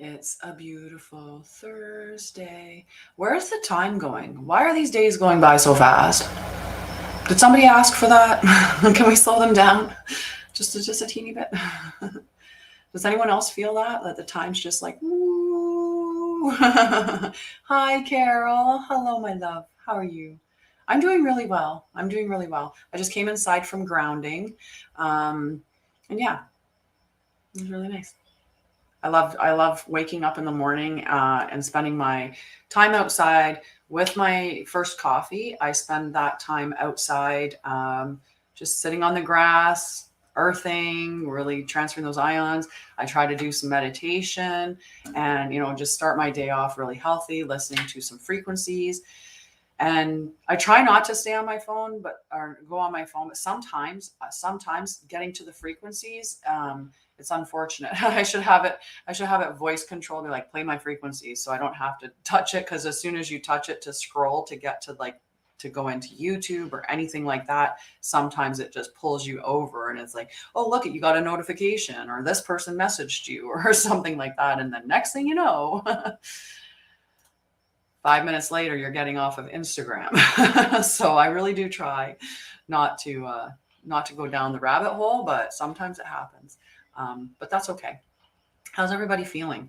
It's a beautiful Thursday. Where's the time going? Why are these days going by so fast? Did somebody ask for that? Can we slow them down? Just a teeny bit? Does anyone else feel that? That the time's just like, woo. Hi, Carol. Hello, my love. How are you? I'm doing really well. I'm doing really well. I just came inside from grounding. And yeah, it was really nice. I love waking up in the morning and spending my time outside with my first coffee. I spend that time outside, just sitting on the grass, earthing, really transferring those ions. I try to do some meditation and just start my day off really healthy, listening to some frequencies. And I try not to stay on my phone, or go on my phone. But sometimes getting to the frequencies, it's unfortunate. I should have it voice controlled, or like play my frequencies, so I don't have to touch it. Because as soon as you touch it to scroll to get to to go into YouTube or anything like that, sometimes it just pulls you over, and it's like, oh, look, you got a notification, or this person messaged you, or something like that, and the next thing you know. 5 minutes later, you're getting off of Instagram. So I really do try not to go down the rabbit hole, but sometimes it happens. But that's okay. How's everybody feeling?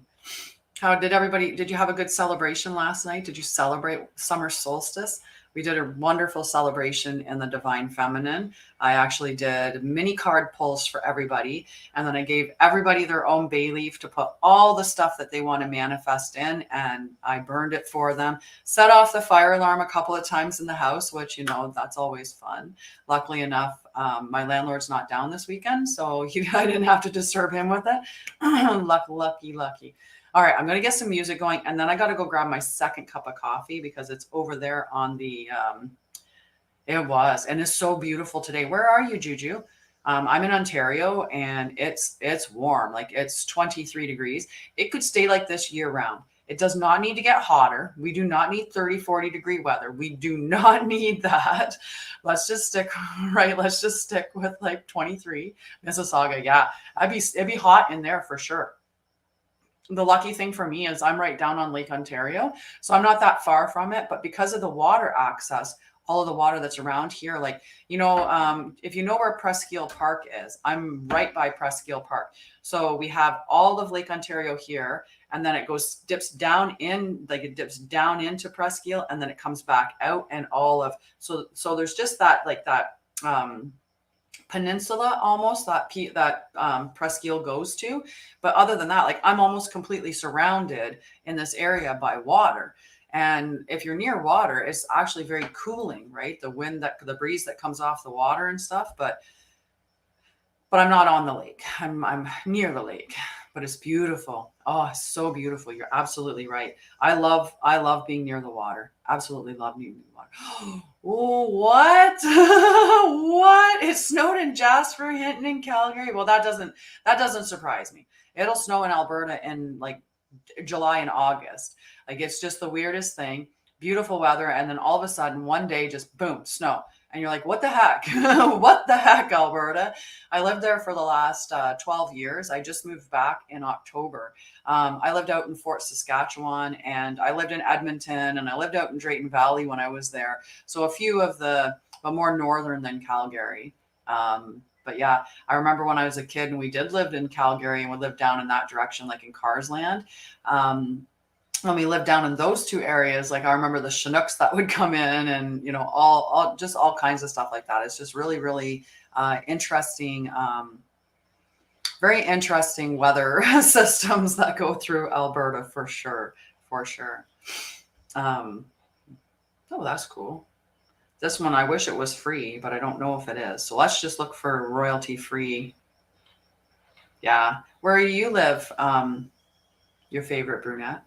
Did you have a good celebration last night? Did you celebrate summer solstice? We did a wonderful celebration in the Divine Feminine. I actually did mini card pulls for everybody. And then I gave everybody their own bay leaf to put all the stuff that they want to manifest in. And I burned it for them. Set off the fire alarm a couple of times in the house, which, that's always fun. Luckily enough, my landlord's not down this weekend, so I didn't have to disturb him with it. Lucky. All right, I'm going to get some music going, and then I got to go grab my second cup of coffee because it's over there on the, and it's so beautiful today. Where are you, Juju? I'm in Ontario, and it's warm. Like, it's 23 degrees. It could stay like this year round. It does not need to get hotter. We do not need 30, 40 degree weather. We do not need that. Let's just stick with like 23. Mississauga, yeah. It'd be hot in there for sure. The lucky thing for me is I'm right down on Lake Ontario, so I'm not that far from it. But because of the water access, all of the water that's around here, if you know where Presqu'île Park is, I'm right by Presqu'île Park. So we have all of Lake Ontario here, and then it dips down into Presqu'île, and then it comes back out, and so there's just that peninsula almost that Presqu'île goes to. But other than that, I'm almost completely surrounded in this area by water. And if you're near water, it's actually very cooling, right? The breeze that comes off the water and stuff. But I'm not on the lake. I'm near the lake, but it's beautiful. Oh, it's so beautiful. You're absolutely right. I love being near the water. Absolutely love being near the water. Oh, what? What? It snowed in Jasper, Hinton, and Calgary. Well, that doesn't surprise me. It'll snow in Alberta in July and August. It's just the weirdest thing. Beautiful weather, and then all of a sudden one day, just boom, snow. And you're like, what the heck? What the heck, Alberta? I lived there for the last 12 years. I just moved back in October. I lived out in Fort Saskatchewan, and I lived in Edmonton, and I lived out in Drayton Valley when I was there. So a few of but more northern than Calgary. But yeah, I remember when I was a kid and we did live in Calgary, and we lived down in that direction, like in Carsland. When we lived down in those two areas, I remember the Chinooks that would come in, and all kinds of stuff like that. It's just really, really interesting, very interesting weather systems that go through Alberta for sure. Oh, that's cool. This one, I wish it was free, but I don't know if it is. So let's just look for royalty free. Yeah, where you live, your favorite brunette?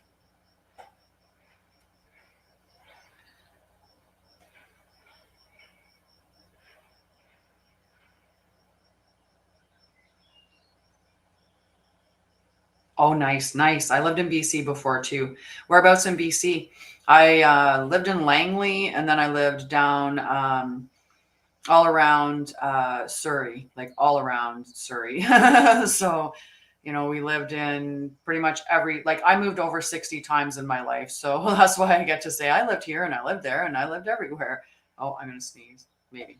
Oh, nice. I lived in BC before too. Whereabouts in BC? I lived in Langley, and then I lived down all around Surrey, all around Surrey. So You know, we lived in pretty much like I moved over 60 times in my life. So that's why I get to say I lived here and I lived there and I lived everywhere. Oh, I'm going to sneeze. Maybe.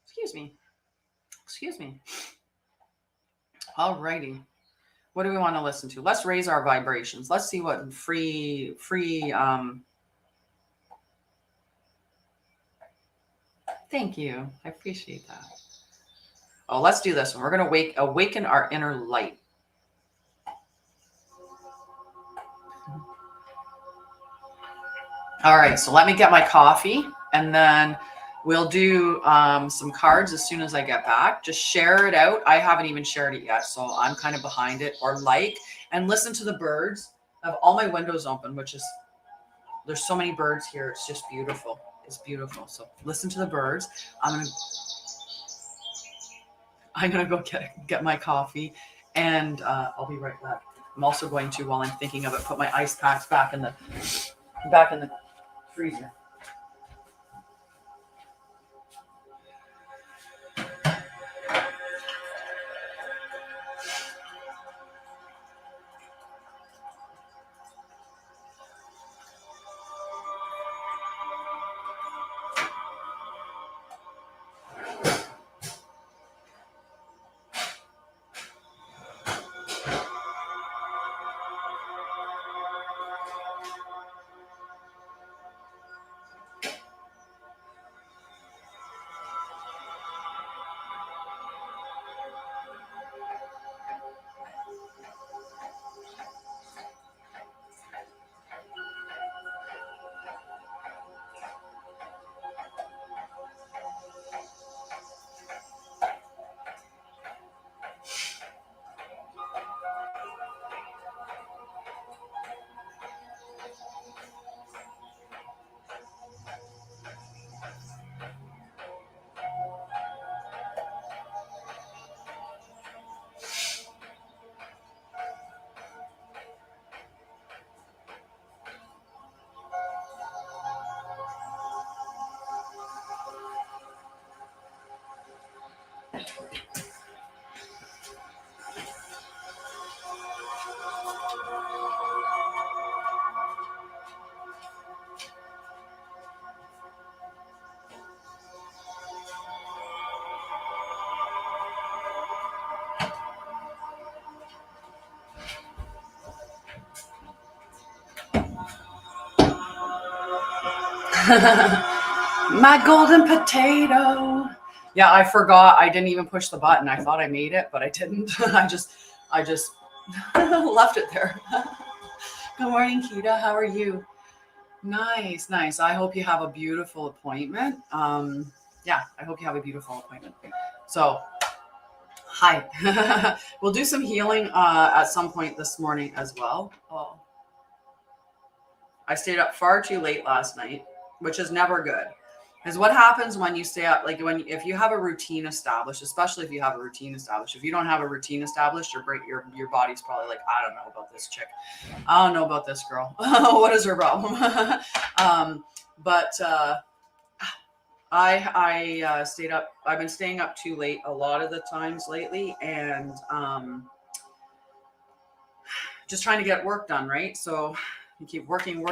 Excuse me. Excuse me. All righty. What do we want to listen to? Let's raise our vibrations. Let's see what free, thank you. I appreciate that. Oh, let's do this one. We're going to awaken our inner light. All right. So let me get my coffee and then we'll do some cards as soon as I get back. Just share it out. I haven't even shared it yet, so I'm kind of behind it. Or and listen to the birds. I have all my windows open, which is, there's so many birds here. It's just beautiful. It's beautiful. So listen to the birds. I'm gonna go get my coffee, and I'll be right back. I'm also going to, while I'm thinking of it, put my ice packs back in the freezer. My golden potato. Yeah, I forgot. I didn't even push the button. I thought I made it, but I didn't. I just left it there. Good morning, Kita. How are you? Nice, nice. I hope you have a beautiful appointment. Yeah, I hope you have a beautiful appointment. So, hi. We'll do some healing at some point this morning as well. Oh, I stayed up far too late last night, which is never good. Because what happens when you stay up, if you have a routine established, especially if you have a routine established, if you don't have a routine established, your body's probably like, I don't know about this chick. I don't know about this girl. What is her problem? But I stayed up. I've been staying up too late a lot of the times lately, and just trying to get work done, right? So you keep working,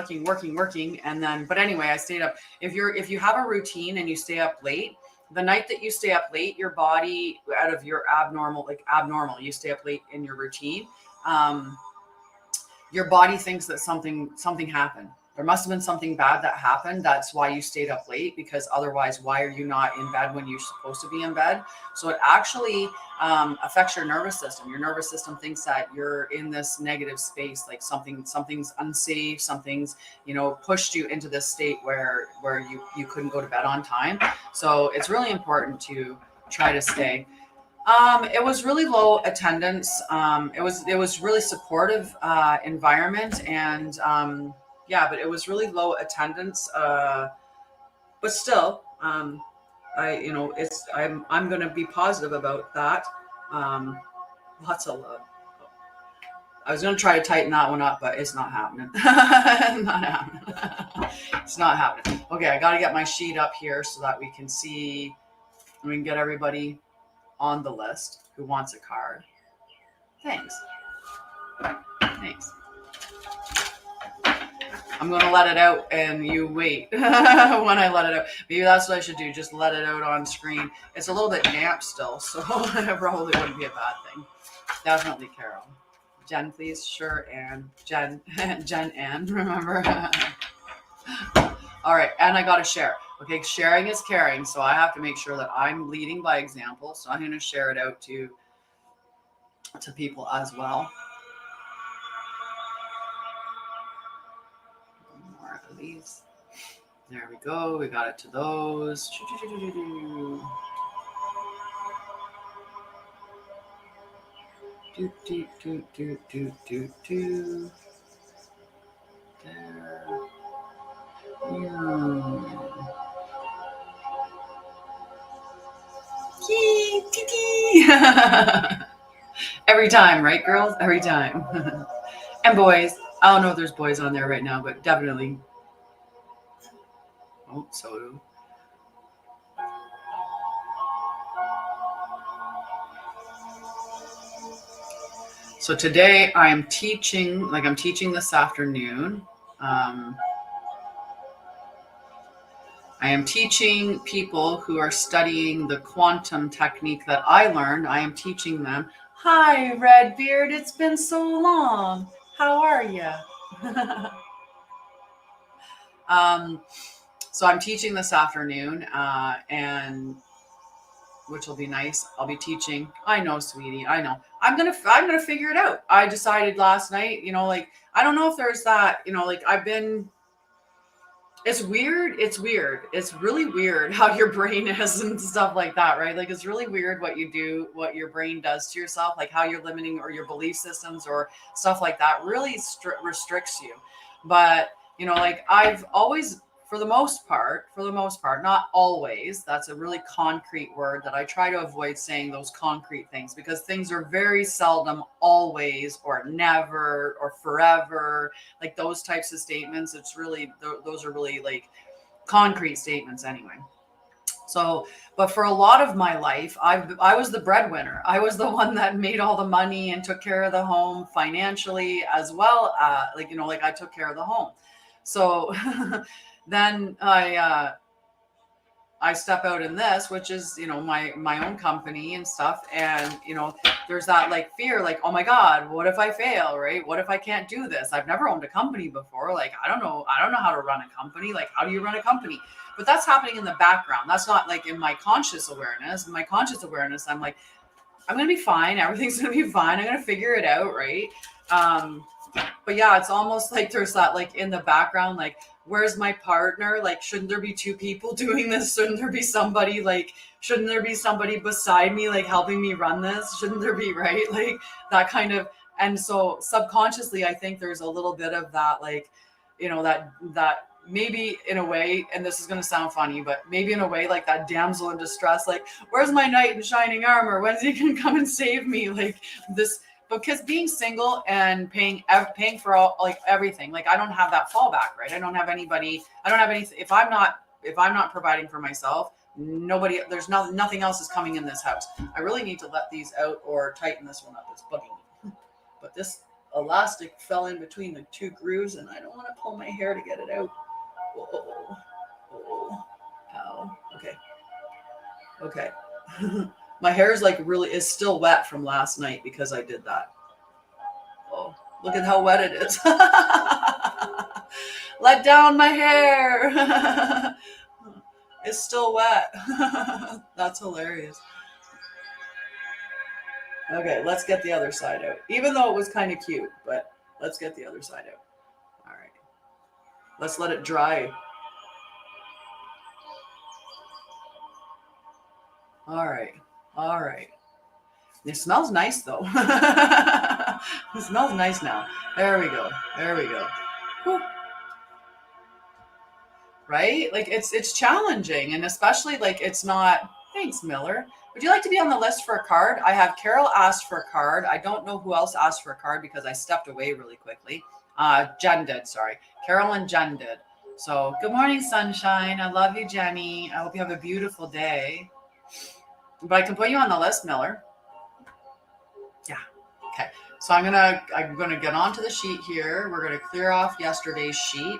and then, but anyway, I stayed up. If you have a routine and you stay up late, the night that you stay up late, your body, out of your abnormal, you stay up late in your routine, your body thinks that something happened. There must have been something bad that happened. That's why you stayed up late, because otherwise, why are you not in bed when you're supposed to be in bed? So it actually affects your nervous system. Your nervous system thinks that you're in this negative space, like something's unsafe, something's, pushed you into this state where you couldn't go to bed on time. So it's really important to try to stay. It was really low attendance. It was really supportive environment, and but it was really low attendance. But still, I'm going to be positive about that. Lots of love. I was going to try to tighten that one up, but it's not happening. Not happening. It's not happening. Okay, I got to get my sheet up here so that we can see, we can get everybody on the list who wants a card. Thanks. Thanks. I'm going to let it out and you wait when I let it out. Maybe that's what I should do. Just let it out on screen. It's a little bit damp still, so it probably wouldn't be a bad thing. Definitely Carol. Jen, please. Sure, Ann. Jen, Ann, remember? All right, and I got to share. Okay, sharing is caring, so I have to make sure that I'm leading by example. So I'm going to share it out to people as well. More of these. There we go. We got it to those. There. Every time, right, girls? Every time. And boys. I don't know if there's boys on there right now, but definitely. Oh, so. So today I am teaching, like I'm teaching this afternoon. I am teaching people who are studying the quantum technique that I learned. I am teaching them. Hi, Redbeard. It's been so long. How are you? So I'm teaching this afternoon, and which will be nice. I'll be teaching. I know, sweetie. I know. I'm gonna figure it out. I decided last night. Like I don't know if there's that. Like I've been. It's weird. It's weird. It's really weird how your brain is and stuff like that, right? Like it's really weird what you do, what your brain does to yourself, like how you're limiting or your belief systems or stuff like that really restricts you. But, like I've always, for the most part, not always, that's a really concrete word that I try to avoid saying those concrete things because things are very seldom always or never or forever, like those types of statements. It's really, those are really like concrete statements anyway. So, but for a lot of my life, I was the breadwinner. I was the one that made all the money and took care of the home financially as well. Like I took care of the home. So then I step out in this, which is, my own company and stuff. And, there's that like fear, like, oh my God, what if I fail, right? What if I can't do this? I've never owned a company before. Like, I don't know how to run a company. Like, how do you run a company? But that's happening in the background. That's not like in my conscious awareness. In my conscious awareness, I'm like, I'm going to be fine. Everything's going to be fine. I'm going to figure it out. Right. But yeah, it's almost like there's that like in the background, like, where's my partner? Like, shouldn't there be two people doing this? Shouldn't there be somebody beside me, like helping me run this? Shouldn't there be, right? Like that kind of, and so subconsciously, I think there's a little bit of that, like, that maybe in a way, and this is going to sound funny, but maybe in a way, like that damsel in distress, like, where's my knight in shining armor? When's he going to come and save me? Like this. Because being single and paying for all, like everything, like I don't have that fallback, right? I don't have anybody. I don't have anything. If I'm not providing for myself, nothing else is coming in this house. I really need to let these out or tighten this one up. It's bugging me. But this elastic fell in between the two grooves, and I don't want to pull my hair to get it out. Oh, ow. Okay. My hair is is still wet from last night because I did that. Oh, look at how wet it is. Let down my hair. It's still wet. That's hilarious. Okay, let's get the other side out. Even though it was kind of cute, but let's get the other side out. All right. Let's let it dry. All right. It smells nice though. It smells nice now. There we go. Whew. Right? Like it's challenging, and especially like it's not. Thanks, Miller. Would you like to be on the list for a card? I have Carol asked for a card. I don't know who else asked for a card because I stepped away really quickly. Jen did, sorry. Carol and Jen did. So good morning, sunshine. I love you, Jenny. I hope you have a beautiful day. But I can put you on the list, Miller. Yeah. Okay. So I'm gonna get onto the sheet here. We're gonna clear off yesterday's sheet.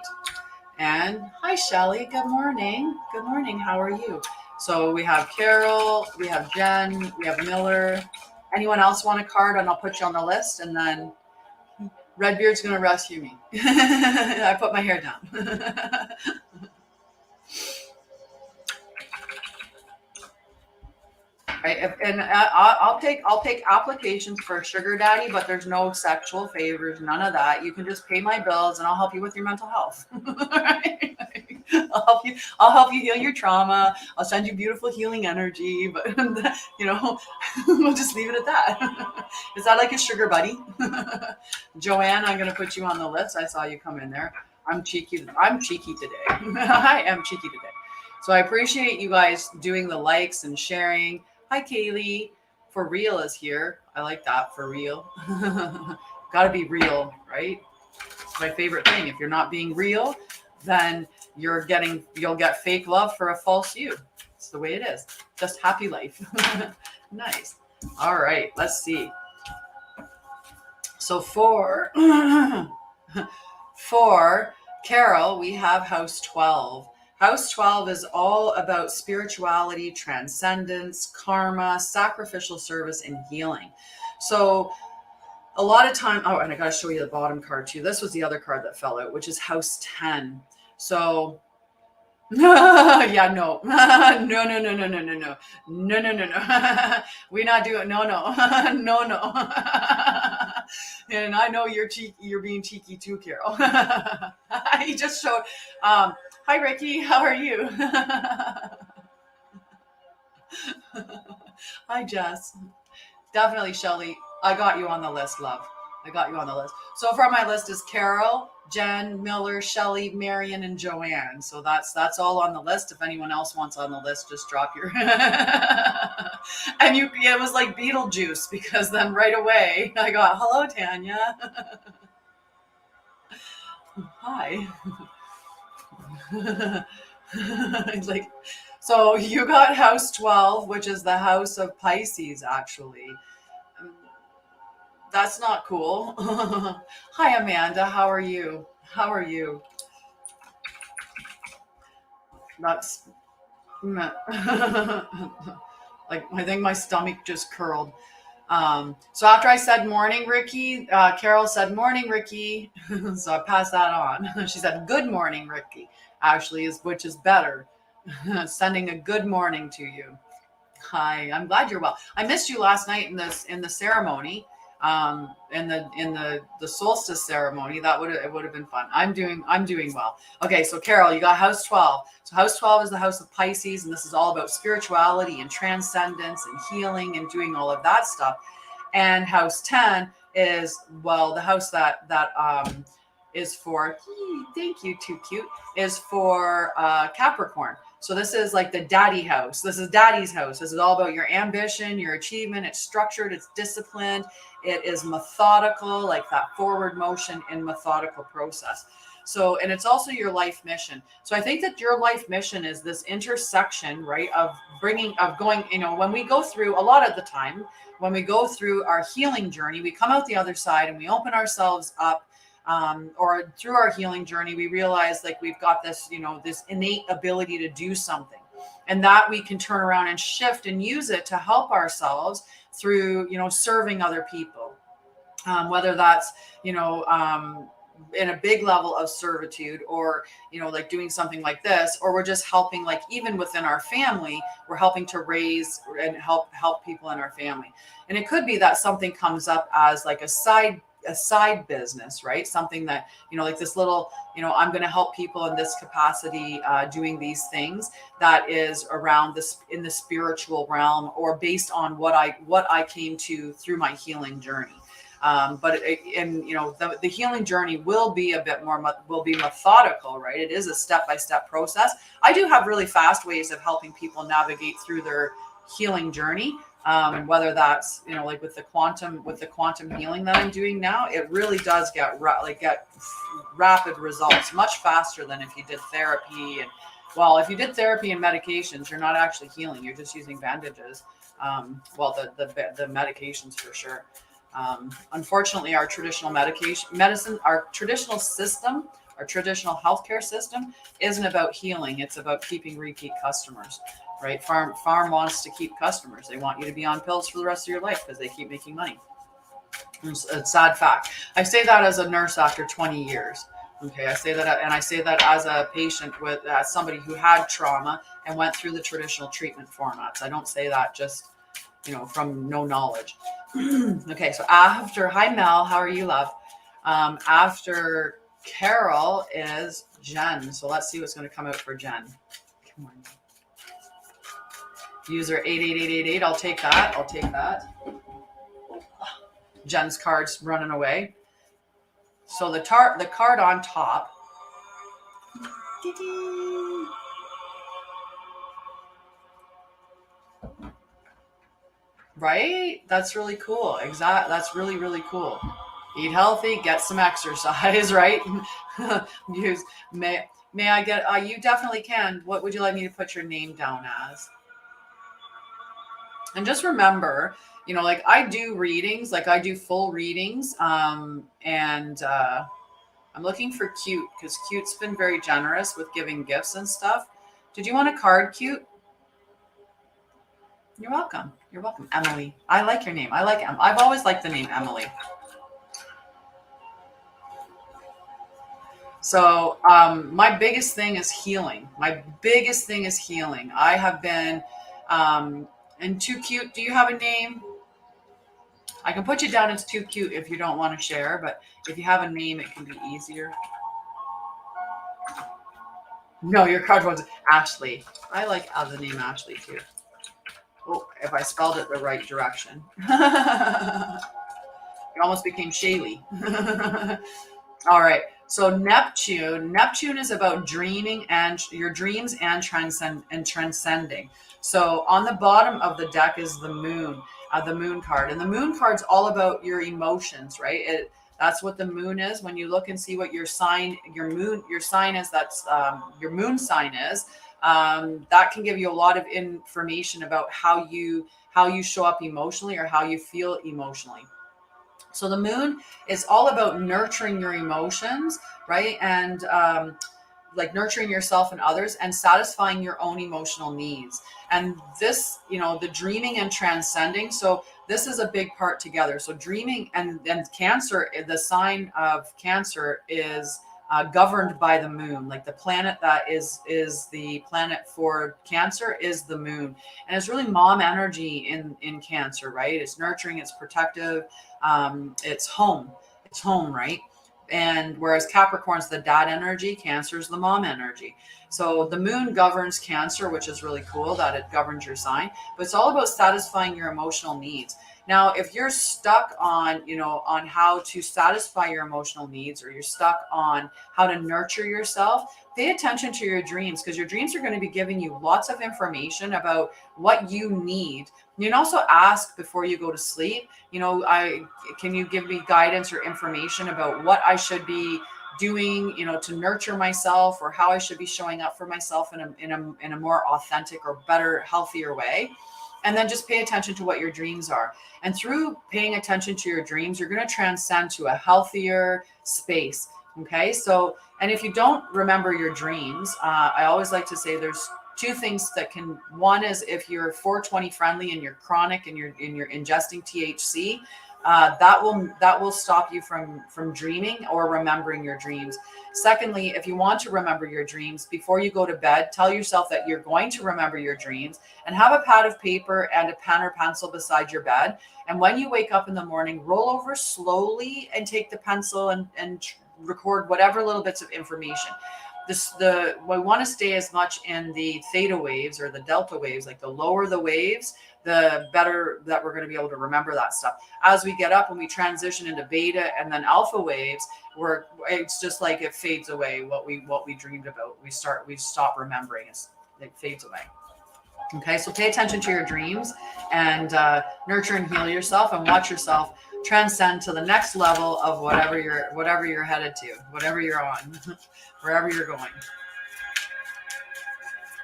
And hi, Shelly. Good morning. Good morning. How are you? So we have Carol, we have Jen, we have Miller. Anyone else want a card? And I'll put you on the list. And then Redbeard's going to rescue me. I put my hair down. Right, and I'll take applications for a sugar daddy, but there's no sexual favors, none of that. You can just pay my bills, and I'll help you with your mental health. Right? I'll help you heal your trauma. I'll send you beautiful healing energy, but you know, we'll just leave it at that. Is that like a sugar buddy? Joanne, I'm gonna put you on the list. I saw you come in there. I'm cheeky today. I am cheeky today. So I appreciate you guys doing the likes and sharing. Hi, Kaylee. For real is here. I like that. For real. Gotta be real, right? It's my favorite thing. If you're not being real, then you'll get fake love for a false you. It's the way it is. Just happy life. Nice. All right, let's see. So for Carol, we have house 12. House 12 is all about spirituality, transcendence, karma, sacrificial service, and healing. So a lot of time, oh, and I got to show you the bottom card too. This was the other card that fell out, which is house 10. So yeah, no. No. We're not doing, no. No. And I know you're being cheeky too, Carol. He just showed, hi, Ricky. How are you? Hi, Jess. Definitely, Shelly. I got you on the list, love. I got you on the list. So far, my list is Carol, Jen, Miller, Shelly, Marion, and Joanne. So that's all on the list. If anyone else wants on the list, just drop your. And it was like Beetlejuice, because then right away I got, hello, Tanya. Hi. Like, so you got house 12, which is the house of Pisces, actually. That's not cool. Hi, Amanda. How are you? That's like, I think my stomach just curled. So after I said morning, Ricky, Carol said morning, Ricky. So I passed that on. She said good morning, Ricky, actually, which is better. Sending a good morning to you. Hi, I'm glad you're well. I missed you last night in the ceremony, in the solstice ceremony. It would have been fun. I'm doing well. Okay, so Carol, you got house 12. So house 12 is the house of Pisces, and this is all about spirituality and transcendence and healing and doing all of that stuff. And house 10 is, well, the house that is for, thank you, too cute, is for Capricorn. So this is like the daddy house. This is daddy's house. This is all about your ambition, your achievement. It's structured, it's disciplined, it is methodical, like that forward motion and methodical process. So, and it's also your life mission. So I think that your life mission is this intersection, right, of going, when we go through, a lot of the time, when we go through our healing journey, we come out the other side and we open ourselves up. Or through our healing journey, we realize like we've got this, this innate ability to do something, and that we can turn around and shift and use it to help ourselves through, serving other people, whether that's, in a big level of servitude, or, like doing something like this, or we're just helping, like even within our family, we're helping to raise and help people in our family. And it could be that something comes up as like a side business, right? Something that, like this little, I'm going to help people in this capacity, doing these things that is around this in the spiritual realm, or based on what I came to through my healing journey. But the healing journey will be methodical, right? It is a step-by-step process. I do have really fast ways of helping people navigate through their healing journey. Whether that's, you know, like with the quantum healing that I'm doing now, it really does get rapid results much faster than if you did therapy. And well, if you did therapy and medications, you're not actually healing, you're just using bandages. Well, the medications for sure. Unfortunately, our traditional our traditional system, our traditional healthcare system isn't about healing. It's about keeping repeat customers, right? Farm wants to keep customers. They want you to be on pills for the rest of your life because they keep making money. It's a sad fact. I say that as a nurse after 20 years. Okay, I say that, and I say that as a patient as somebody who had trauma and went through the traditional treatment formats. I don't say that just, you know, from no knowledge. Okay, so hi Mel, how are you, love? After Carol is Jen. So let's see what's going to come out for Jen. Come on. User 88888. I'll take that. Jen's card's running away. So the card on top. Right? That's really cool. That's really, really cool. Eat healthy, get some exercise, right? May I get, you definitely can. What would you like me to put your name down as? And just remember, you know, like I do readings, like I do full readings. I'm looking for Cute because Cute's been very generous with giving gifts and stuff. Did you want a card, Cute? You're welcome. You're welcome. Emily. I like your name. I've always liked the name Emily. So my biggest thing is healing. I have been, and Too Cute, do you have a name? I can put you down as Too Cute if you don't want to share, but if you have a name, it can be easier. No, your card was Ashley. I like the name Ashley too. Oh, if I spelled it the right direction. It almost became Shaylee. All right. So Neptune is about dreaming and your dreams and transcending. So on the bottom of the deck is the moon card, and the moon card's all about your emotions, right? That's what the moon is. When you look and see what your moon sign is, that's your moon sign is. That can give you a lot of information about how you show up emotionally or how you feel emotionally. So the moon is all about nurturing your emotions, right? And like nurturing yourself and others and satisfying your own emotional needs. And this, you know, the dreaming and transcending. So this is a big part together. So dreaming and Cancer, the sign of Cancer is governed by the moon. Like the planet that is the planet for Cancer is the moon. And it's really mom energy in Cancer, right? It's nurturing, it's protective, it's home, right? And whereas Capricorn's the dad energy, Cancer's the mom energy. So the moon governs Cancer, which is really cool that it governs your sign, but it's all about satisfying your emotional needs. Now, if you're stuck on, you know, on how to satisfy your emotional needs, or you're stuck on how to nurture yourself, pay attention to your dreams, because your dreams are going to be giving you lots of information about what you need. You can also ask before you go to sleep, you know, can you give me guidance or information about what I should be doing, you know, to nurture myself, or how I should be showing up for myself in a more authentic or better, healthier way. And then just pay attention to what your dreams are. And through paying attention to your dreams, you're going to transcend to a healthier space. Okay. So, and if you don't remember your dreams, I always like to say there's two things that can, one is if you're 420 friendly and you're chronic and you're ingesting THC, that will stop you from dreaming or remembering your dreams. Secondly, if you want to remember your dreams, before you go to bed, tell yourself that you're going to remember your dreams, and have a pad of paper and a pen or pencil beside your bed. And when you wake up in the morning, roll over slowly and take the pencil and record whatever little bits of information. We want to stay as much in the theta waves or the delta waves. Like the lower the waves, the better that we're going to be able to remember that stuff. As we get up and we transition into beta and then alpha waves, it's just like it fades away. What we dreamed about, we stop remembering. It fades away. Okay, so pay attention to your dreams and nurture and heal yourself, and watch yourself transcend to the next level of whatever you're headed to, whatever you're on, wherever you're going.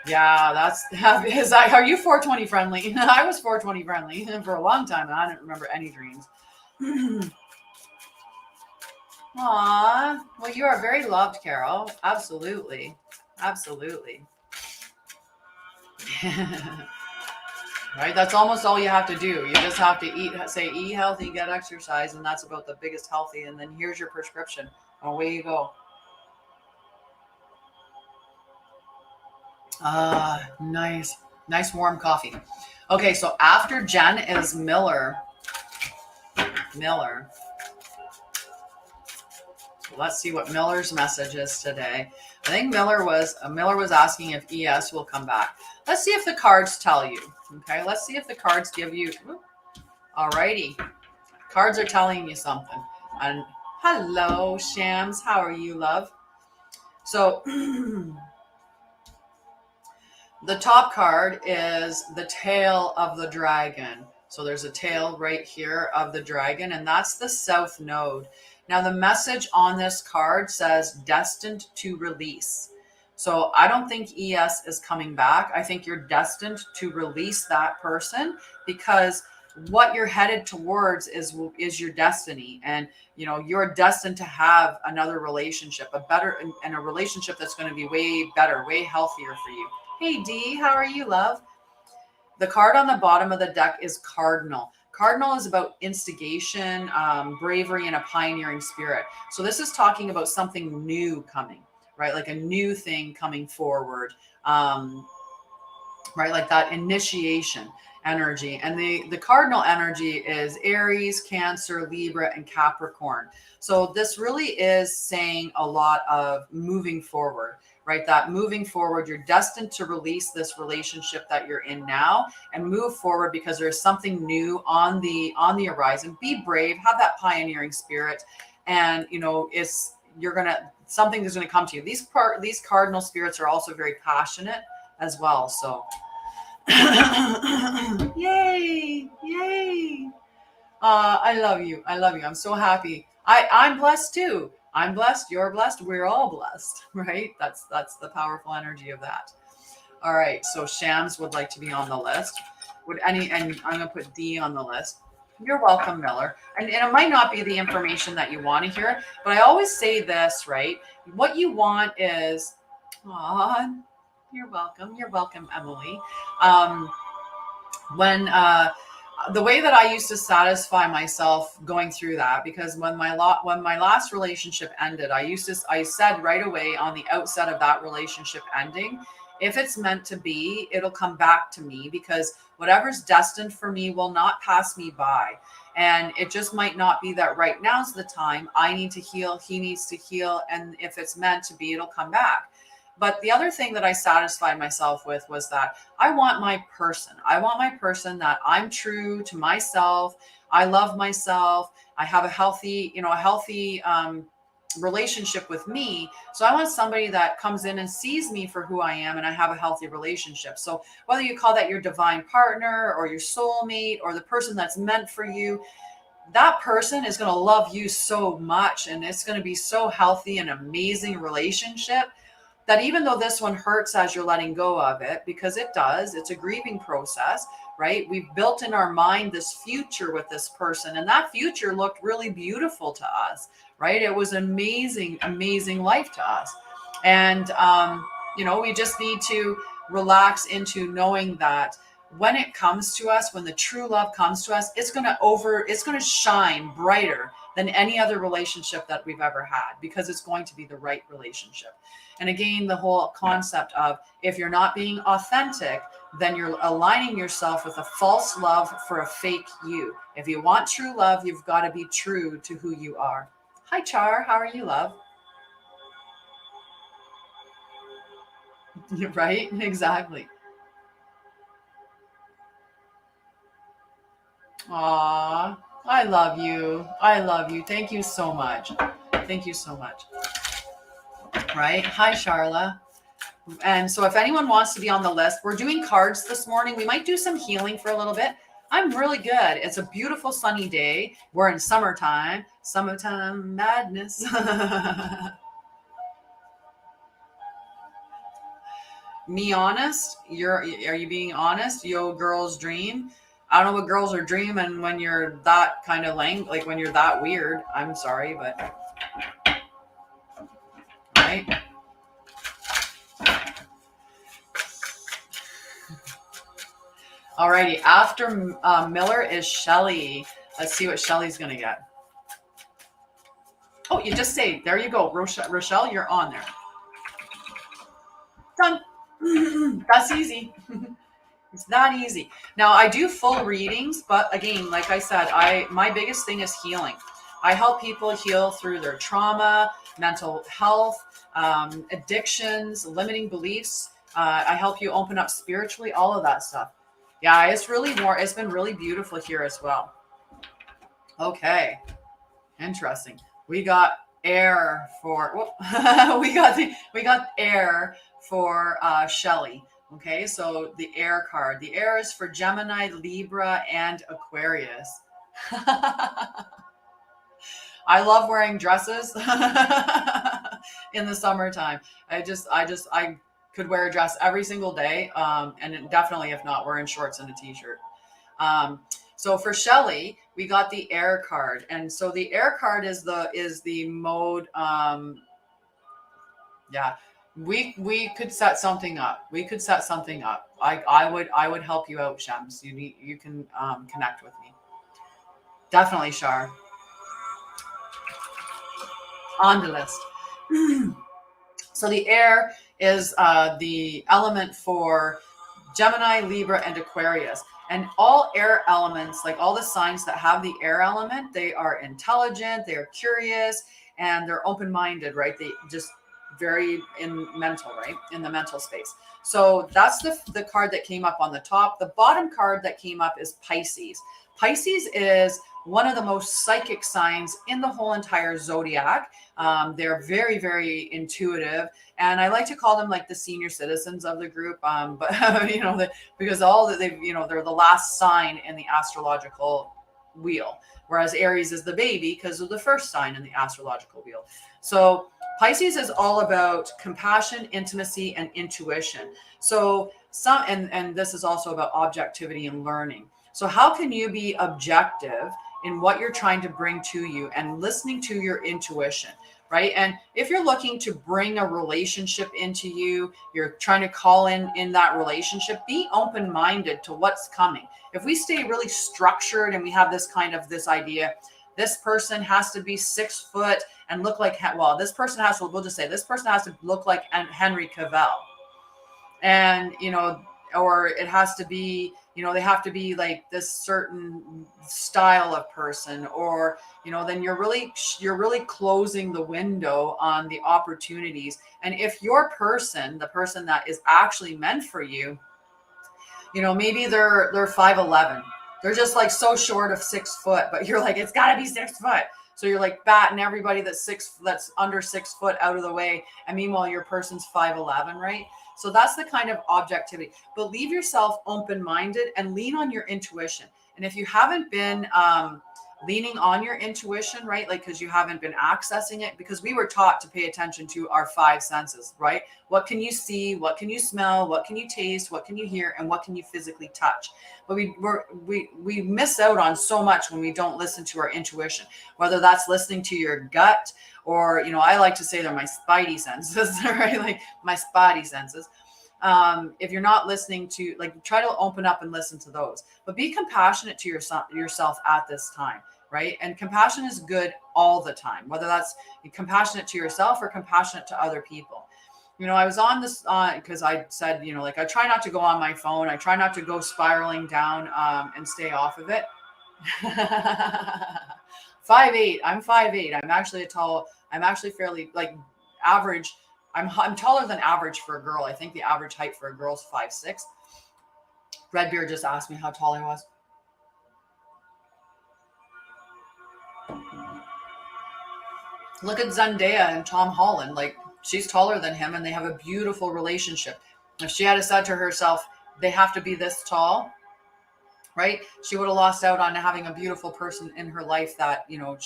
Yeah, are you 420 friendly? I was 420 friendly for a long time, and I didn't remember any dreams. Aw, well, you are very loved, Carol. Absolutely, absolutely. Right, that's almost all you have to do. You just have to eat healthy, get exercise, and that's about the biggest healthy. And then here's your prescription. Away you go. Nice warm coffee. Okay, so after Jen is Miller. So let's see what Miller's message is today. I think Miller was asking if ES will come back. Let's see if the cards tell you. Okay, let's see if the cards give you. Alrighty, cards are telling you something. And hello, Shams. How are you, love? So the top card is the tail of the dragon. So there's a tail right here of the dragon, and that's the south node. Now the message on this card says destined to release. So I don't think ES is coming back. I think you're destined to release that person, because what you're headed towards is your destiny. And you're destined to have another relationship, a relationship that's going to be way better, way healthier for you. Hey Dee, how are you, love? The card on the bottom of the deck is Cardinal. Cardinal is about instigation, bravery, and a pioneering spirit. So this is talking about something new coming, right? Like a new thing coming forward, right? Like that initiation energy. And the cardinal energy is Aries, Cancer, Libra, and Capricorn. So this really is saying a lot of moving forward, right? That moving forward, you're destined to release this relationship that you're in now and move forward, because there's something new on the horizon. Be brave, have that pioneering spirit, and something is gonna come to you. These cardinal spirits are also very passionate as well. So yay. I love you. I'm so happy. I'm blessed too. I'm blessed. You're blessed. We're all blessed, right? That's the powerful energy of that. All right. So Shams would like to be on the list. And I'm gonna put D on the list. You're welcome, Miller. And it might not be the information that you want to hear, but I always say this, right? What you want is, you're welcome. You're welcome, Emily. The way that I used to satisfy myself going through that, because when my last relationship ended, I said right away on the outset of that relationship ending, if it's meant to be, it'll come back to me, because whatever's destined for me will not pass me by. And it just might not be that right now's the time. I need to heal. He needs to heal. And if it's meant to be, it'll come back. But the other thing that I satisfied myself with was that I want my person. I want my person that I'm true to myself. I love myself. I have a healthy relationship with me. So I want somebody that comes in and sees me for who I am, and I have a healthy relationship. So whether you call that your divine partner or your soulmate or the person that's meant for you, that person is going to love you so much, and it's going to be so healthy and amazing relationship, that even though this one hurts as you're letting go of it, because it does, it's a grieving process, right? We've built in our mind this future with this person, and that future looked really beautiful to us, right? It was an amazing, amazing life to us. And, we just need to relax into knowing that when it comes to us, when the true love comes to us, it's going to shine brighter than any other relationship that we've ever had, because it's going to be the right relationship. And again, the whole concept of, if you're not being authentic, then you're aligning yourself with a false love for a fake you. If you want true love, you've got to be true to who you are. Hi, Char. How are you, love? Right? Exactly. Aw, I love you. I love you. Thank you so much. Thank you so much. Right? Hi, Charla. And so if anyone wants to be on the list, we're doing cards this morning. We might do some healing for a little bit. I'm really good. It's a beautiful sunny day. We're in summertime madness. Me honest? Are you being honest? Yo, girls dream. I don't know what girls are dreaming when you're that kind of like when you're that weird. I'm sorry, but right. Alrighty. After Miller is Shelly. Let's see what Shelly's gonna get. Oh, you just say there you go, Rochelle. You're on there. Done. That's easy. It's that easy. Now I do full readings, but again, like I said, my biggest thing is healing. I help people heal through their trauma, mental health, addictions, limiting beliefs. I help you open up spiritually, all of that stuff. Yeah, it's been really beautiful here as well. Okay. Interesting. We got air for we got air for Shelly. Okay, so the air card. The air is for Gemini, Libra, and Aquarius. I love wearing dresses in the summertime. I could wear a dress every single day. And definitely, if not, wearing shorts and a t-shirt. So for Shelly, we got the air card. And so the air card is the mode. Yeah. We could set something up. I would help you out, Shems. You can connect with me. Definitely, Shar. On the list. So the air is the element for Gemini, Libra, and Aquarius. And all air elements, like all the signs that have the air element, they are intelligent, they are curious, and they're open-minded, right? They just very in the mental space. So that's the card that came up on the top. The bottom card that came up is Pisces. Pisces is one of the most psychic signs in the whole entire zodiac. They're very, very intuitive, and I like to call them like the senior citizens of the group. But because they're the last sign in the astrological wheel, whereas Aries is the baby because of the first sign in the astrological wheel. So Pisces is all about compassion, intimacy, and intuition. So and this is also about objectivity and learning. So how can you be objective in what you're trying to bring to you and listening to your intuition, right? And if you're looking to bring a relationship into you, you're trying to call in that relationship, be open-minded to what's coming. If we stay really structured and we have this idea, this person has to be 6 foot and look like, we'll just say this person has to look like Henry Cavill. And, or it has to be, they have to be like this certain style of person, or, then you're really closing the window on the opportunities. And if your person, the person that is actually meant for you, maybe they're 5'11". They're just like so short of 6 foot, but you're like, it's gotta be 6 foot. So you're like batting everybody that's under 6 foot out of the way. And meanwhile, your person's 5'11", right? So that's the kind of objectivity. But leave yourself open-minded and lean on your intuition. And if you haven't been leaning on your intuition, right? Like, because you haven't been accessing it, because we were taught to pay attention to our 5 senses, right? What can you see? What can you smell? What can you taste? What can you hear? And what can you physically touch? But we miss out on so much when we don't listen to our intuition, whether that's listening to your gut, or, I like to say they're my spidey senses, right? Like my spidey senses. If you're not listening to, like, try to open up and listen to those, but be compassionate to yourself at this time, right? And compassion is good all the time, whether that's compassionate to yourself or compassionate to other people. I was on this because I said, like, I try not to go on my phone. I try not to go spiraling down and stay off of it. 5'8". I'm 5'8". I'm actually fairly like average. I'm taller than average for a girl. I think the average height for a girl is 5'6". Redbeard just asked me how tall I was. Look at Zendaya and Tom Holland. Like, she's taller than him and they have a beautiful relationship. If she had said to herself, they have to be this tall, right? She would have lost out on having a beautiful person in her life that, you know,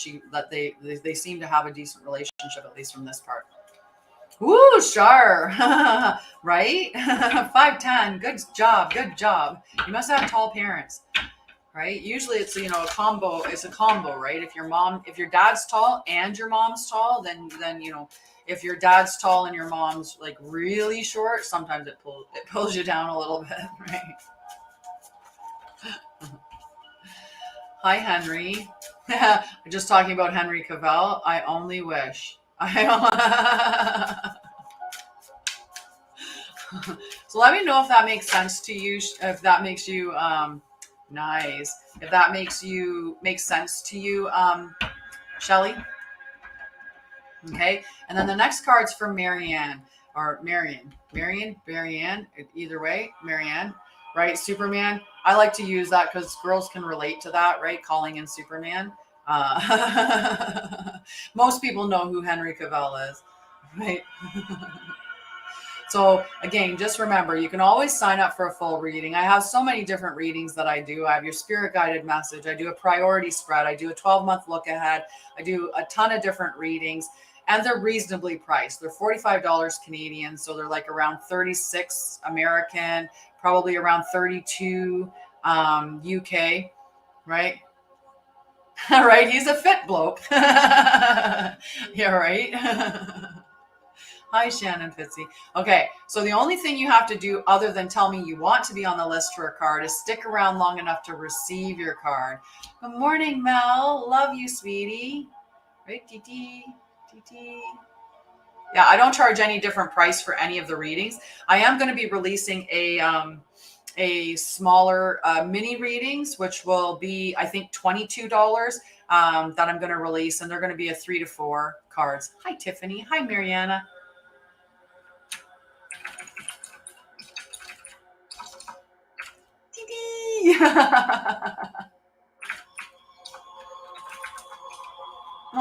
they seem to have a decent relationship, at least from this part. Woo, Shar, right? 5'10", good job, good job. You must have tall parents, right? Usually it's, you know, a combo, right? If your dad's tall and your mom's tall, then, you know, if your dad's tall and your mom's like really short, sometimes it pulls you down a little bit, right? Hi, Henry. Just talking about Henry Cavill. I only wish. So let me know if that makes sense to you. If that makes you nice. If that makes sense to you, Shelly. Okay. And then the next card's for Marianne or Marianne. Either way, Marianne. Right? Superman. I like to use that because girls can relate to that, right? Calling in Superman. Most people know who Henry Cavill is, right? So again, just remember, you can always sign up for a full reading. I have so many different readings that I do. I have your spirit guided message. I do a priority spread. I do a 12-month look ahead. I do a ton of different readings. And they're reasonably priced. They're $45 Canadian, so they're like around 36 American, probably around 32 UK, right? Right? He's a fit bloke. Yeah, right? Hi, Shannon Fitzy. Okay, so the only thing you have to do other than tell me you want to be on the list for a card is stick around long enough to receive your card. Good morning, Mel. Love you, sweetie. Right, Titi? Yeah, I don't charge any different price for any of the readings. I am going to be releasing a smaller mini readings, which will be, I think, $22 that I'm going to release, and they're going to be a 3 to 4 cards. Hi, Tiffany. Hi, Mariana.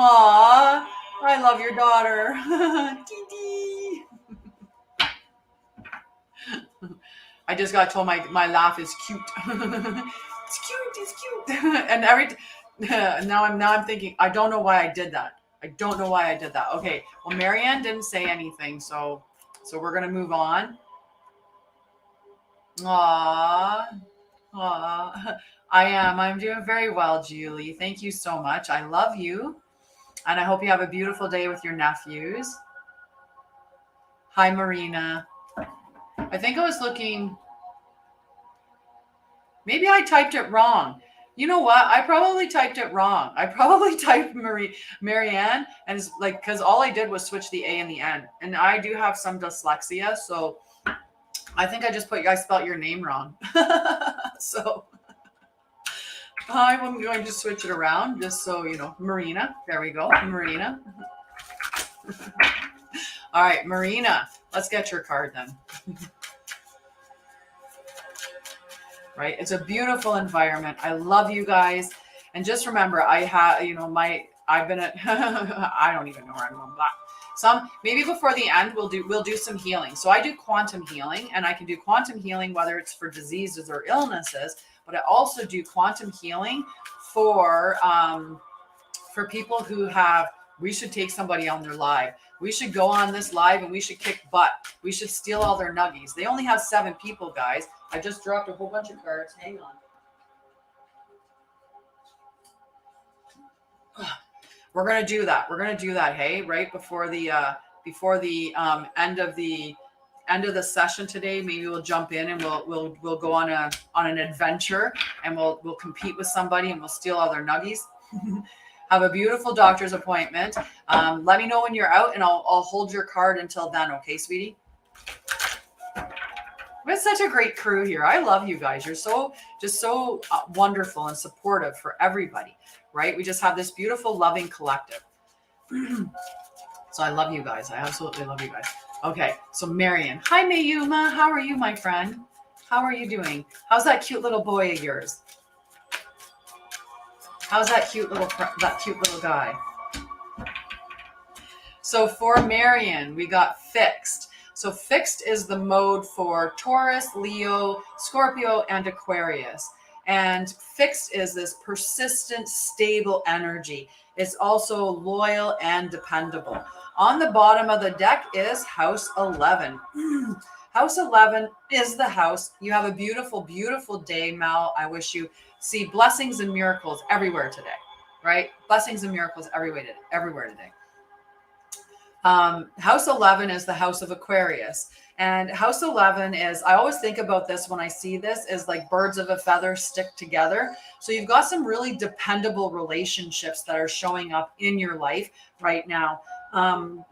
Aw, I love your daughter. I just got told my laugh is cute. It's cute. And now I'm thinking, I don't know why I did that. Okay, well, Marianne didn't say anything, so we're gonna move on. Aww. I'm doing very well, Julie. Thank you so much. I love you. And I hope you have a beautiful day with your nephews. Hi, Marina. I think I was looking. Maybe I typed it wrong. You know what? I probably typed it wrong. I probably typed Marianne, and it's like, because all I did was switch the A and the N. And I do have some dyslexia, so I think I spelled your name wrong. So I'm going to switch it around just so you know. Marina. There we go. Marina. All right, Marina. Let's get your card then. Right? It's a beautiful environment. I love you guys. And just remember, I've been at, I don't even know where I'm going. Maybe before the end, we'll do some healing. So I do quantum healing, and I can do quantum healing, whether it's for diseases or illnesses, but I also do quantum healing for people who have, we should take somebody on their live. We should go on this live and we should kick butt. We should steal all their nuggies. They only have 7 people, guys. I just dropped a whole bunch of cards. Hang on. We're gonna do that. Hey, right before the end of the session today. Maybe we'll jump in and we'll go on an adventure, and we'll compete with somebody and we'll steal all their nuggies. Have a beautiful doctor's appointment. Let me know when you're out, and I'll hold your card until then. Okay, sweetie? We have such a great crew here. I love you guys. You're so wonderful and supportive for everybody, right? We just have this beautiful, loving collective. So I love you guys. I absolutely love you guys. Okay, so Marion. Hi, Mayuma. How are you, my friend? How are you doing? How's that cute little boy of yours? How's that cute little guy? So for Marion, we got fixed. So fixed is the mode for Taurus, Leo, Scorpio, and Aquarius. And fixed is this persistent, stable energy. It's also loyal and dependable. On the bottom of the deck is House 11. House 11 is the house. You have a beautiful, beautiful day, Mel. I wish you see blessings and miracles everywhere today, right? Blessings and miracles everywhere today. House 11 is the house of Aquarius. And house 11 is, I always think about this when I see this, is like birds of a feather stick together. So you've got some really dependable relationships that are showing up in your life right now.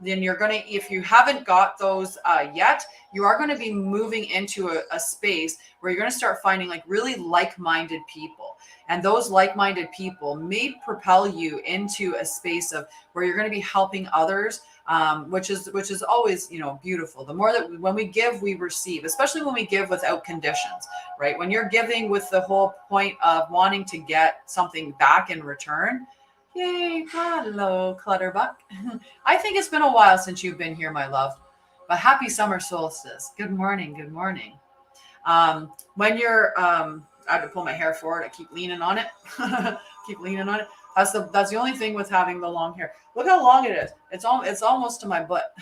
Then you're going to, if you haven't got those yet, you are going to be moving into a space where you're going to start finding like really like-minded people. And those like-minded people may propel you into a space of where you're going to be helping others, which is always, you know, beautiful. The more that when we give, we receive, especially when we give without conditions, right? When you're giving with the whole point of wanting to get something back in return. Yay. Hello, Clutterbuck. I think it's been a while since you've been here, my love, but happy summer solstice. Good morning. Good morning. When you're, I have to pull my hair forward. I keep leaning on it. Keep leaning on it. That's the only thing with having the long hair. Look how long it is. It's almost to my butt.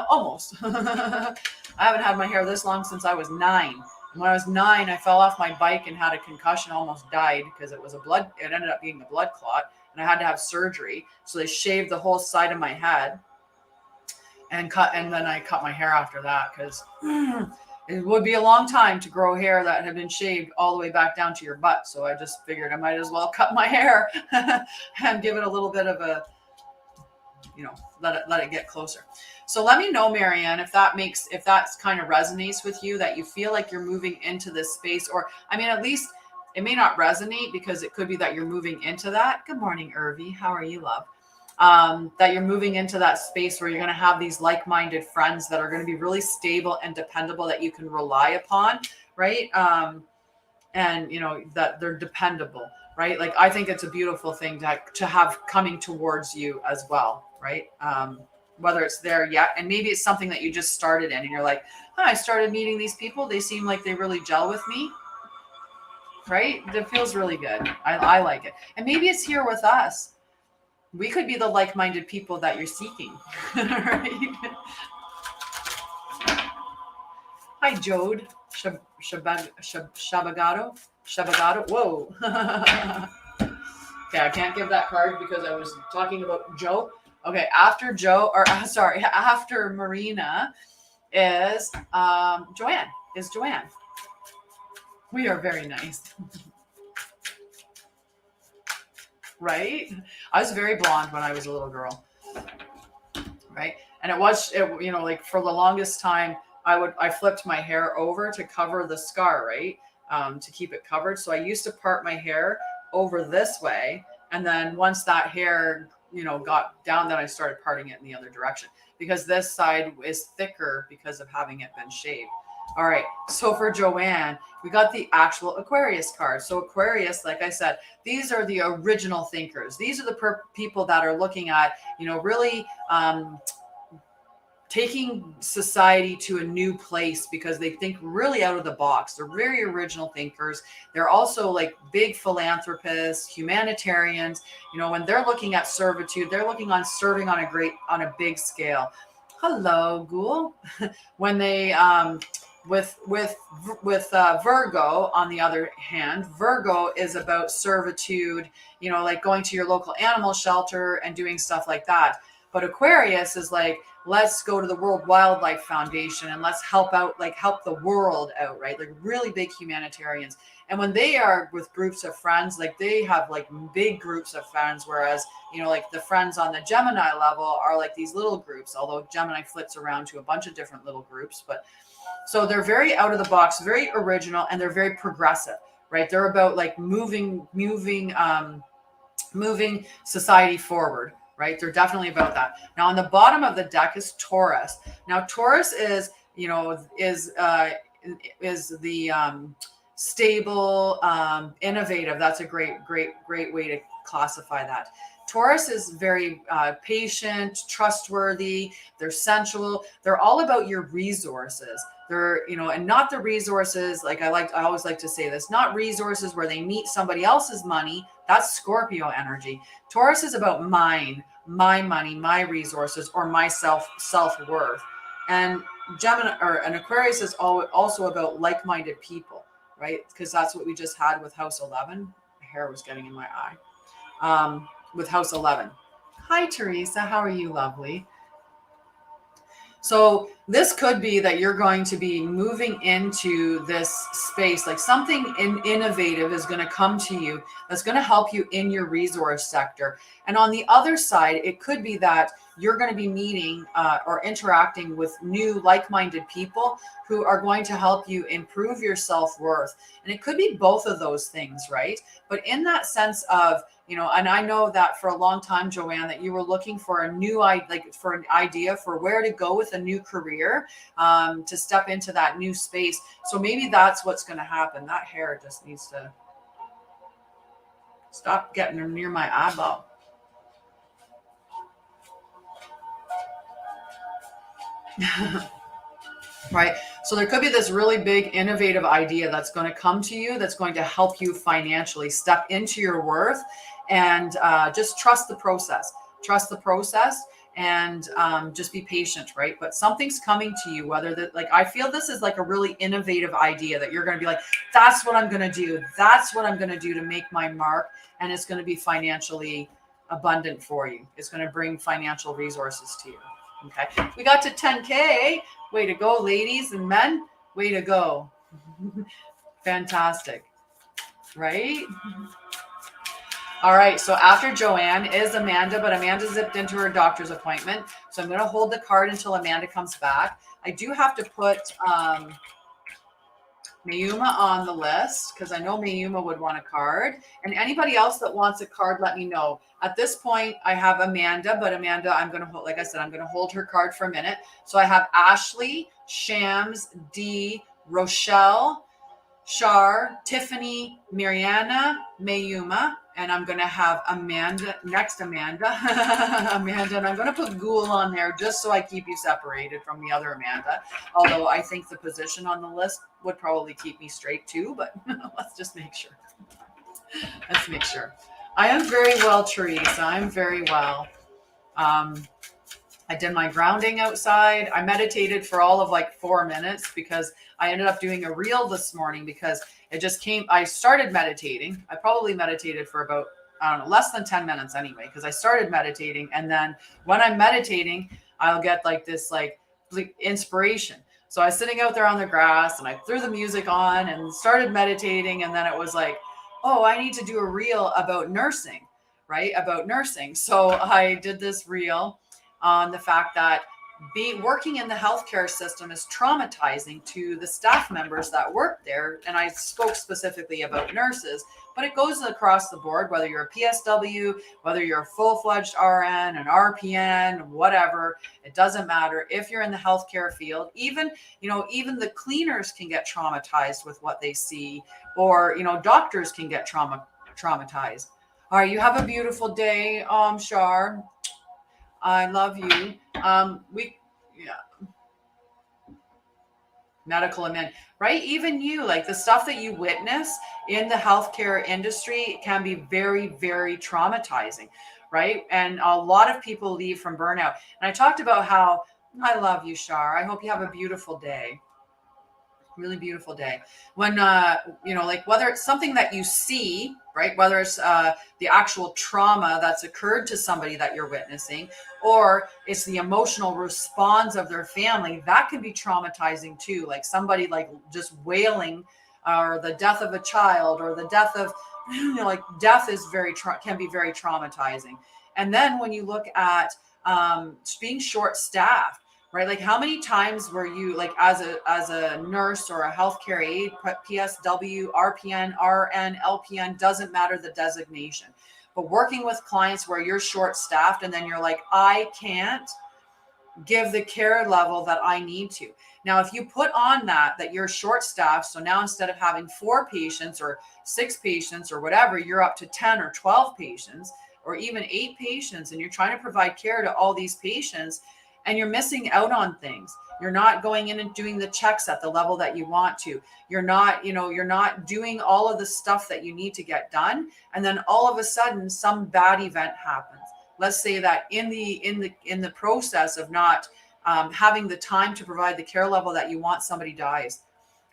Almost. I haven't had my hair this long since I was 9. And when I was 9, I fell off my bike and had a concussion, almost died because it ended up being a blood clot, and I had to have surgery. So they shaved the whole side of my head and then I cut my hair after that because it would be a long time to grow hair that had been shaved all the way back down to your butt. So I just figured I might as well cut my hair and give it a little bit of a, you know, let it get closer. So let me know, Marianne, if that kind of resonates with you, that you feel like you're moving into this space, or, I mean, at least it may not resonate because it could be that you're moving into that. Good morning, Irvi. How are you, love? That you're moving into that space where you're going to have these like-minded friends that are going to be really stable and dependable, that you can rely upon, right? And you know, that they're dependable, right? Like, I think it's a beautiful thing to have coming towards you as well, right? Whether it's there yet, and maybe it's something that you just started in and you're like, I started meeting these people. They seem like they really gel with me, right? It feels really good. I like it. And maybe it's here with us. We could be the like-minded people that you're seeking, right? Hi, Jode. Shabagato. Whoa. Okay, I can't give that card because I was talking about Joe. Okay, after Marina is Joanne. We are very nice. Right? I was very blonde when I was a little girl. Right? And you know, like for the longest time, I flipped my hair over to cover the scar, right? To keep it covered. So I used to part my hair over this way. And then once that hair, you know, got down, then I started parting it in the other direction because this side is thicker because of having it been shaved. All right. So for Joanne, we got the actual Aquarius card. So Aquarius, like I said, these are the original thinkers. These are the people that are looking at, you know, really taking society to a new place because they think really out of the box. They're very original thinkers. They're also like big philanthropists, humanitarians. You know, when they're looking at servitude, they're looking on serving on a big scale. Hello, Ghoul. When they with Virgo, on the other hand, Virgo is about servitude, you know, like going to your local animal shelter and doing stuff like that. But Aquarius is like, let's go to the World Wildlife Foundation and let's help the world out, right? Like really big humanitarians. And when they are with groups of friends, like they have like big groups of friends, whereas, you know, like the friends on the Gemini level are like these little groups, although Gemini flits around to a bunch of different little groups. But so they're very out of the box, very original, and they're very progressive, right? They're about like moving society forward, right? They're definitely about that. Now on the bottom of the deck is Taurus. Now Taurus is, you know, is the stable, innovative. That's a great way to classify that. Taurus is very patient, trustworthy. They're sensual. They're all about your resources. They're, and not the resources, like I always like to say this, not resources where they meet somebody else's money. That's Scorpio energy. Taurus is about my money, my resources, or my self-worth. And Gemini or an Aquarius is also about like-minded people, right? Because that's what we just had with House 11. My hair was getting in my eye. With House 11. Hi, Teresa. How are you, lovely? So this could be that you're going to be moving into this space, like something innovative is going to come to you that's going to help you in your resource sector. And on the other side, it could be that you're going to be meeting or interacting with new like-minded people who are going to help you improve your self-worth. And it could be both of those things, right? But in that sense of, and I know that for a long time, Joanne, that you were looking for a new, for an idea for where to go with a new career, to step into that new space. So maybe that's what's going to happen. That hair just needs to stop getting near my eyeball. Right. So there could be this really big innovative idea that's going to come to you, that's going to help you financially step into your worth, and just trust the process. Trust the process, and just be patient, right? But something's coming to you, whether that, like, I feel this is like a really innovative idea that you're going to be like, that's what I'm going to do. That's what I'm going to do to make my mark. And it's going to be financially abundant for you. It's going to bring financial resources to you. Okay. We got to 10K. Way to go, ladies and men. Way to go. Fantastic. Right? All right. So after Joanne is Amanda, but Amanda zipped into her doctor's appointment. So I'm going to hold the card until Amanda comes back. I do have to put Mayuma on the list because I know Mayuma would want a card. And anybody else that wants a card, let me know. At this point, I have Amanda, but Amanda, I'm going to hold, like I said, I'm going to hold her card for a minute. So I have Ashley, Shams, Dee, Rochelle, Shar, Tiffany, Mariana, Mayuma, and I'm going to have Amanda, next Amanda, Amanda, and I'm going to put Ghoul on there just so I keep you separated from the other Amanda, although I think the position on the list would probably keep me straight too, but let's just make sure. Let's make sure. I am very well, Teresa. I'm very well. I did my grounding outside. I meditated for all of like 4 minutes because I ended up doing a reel this morning because it just came. I started meditating. I probably meditated for about, I don't know, less than 10 minutes anyway, because I started meditating. And then when I'm meditating, I'll get like this like inspiration. So I was sitting out there on the grass and I threw the music on and started meditating. And then it was like, oh, I need to do a reel about nursing, right? About nursing. So I did this reel on the fact that working in the healthcare system is traumatizing to the staff members that work there. And I spoke specifically about nurses, but it goes across the board, whether you're a PSW, whether you're a full-fledged RN, an RPN, whatever, it doesn't matter. If you're in the healthcare field, even the cleaners can get traumatized with what they see, or, doctors can get traumatized. All right. You have a beautiful day, Shar. I love you. Medical admin, right? Even you, like the stuff that you witness in the healthcare industry can be very, very traumatizing, right? And a lot of people leave from burnout. And I talked about how I love you, Shar. I hope you have a beautiful day. Really beautiful day. When, like whether it's something that you see, right? Whether it's the actual trauma that's occurred to somebody that you're witnessing, or it's the emotional response of their family, that can be traumatizing too. Like somebody like just wailing, or the death of a child, or the death of, like death is can be very traumatizing. And then when you look at being short-staffed, right? Like how many times were you like as a nurse or a healthcare aide, PSW, RPN, RN, LPN, doesn't matter the designation, but working with clients where you're short staffed and then you're like, I can't, give the care level that I need to. Now, if you put on that you're short staffed, so now instead of having 4 patients or 6 patients or whatever, you're up to 10 or 12 patients or even 8 patients, and you're trying to provide care to all these patients, and you're missing out on things. You're not going in and doing the checks at the level that you want to. You're not, you're not doing all of the stuff that you need to get done. And then all of a sudden some bad event happens. Let's say that in the process of not having the time to provide the care level that you want, somebody dies,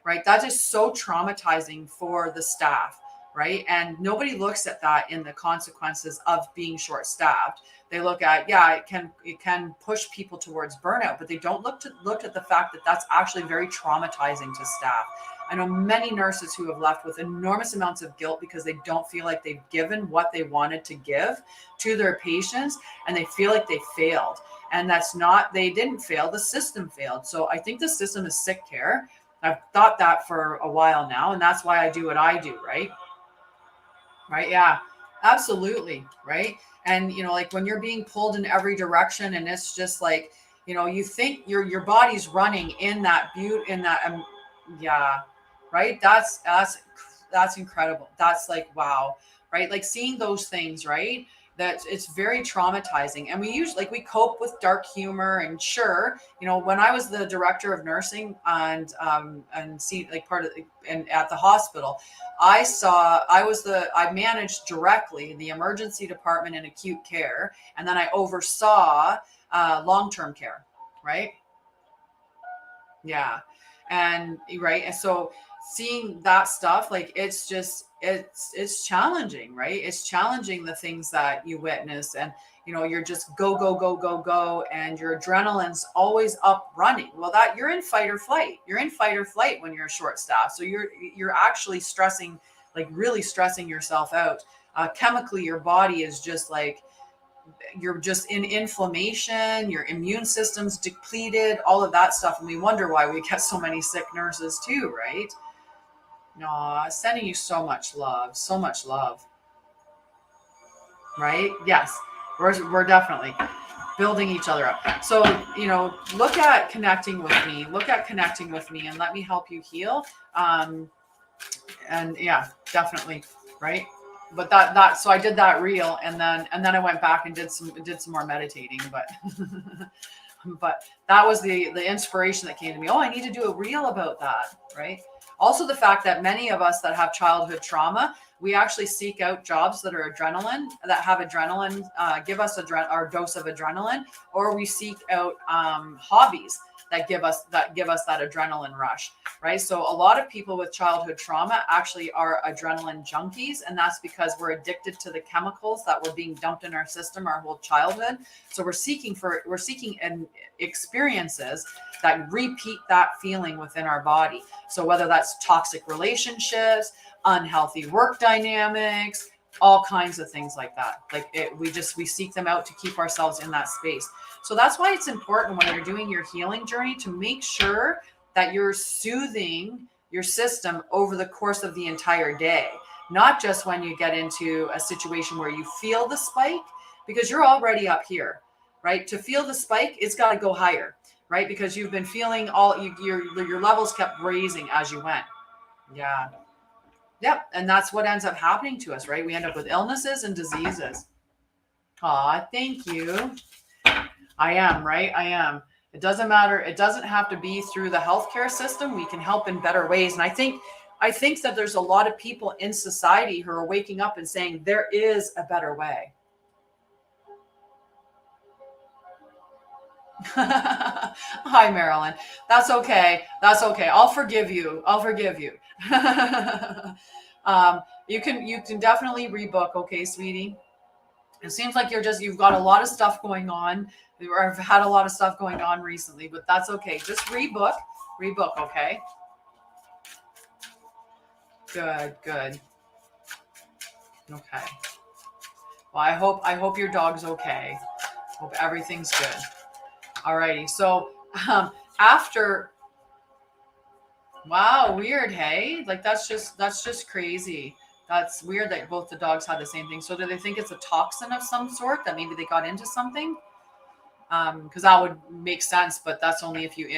right? That is so traumatizing for the staff, right? And nobody looks at that in the consequences of being short staffed. They look at, yeah, it can push people towards burnout, but they don't look at the fact that that's actually very traumatizing to staff. I know many nurses who have left with enormous amounts of guilt because they don't feel like they've given what they wanted to give to their patients, and they feel like they failed. And that's not, they didn't fail, the system failed. So I think the system is sick care. I've thought that for a while now, and that's why I do what I do, right? Right. Yeah, absolutely. Right. And, like when you're being pulled in every direction, and it's just like, you think your body's running in that yeah. Right. That's incredible. That's like, wow. Right. Like seeing those things, right? That it's very traumatizing. And we usually, like, we cope with dark humor, and sure, when I was the director of nursing and see, like, part of and at the hospital, I managed directly the emergency department and acute care. And then I oversaw long-term care. Right. Yeah. And right. And so seeing that stuff, like, it's challenging, right? It's challenging, the things that you witness, and you're just go, go, go, go, go, and your adrenaline's always up running. Well, that you're in fight or flight. You're in fight or flight when you're short staffed. So you're actually stressing, like really stressing yourself out. Chemically, your body is just like, you're just in inflammation, your immune system's depleted, all of that stuff. And we wonder why we get so many sick nurses too, right? No, sending you so much love, right? Yes, we're definitely building each other up. So, look at connecting with me, and let me help you heal. And yeah, definitely, right? But so I did that reel, and then I went back and did some more meditating, but but that was the inspiration that came to me. Oh, I need to do a reel about that, right? Also, the fact that many of us that have childhood trauma, we actually seek out jobs that are give us our dose of adrenaline, or we seek out hobbies that give us that adrenaline rush, right? So a lot of people with childhood trauma actually are adrenaline junkies, and that's because we're addicted to the chemicals that were being dumped in our system our whole childhood. So we're seeking experiences that repeat that feeling within our body. So whether that's toxic relationships, unhealthy work dynamics, all kinds of things like that. We seek them out to keep ourselves in that space. So that's why it's important when you're doing your healing journey to make sure that you're soothing your system over the course of the entire day, not just when you get into a situation where you feel the spike, because you're already up here, right? To feel the spike, it's got to go higher, right? Because you've been feeling your levels kept raising as you went. Yeah. Yep. And that's what ends up happening to us, right? We end up with illnesses and diseases. Aw, thank you. I am, right? I am. It doesn't matter. It doesn't have to be through the healthcare system. We can help in better ways. And I think that there's a lot of people in society who are waking up and saying there is a better way. Hi, Marilyn. That's okay. I'll forgive you. You can definitely rebook. Okay, sweetie. It seems like you've got a lot of stuff going on. I've had a lot of stuff going on recently, but that's okay. Just rebook. Okay. Good. Okay. Well, I hope your dog's okay. Hope everything's good. Alrighty. So, after, wow, weird. Hey, like that's just crazy. That's weird that both the dogs had the same thing. So do they think it's a toxin of some sort that maybe they got into something? because that would make sense, but that's only if you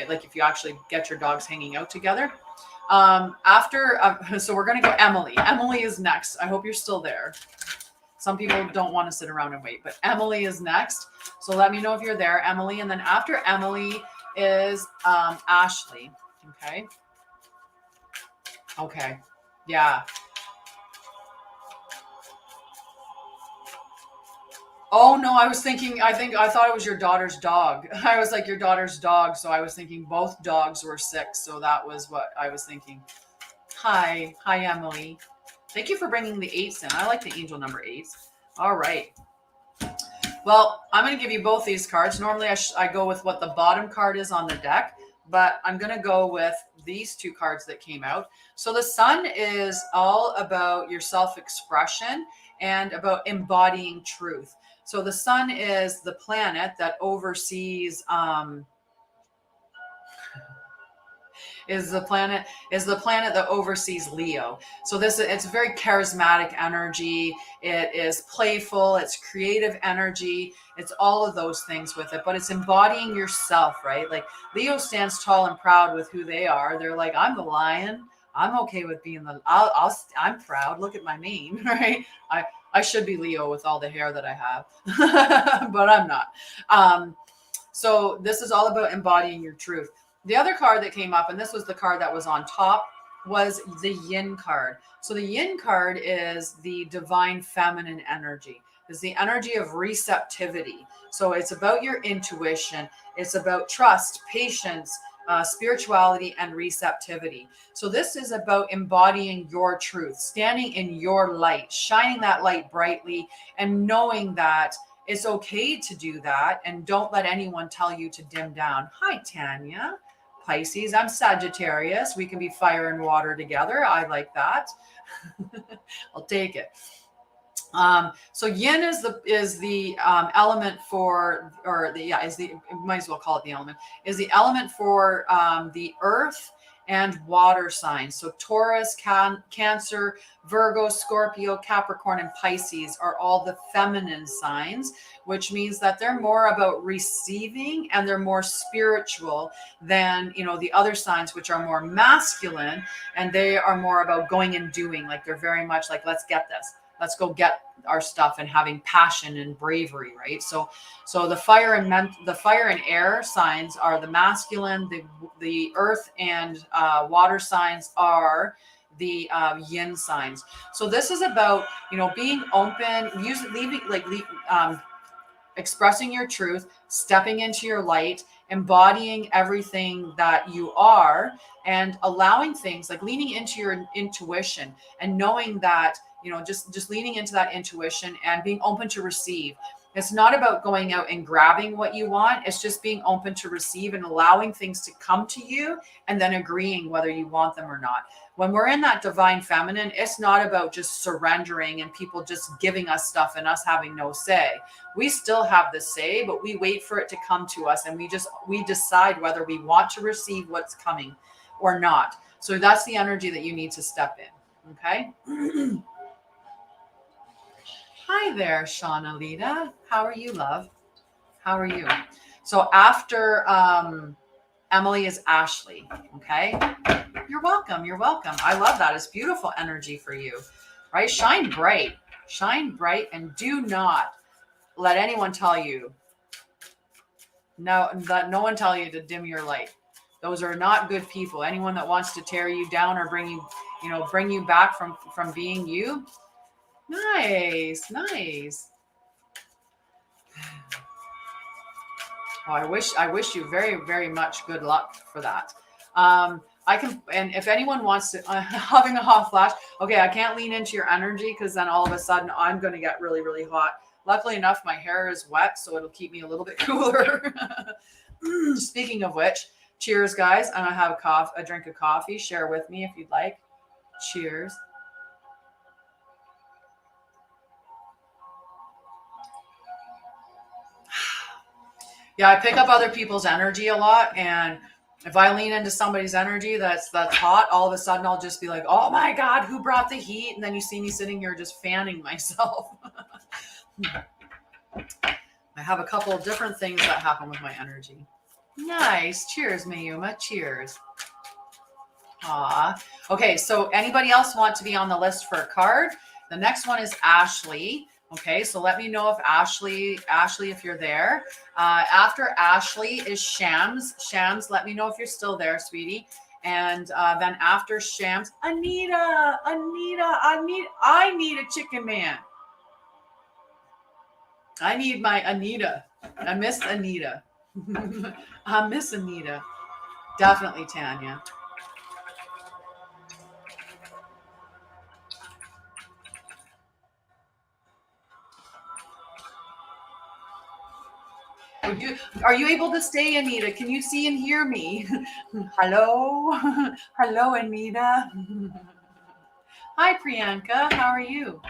actually get your dogs hanging out together. So we're gonna go Emily. Emily is next. I hope you're still there. Some people don't want to sit around and wait, but Emily is next. So let me know if you're there, Emily. And then after Emily is Ashley. Okay. Okay. Yeah. Oh no, I thought it was your daughter's dog. I was like, your daughter's dog. So I was thinking both dogs were sick. So that was what I was thinking. Hi, Emily. Thank you for bringing the 8s in. I like the angel number 8s. All right. Well, I'm going to give you both these cards. Normally I go with what the bottom card is on the deck, but I'm going to go with these 2 cards that came out. So the Sun is all about your self-expression and about embodying truth. So the Sun is the planet that oversees is the planet that oversees Leo. So it's very charismatic energy. It is playful, it's creative energy, it's all of those things with it, but it's embodying yourself, right? Like Leo stands tall and proud with who they are. They're like, I'm the lion. I'm okay with being I'm proud. Look at my mane, right? I should be Leo with all the hair that I have, but I'm not. So this is all about embodying your truth. The other card that came up, and this was the card that was on top, was the Yin card. So the Yin card is the divine feminine energy. It's the energy of receptivity. So it's about your intuition. It's about trust, patience, spirituality, and receptivity. So this is about embodying your truth, standing in your light, shining that light brightly, and knowing that it's okay to do that. And don't let anyone tell you to dim down. Hi, Tanya. Pisces. I'm Sagittarius. We can be fire and water together. I like that. I'll take it. So Yin is the element for, might as well call it the element, is the element for the earth and water signs. So Taurus, Cancer, Virgo, Scorpio, Capricorn, and Pisces are all the feminine signs, which means that they're more about receiving and they're more spiritual than, the other signs, which are more masculine, and they are more about going and doing. Like they're very much like, let's get this. Let's go get our stuff, and having passion and bravery, right? So the fire and air signs are the masculine. The earth and water signs are the yin signs. So this is about being open, expressing your truth, stepping into your light, embodying everything that you are, and allowing things like leaning into your intuition and knowing that, just leaning into that intuition and being open to receive. It's not about going out and grabbing what you want. It's just being open to receive and allowing things to come to you and then agreeing whether you want them or not. When we're in that divine feminine, it's not about just surrendering and people just giving us stuff and us having no say. We still have the say, but we wait for it to come to us, and we decide whether we want to receive what's coming or not. So that's the energy that you need to step in. Okay. Hi there, Shauna Lita. How are you, love? How are you? So after Emily is Ashley. Okay. You're welcome. You're welcome. I love that. It's beautiful energy for you, right? Shine bright, and do not let anyone tell you, no one tell you to dim your light. Those are not good people. Anyone that wants to tear you down or bring you back from being you. Nice. Oh, I wish you very, very much good luck for that. I can, and if anyone wants to, having a hot flash, okay, I can't lean into your energy because then all of a sudden I'm going to get really, really hot. Luckily enough, my hair is wet, so it'll keep me a little bit cooler. Speaking of which, cheers, guys. I'm going to have a drink of coffee. Share with me if you'd like. Cheers. Yeah, I pick up other people's energy a lot, and if I lean into somebody's energy that's hot, all of a sudden I'll just be like, oh my God, who brought the heat? And then you see me sitting here just fanning myself. I have a couple of different things that happen with my energy. Nice. Cheers, Mayuma. Cheers. Aw. Okay, so anybody else want to be on the list for a card? The next one is Ashley. Okay, so let me know if Ashley, if you're there. After Ashley is Shams. Shams, let me know if you're still there, sweetie. And then after Shams, Anita, I need a chicken man. I need my Anita. I miss Anita. I miss Anita. Definitely, Tanya. Are you able to stay, Anita? Can you see and hear me? Hello? Hello, Anita. Hi, Priyanka. How are you?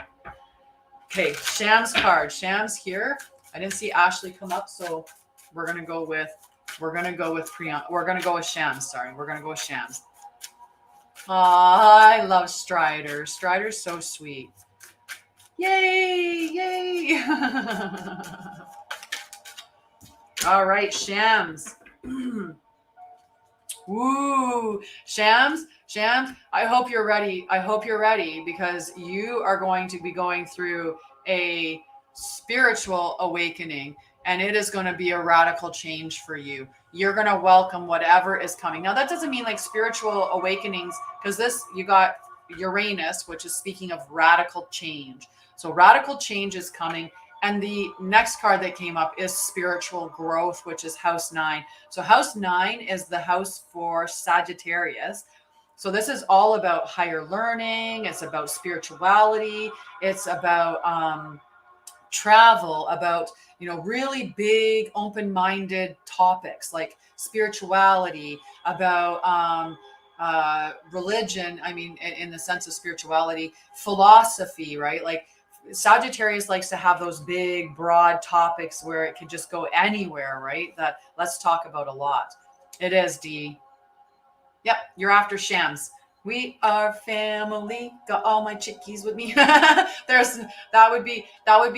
Okay, Sham's card. Sham's here. I didn't see Ashley come up, so we're gonna go with Priyanka. We're gonna go with Shams. Sorry, we're gonna go with Shams. I love Strider. Strider's so sweet. Yay! Yay! All right, Shams. Woo! Shams, I hope you're ready. I hope you're ready because you are going to be going through a spiritual awakening and it is going to be a radical change for you. You're going to welcome whatever is coming. Now, that doesn't mean like spiritual awakenings because you got Uranus, which is speaking of radical change. So radical change is coming. And the next card that came up is spiritual growth, which is house 9. So house 9 is the house for Sagittarius. So this is all about higher learning. It's about spirituality. It's about travel, about, really big, open-minded topics like spirituality, about religion. I mean, in the sense of spirituality, philosophy, right? Like, Sagittarius likes to have those big, broad topics where it could just go anywhere, right? That let's talk about a lot. It is, Dee. Yep, you're after Shams. We are family. Got all my chickies with me. That would be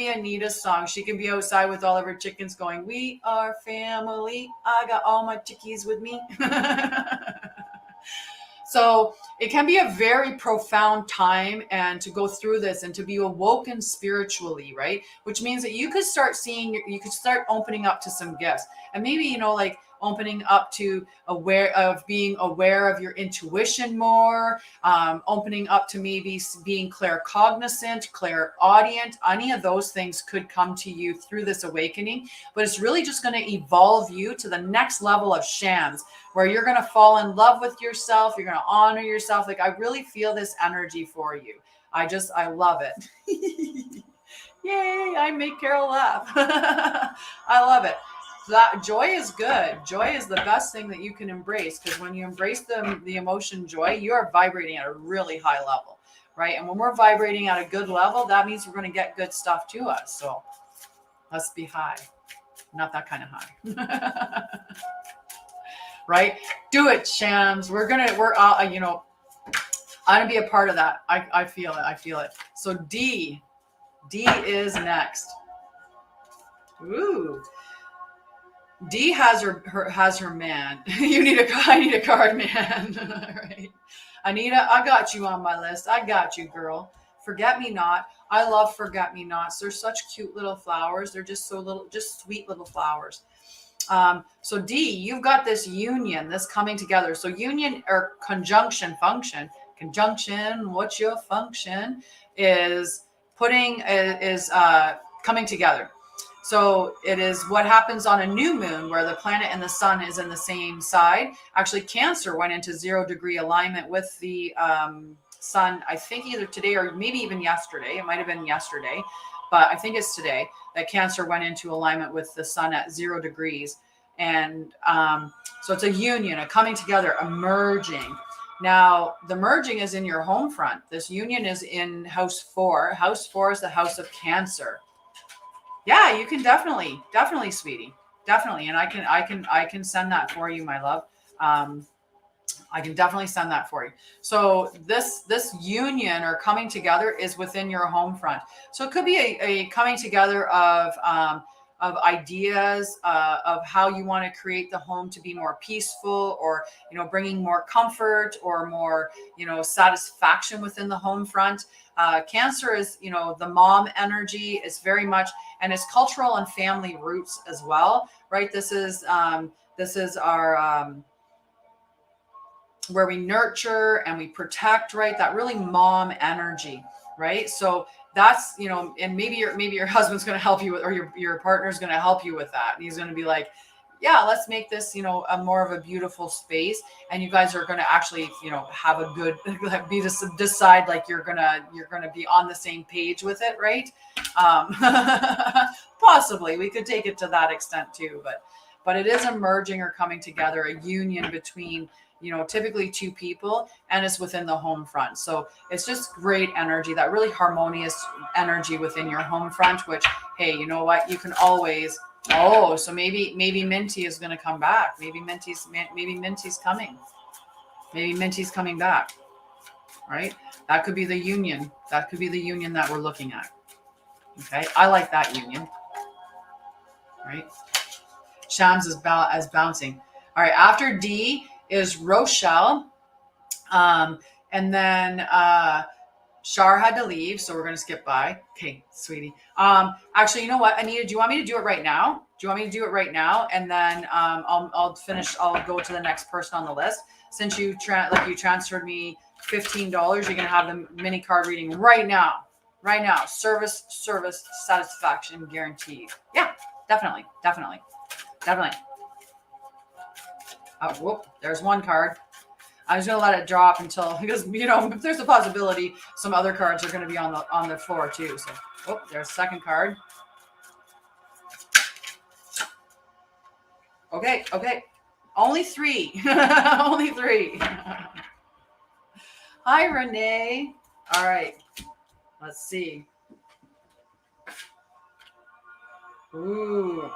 Anita's song. She can be outside with all of her chickens going, "We are family. I got all my chickies with me." So it can be a very profound time and to go through this and to be awoken spiritually, right? Which means that you could start opening up to some gifts and maybe, like opening up to being aware of your intuition more, opening up to maybe being claircognizant, clairaudient. Any of those things could come to you through this awakening, but it's really just going to evolve you to the next level of Shams, where you're going to fall in love with yourself. You're going to honor yourself. Like, I really feel this energy for you. I love it. Yay. I make Carol laugh. I love it. That joy is good. Joy is the best thing that you can embrace, because when you embrace the emotion joy, you are vibrating at a really high level, right? And when we're vibrating at a good level, that means we're going to get good stuff to us. So let's be high. Not that kind of high. Right? Do it, Shams. I'm going to be a part of that. I feel it. So D is next. Ooh. D has her man. I need a card man. Right. Anita, I got you on my list. I got you, girl. Forget me not. I love forget me nots. They're such cute little flowers. They're just so little, just sweet little flowers. So D, you've got this union, this coming together. So union or conjunction function. Conjunction, what's your function? Is coming together. So it is what happens on a new moon where the planet and the sun is in the same side. Actually, Cancer went into 0-degree alignment with the sun, I think either today or maybe even yesterday. It might have been yesterday, but I think it's today that Cancer went into alignment with the sun at 0 degrees. And so it's a union, a coming together, a merging. Now, the merging is in your home front. This union is in house 4. House 4 is the house of Cancer. Yeah, you can definitely, sweetie, definitely. And I can send that for you, my love. I can definitely send that for you. So this union or coming together is within your home front. So it could be a coming together of ideas of how you want to create the home to be more peaceful, or bringing more comfort or more satisfaction within the home front. Cancer is the mom energy is very much, and it's cultural and family roots as well, right? This is our where we nurture and we protect, right? That really mom energy, right? So that's, and maybe your husband's going to help you with, or your partner's going to help you with that. And he's going to be like, yeah, let's make this, a more of a beautiful space. And you guys are going to actually, have a good, decide like you're going to be on the same page with it. Right. Possibly we could take it to that extent too, but it is a merging or coming together, a union between, typically two people, and it's within the home front. So it's just great energy, that really harmonious energy within your home front, which, hey, you know what? You can always, so maybe Minty is going to come back. Maybe Minty's coming. Maybe Minty's coming back, right? That could be the union. That could be the union that we're looking at. Okay. I like that union, right? Shams is bouncing. All right. After D is Rochelle. And then Shar had to leave, so we're going to skip by. Okay, sweetie. Actually, you know what, Anita, do you want me to do it right now? And then I'll finish. I'll go to the next person on the list. Since you transferred me $15, you're going to have the mini card reading right now. Service satisfaction guaranteed. Yeah, definitely. Oh, whoop, there's one card. I'm just going to let it drop because there's a possibility some other cards are going to be on the floor too. So, there's a second card. Okay. Only three. Only three. Hi, Renee. All right. Let's see. Ooh.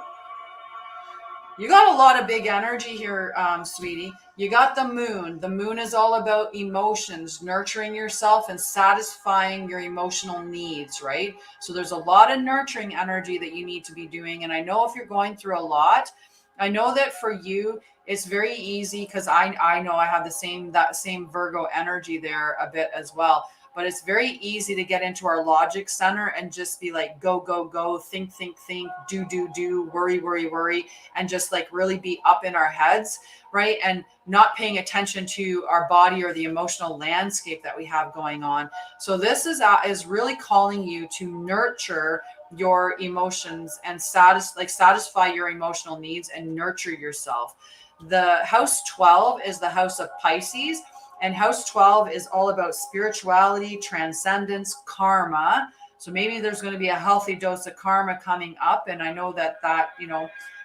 You got a lot of big energy here, sweetie. You got the moon. The moon is all about emotions, nurturing yourself and satisfying your emotional needs, right? So there's a lot of nurturing energy that you need to be doing. And I know if you're going through a lot, I know that for you, it's very easy because I know I have that same Virgo energy there a bit as well. But it's very easy to get into our logic center and just be like, go, think, do, worry, and just like really be up in our heads, right? And not paying attention to our body or the emotional landscape that we have going on. So this is really calling you to nurture your emotions and satisfy your emotional needs and nurture yourself. The house 12 is the house of Pisces. And house 12 is all about spirituality, transcendence, karma. So maybe there's going to be a healthy dose of karma coming up. And I know that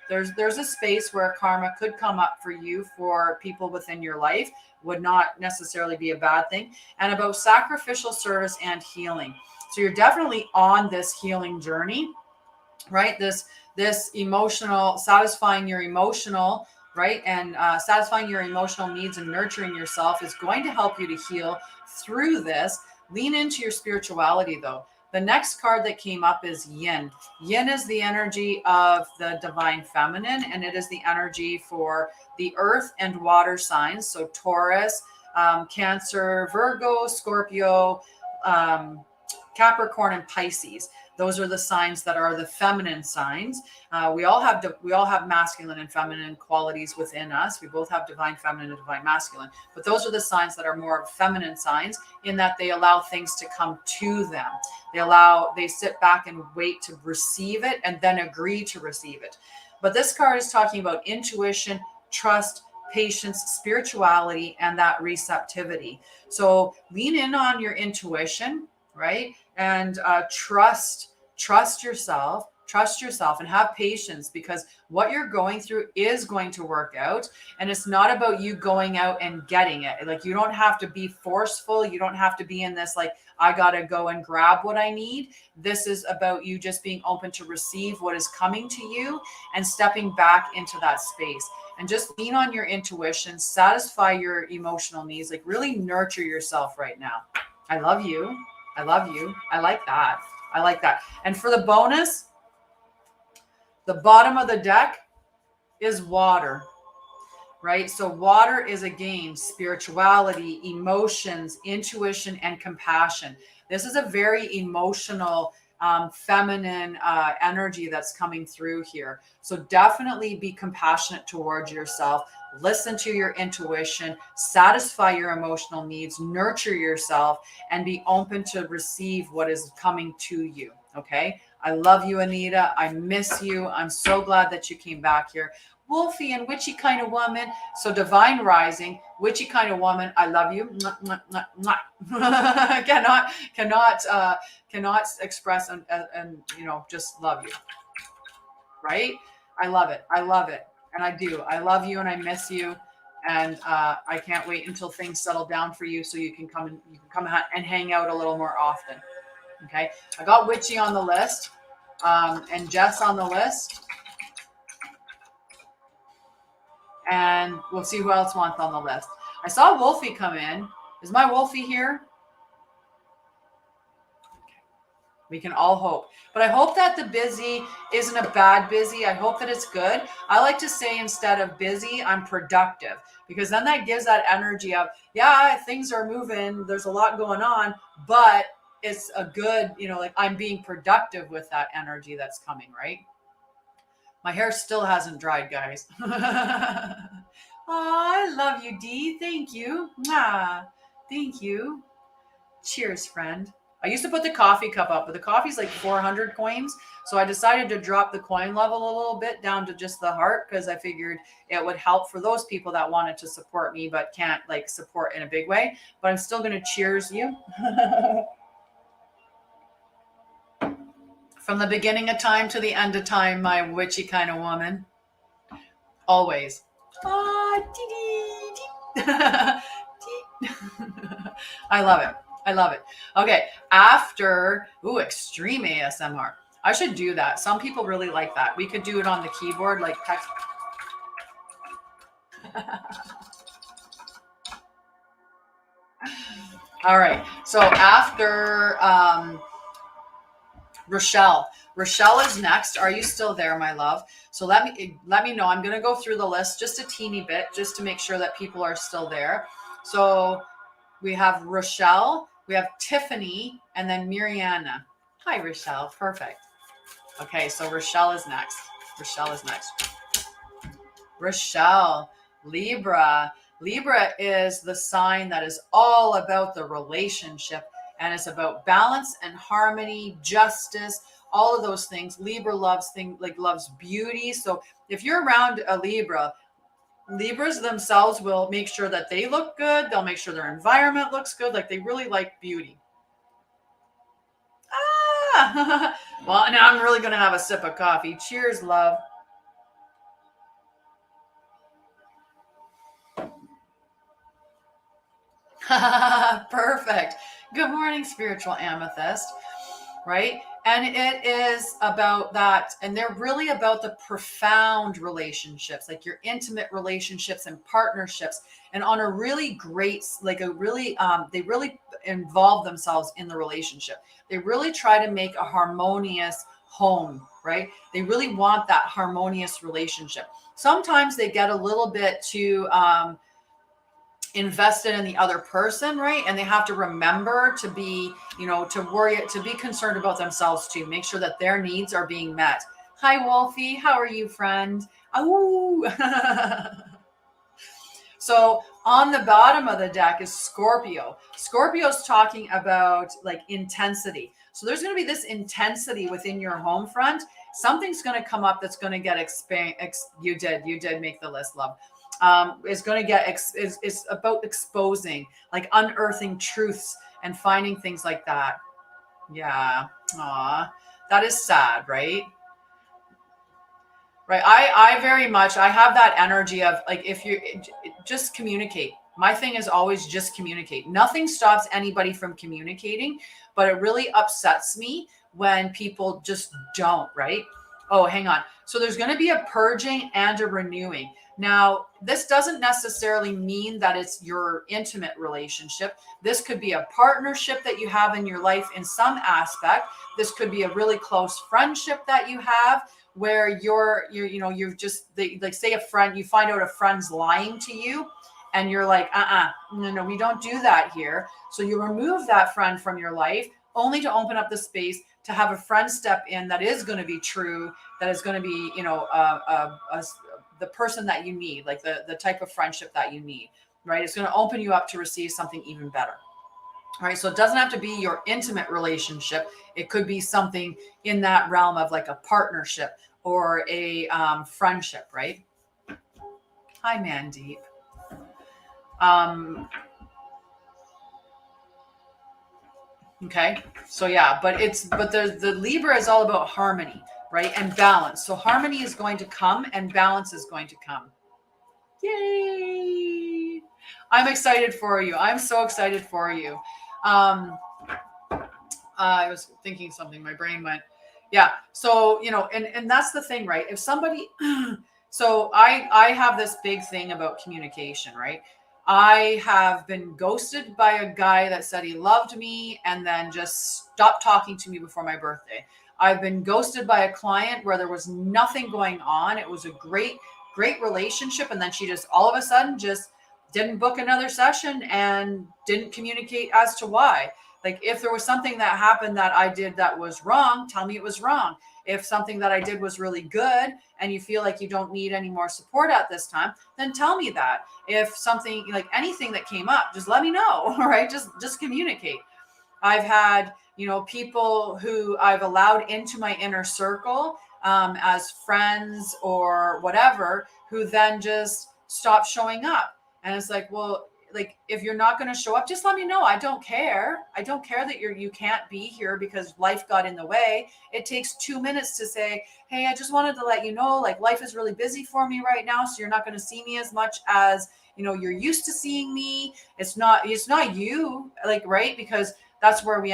there's a space where karma could come up for you, for people within your life. Would not necessarily be a bad thing. And about sacrificial service and healing. So you're definitely on this healing journey, right? This emotional, satisfying your emotional, right? And satisfying your emotional needs and nurturing yourself is going to help you to heal through this. Lean into your spirituality, though. The next card that came up is Yin. Yin is the energy of the divine feminine, and it is the energy for the earth and water signs. So Taurus, Cancer, Virgo, Scorpio, Capricorn, and Pisces. Those are the signs that are the feminine signs. We all have masculine and feminine qualities within us. We both have divine feminine and divine masculine. But those are the signs that are more feminine signs, in that they allow things to come to them. They sit back and wait to receive it and then agree to receive it. But this card is talking about intuition, trust, patience, spirituality, and that receptivity. So lean in on your intuition, right? And trust yourself and have patience, because what you're going through is going to work out. And it's not about you going out and getting it. Like, you don't have to be forceful. You don't have to be in this, like, I got to go and grab what I need. This is about you just being open to receive what is coming to you and stepping back into that space. And just lean on your intuition, satisfy your emotional needs, like really nurture yourself right now. I love you. I like that. And for the bonus, The bottom of the deck is water, right? So water is, again, spirituality, emotions, intuition, and compassion. This is a very emotional, feminine energy that's coming through here. So definitely be compassionate towards yourself. Listen to your intuition, satisfy your emotional needs, nurture yourself, and be open to receive what is coming to you. Okay. I love you, Anita. I miss you. I'm so glad that you came back here. Wolfie and witchy kind of woman. So divine rising, witchy kind of woman. I love you. Mwah, mwah, mwah, mwah. cannot express and just love you. Right? I love it. I love it. And I do. I love you and I miss you. And I can't wait until things settle down for you so you can come and hang out a little more often. Okay. I got Witchy on the list, and Jess on the list. And we'll see who else wants on the list. I saw Wolfie come in. Is my Wolfie here? We can all hope. But I hope that the busy isn't a bad busy. I hope that it's good. I like to say, instead of busy, I'm productive, because then that gives that energy of, yeah, things are moving. There's a lot going on, but it's a good, like I'm being productive with that energy that's coming, right? My hair still hasn't dried, guys. Oh, I love you, Dee. Thank you. Thank you. Cheers, friend. I used to put the coffee cup up, but the coffee's like 400 coins. So I decided to drop the coin level a little bit down to just the heart, because I figured it would help for those people that wanted to support me but can't support in a big way. But I'm still going to cheers you. From the beginning of time to the end of time, my witchy kind of woman. Always. I love it. I love it. Okay. After, extreme ASMR. I should do that. Some people really like that. We could do it on the keyboard, like text. All right. So after, Rochelle is next. Are you still there, my love? So let me know. I'm going to go through the list just a teeny bit, just to make sure that people are still there. So we have Rochelle, we have Tiffany, and then Mariana. Hi, Rochelle. Perfect. Okay. So Rochelle is next. Rochelle, Libra. Libra is the sign that is all about the relationship. And it's about balance and harmony, justice, all of those things. Libra loves beauty. So if you're around a Libra, Libras themselves will make sure that they look good. They'll make sure their environment looks good. They really like beauty. Well, now I'm really going to have a sip of coffee. Cheers, love. Perfect. Good morning, spiritual amethyst, right? And it is about that. And they're really about the profound relationships, like your intimate relationships and partnerships. And on a really great, they really involve themselves in the relationship. They really try to make a harmonious home, right? They really want that harmonious relationship. Sometimes they get a little bit too, invested in the other person, right? And they have to remember to be, to be concerned about themselves too. Make sure that their needs are being met. Hi, Wolfie. How are you, friend? Oh. So on the bottom of the deck is Scorpio. Scorpio's talking about intensity. So there's going to be this intensity within your home front. Something's going to come up that's going to get you did make the list, love. Is going to get is about exposing, unearthing truths and finding things like that. Yeah. Aw, that is sad, right? Right. I very much, I have that energy of if you just communicate. My thing is always just communicate. Nothing stops anybody from communicating, but it really upsets me when people just don't, right? Oh, hang on. So there's going to be a purging and a renewing. Now, this doesn't necessarily mean that it's your intimate relationship. This could be a partnership that you have in your life in some aspect. This could be a really close friendship that you have where you've just, like, say a friend, you find out a friend's lying to you and you're like, no, we don't do that here. So you remove that friend from your life only to open up the space to have a friend step in that is going to be true, that is going to be, the person that you need, like the type of friendship that you need, right? It's going to open you up to receive something even better. All right. So it doesn't have to be your intimate relationship. It could be something in that realm of like a partnership or a friendship, right? Hi, Mandeep. Okay. So yeah, but the Libra is all about harmony, right? And balance. So harmony is going to come and balance is going to come. Yay. I'm excited for you. I'm so excited for you. I was thinking something, my brain went, yeah. So, and that's the thing, right? If somebody, so I have this big thing about communication, right? I have been ghosted by a guy that said he loved me and then just stopped talking to me before my birthday. I've been ghosted by a client where there was nothing going on. It was a great relationship. And then she just all of a sudden just didn't book another session and didn't communicate as to why. Like, if there was something that happened that I did that was wrong, tell me it was wrong. If something that I did was really good and you feel like you don't need any more support at this time, then tell me that. If something, like anything that came up, just let me know. All right. Just communicate. I've had, people who I've allowed into my inner circle as friends or whatever, who then just stop showing up. And it's like, well, like, if you're not going to show up, just let me know. I don't care. I don't care that you can't be here because life got in the way. It takes 2 minutes to say, hey, I just wanted to let you know, like, life is really busy for me right now. So you're not going to see me as much as, you're used to seeing me. It's not you, like, right? Because that's where it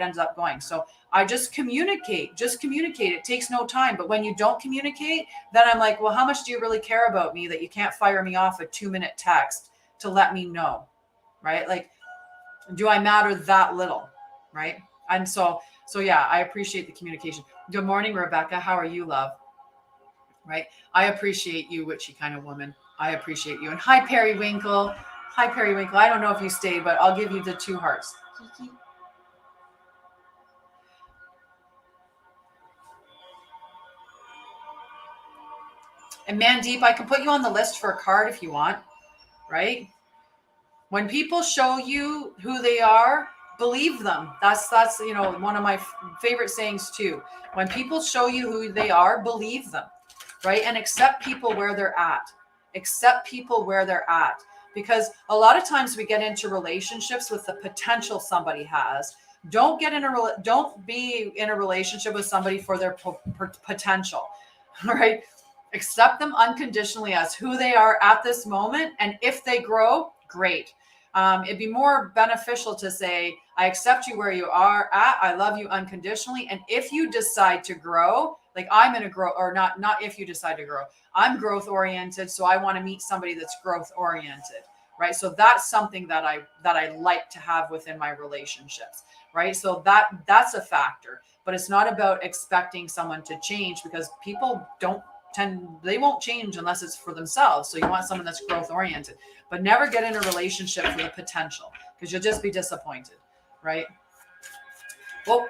ends up going. So I just communicate. It takes no time. But when you don't communicate, then I'm like, well, how much do you really care about me that you can't fire me off a 2-minute text to let me know, right? Like, do I matter that little, right? And so yeah, I appreciate the communication. Good morning, Rebecca. How are you, love? Right? I appreciate you, witchy kind of woman. I appreciate you. And hi, Periwinkle. Hi, Periwinkle. I don't know if you stayed, but I'll give you the 2 hearts. And Mandeep, I can put you on the list for a card if you want, right? When people show you who they are, believe them. That's one of my favorite sayings too. When people show you who they are, believe them, right? And accept people where they're at. Because a lot of times we get into relationships with the potential somebody has. Don't be in a relationship with somebody for their potential, right? Accept them unconditionally as who they are at this moment. And if they grow, great. It'd be more beneficial to say, I accept you where you are at. I love you unconditionally. And if you decide to grow, like, I'm going to grow, or not if you decide to grow, I'm growth oriented. So I want to meet somebody that's growth oriented. Right. So that's something that I like to have within my relationships. Right. So that's a factor, but it's not about expecting someone to change, because people they won't change unless it's for themselves. So you want someone that's growth oriented, but never get in a relationship for the potential, because you'll just be disappointed, right? Well,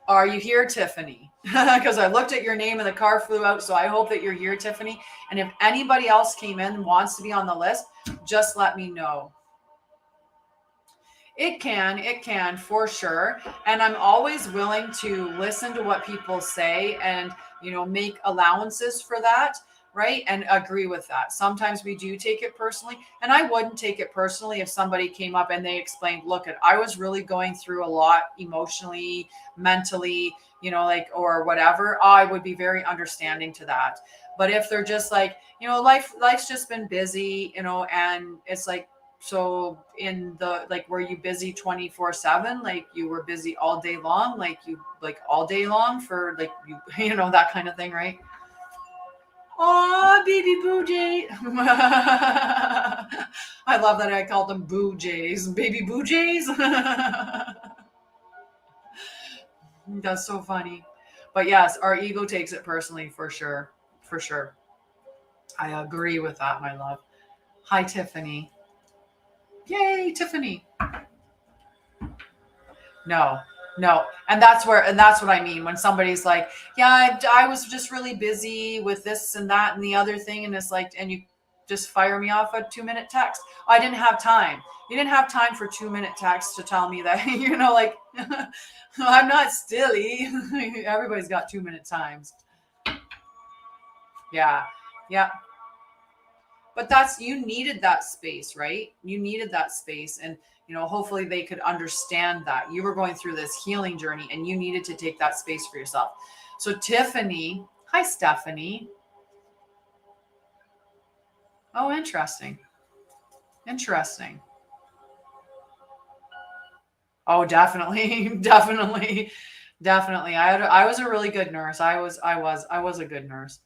are you here, Tiffany? Because I looked at your name and the car flew out. So I hope that you're here, Tiffany. And if anybody else came in and wants to be on the list, just let me know. It can for sure. And I'm always willing to listen to what people say and, make allowances for that. Right. And agree with that. Sometimes we do take it personally, and I wouldn't take it personally if somebody came up and they explained, look, I was really going through a lot emotionally, mentally, or whatever. I would be very understanding to that. But if they're just like, life's just been busy, and it's like, so in the, like, were you busy 24/7? Like you were busy all day long, like you, like all day long for like you, you know, that kind of thing, right? Oh, baby Boo Jay. I love that I called them Boo Jays. Baby Boo Jays. That's so funny. But yes, our ego takes it personally for sure. For sure. I agree with that, my love. Hi, Tiffany. Yay, Tiffany. No, no. And that's what I mean when somebody's like, yeah, I was just really busy with this and that and the other thing. And it's like, and you just fire me off a 2-minute text. I didn't have time. You didn't have time for 2-minute text to tell me that, you know, like, I'm not silly. Everybody's got 2-minute times. Yeah. Yeah. But that's, you needed that space, right? You needed that space. And, you know, hopefully they could understand that you were going through this healing journey and you needed to take that space for yourself. So Tiffany, hi, Stephanie. Oh, interesting. Interesting. Oh, definitely. Definitely. Definitely. I was a really good nurse. I was a good nurse.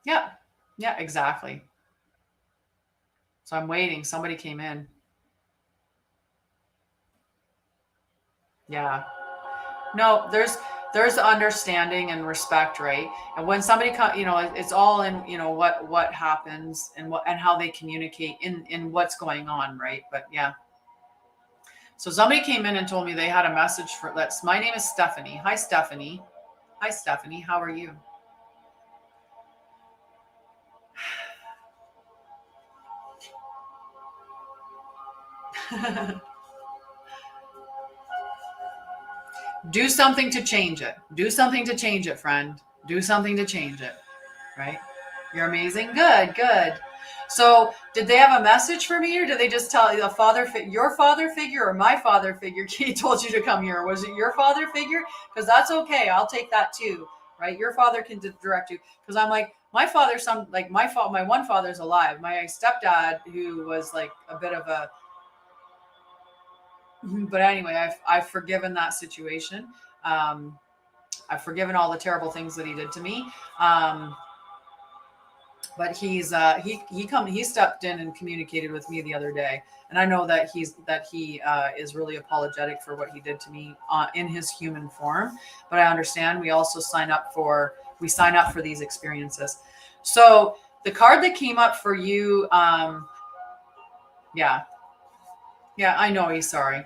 Yeah. Yeah, exactly. So I'm waiting. Somebody came in. Yeah. No, there's understanding and respect, right? And when somebody you know, it's all in, you know, what happens and what and how they communicate in what's going on, right? But yeah. So somebody came in and told me they had a message for let's my name is Stephanie. Hi, Stephanie. Hi, Stephanie. How are you? Do something to change it. Do something to change it, friend. Do something to change it. Right? You're amazing. Good, good. So, did they have a message for me, or did they just tell you your father figure, or my father figure? He told you to come here. Was it your father figure? Because that's okay. I'll take that too, right? Your father can direct you. Because I'm like my father. My one father's alive. My stepdad, who was like a bit of a, but anyway, I've forgiven that situation. Um, I've forgiven all the terrible things that he did to me. But he stepped in and communicated with me the other day, and I know that he is really apologetic for what he did to me in his human form. But I understand we sign up for these experiences. So the card that came up for you, yeah, yeah, I know he's sorry.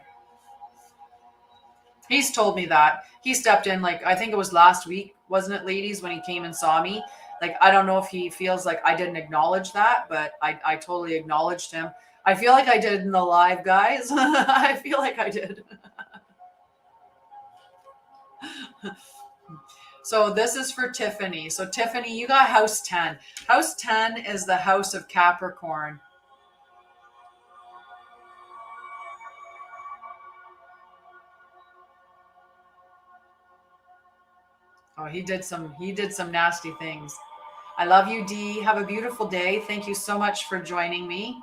He's told me that he stepped in, like, I think it was last week, wasn't it, ladies, when he came and saw me? Like, I don't know if he feels like I didn't acknowledge that, but I totally acknowledged him. I feel like I did in the live, guys. I feel like I did. So this is for Tiffany. So Tiffany, you got house 10. House 10 is the house of Capricorn. Oh, he did some nasty things. I love you, Dee. Have a beautiful day. Thank you so much for joining me.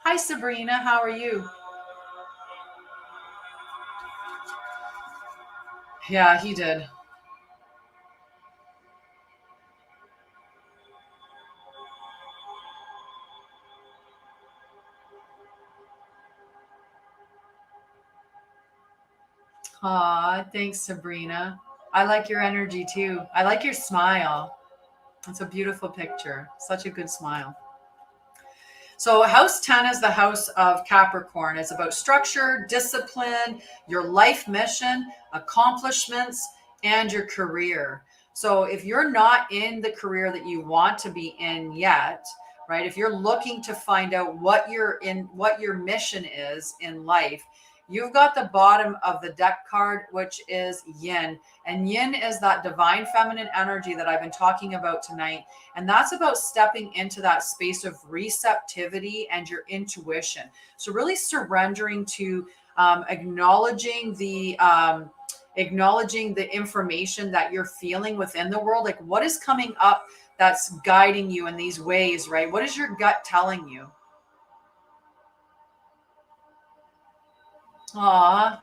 Hi, Sabrina. How are you? Yeah, he did. Aw, thanks, Sabrina. I like your energy too. I like your smile. It's a beautiful picture. Such a good smile. So, house 10 is the house of Capricorn. It's about structure, discipline, your life mission, accomplishments, and your career. So, if you're not in the career that you want to be in yet, right? If you're looking to find out what your mission is in life, you've got the bottom of the deck card, which is yin. And yin is that divine feminine energy that I've been talking about tonight. And that's about stepping into that space of receptivity and your intuition. So really surrendering to acknowledging acknowledging the information that you're feeling within the world. Like, what is coming up that's guiding you in these ways, right? What is your gut telling you? Aw,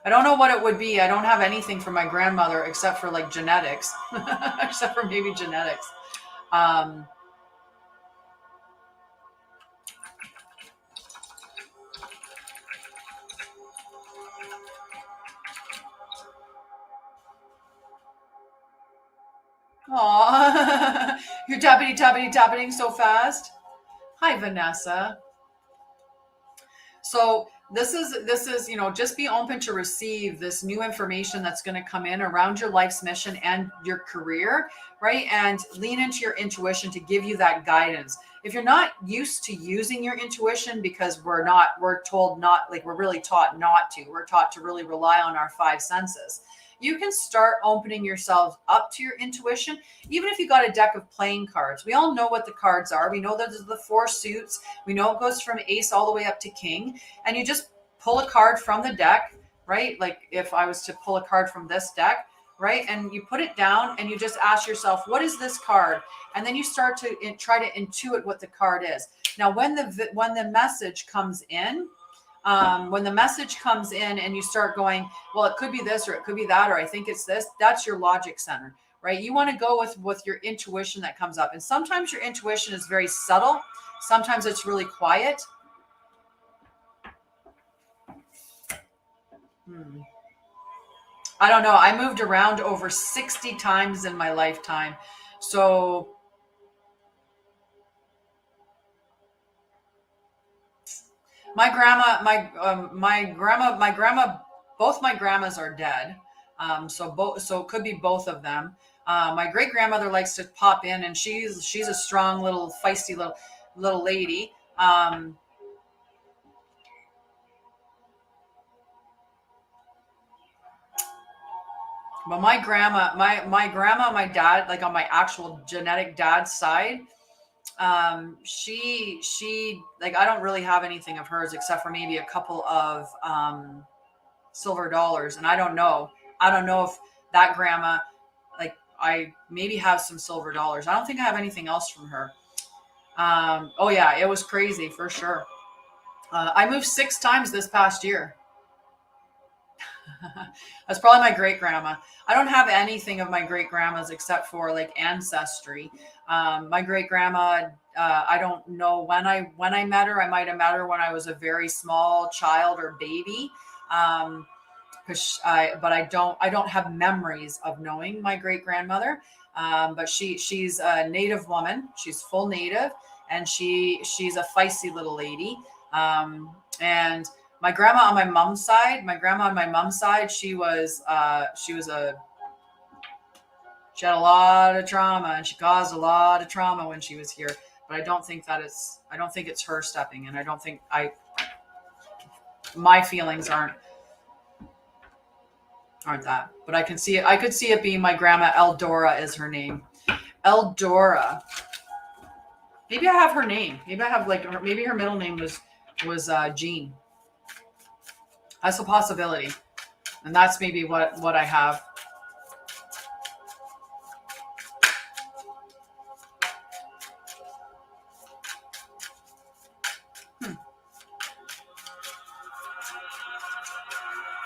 I don't know what it would be. I don't have anything for my grandmother except for like genetics, except for maybe genetics. Um, Aw, you're tapping so fast. Hi, Vanessa. So this is, just be open to receive this new information that's going to come in around your life's mission and your career, right? And lean into your intuition to give you that guidance. If you're not used to using your intuition, because we're told not, like, we're really taught not to. We're taught to really rely on our five senses. You can start opening yourself up to your intuition, even if you got a deck of playing cards. We all know what the cards are. We know that there's the four suits. We know it goes from ace all the way up to king. And you just pull a card from the deck, right? Like if I was to pull a card from this deck, right? And you put it down and you just ask yourself, what is this card? And then you start to try to intuit what the card is. Now, when the message comes in, and you start going, well, it could be this or it could be that, or I think it's this, that's your logic center, right? You want to go with your intuition that comes up. And sometimes your intuition is very subtle. Sometimes it's really quiet. I don't know. I moved around over 60 times in my lifetime. So my grandma, both my grandmas are dead. So it could be both of them. My great grandmother likes to pop in, and she's a strong little feisty little lady. But my grandma, my dad, like on my actual genetic dad's side, she like, I don't really have anything of hers except for maybe a couple of silver dollars, and I don't know if that grandma, like, I maybe have some silver dollars. I don't think I have anything else from her. Oh yeah, it was crazy for sure. I moved 6 times this past year. That's probably my great grandma. I don't have anything of my great grandma's except for like ancestry. My great grandma, I don't know when I met her. I might have met her when I was a very small child or baby. But I don't have memories of knowing my great grandmother. But she's a native woman. She's full native, and she's a feisty little lady. And my grandma on my mom's side, she had a lot of trauma, and she caused a lot of trauma when she was here. But I don't think it's her stepping in. My feelings aren't that. But I could see it being my grandma. Eldora is her name. Eldora. Maybe I have her name. Maybe I have maybe her middle name was Jean. That's a possibility. And that's maybe what I have.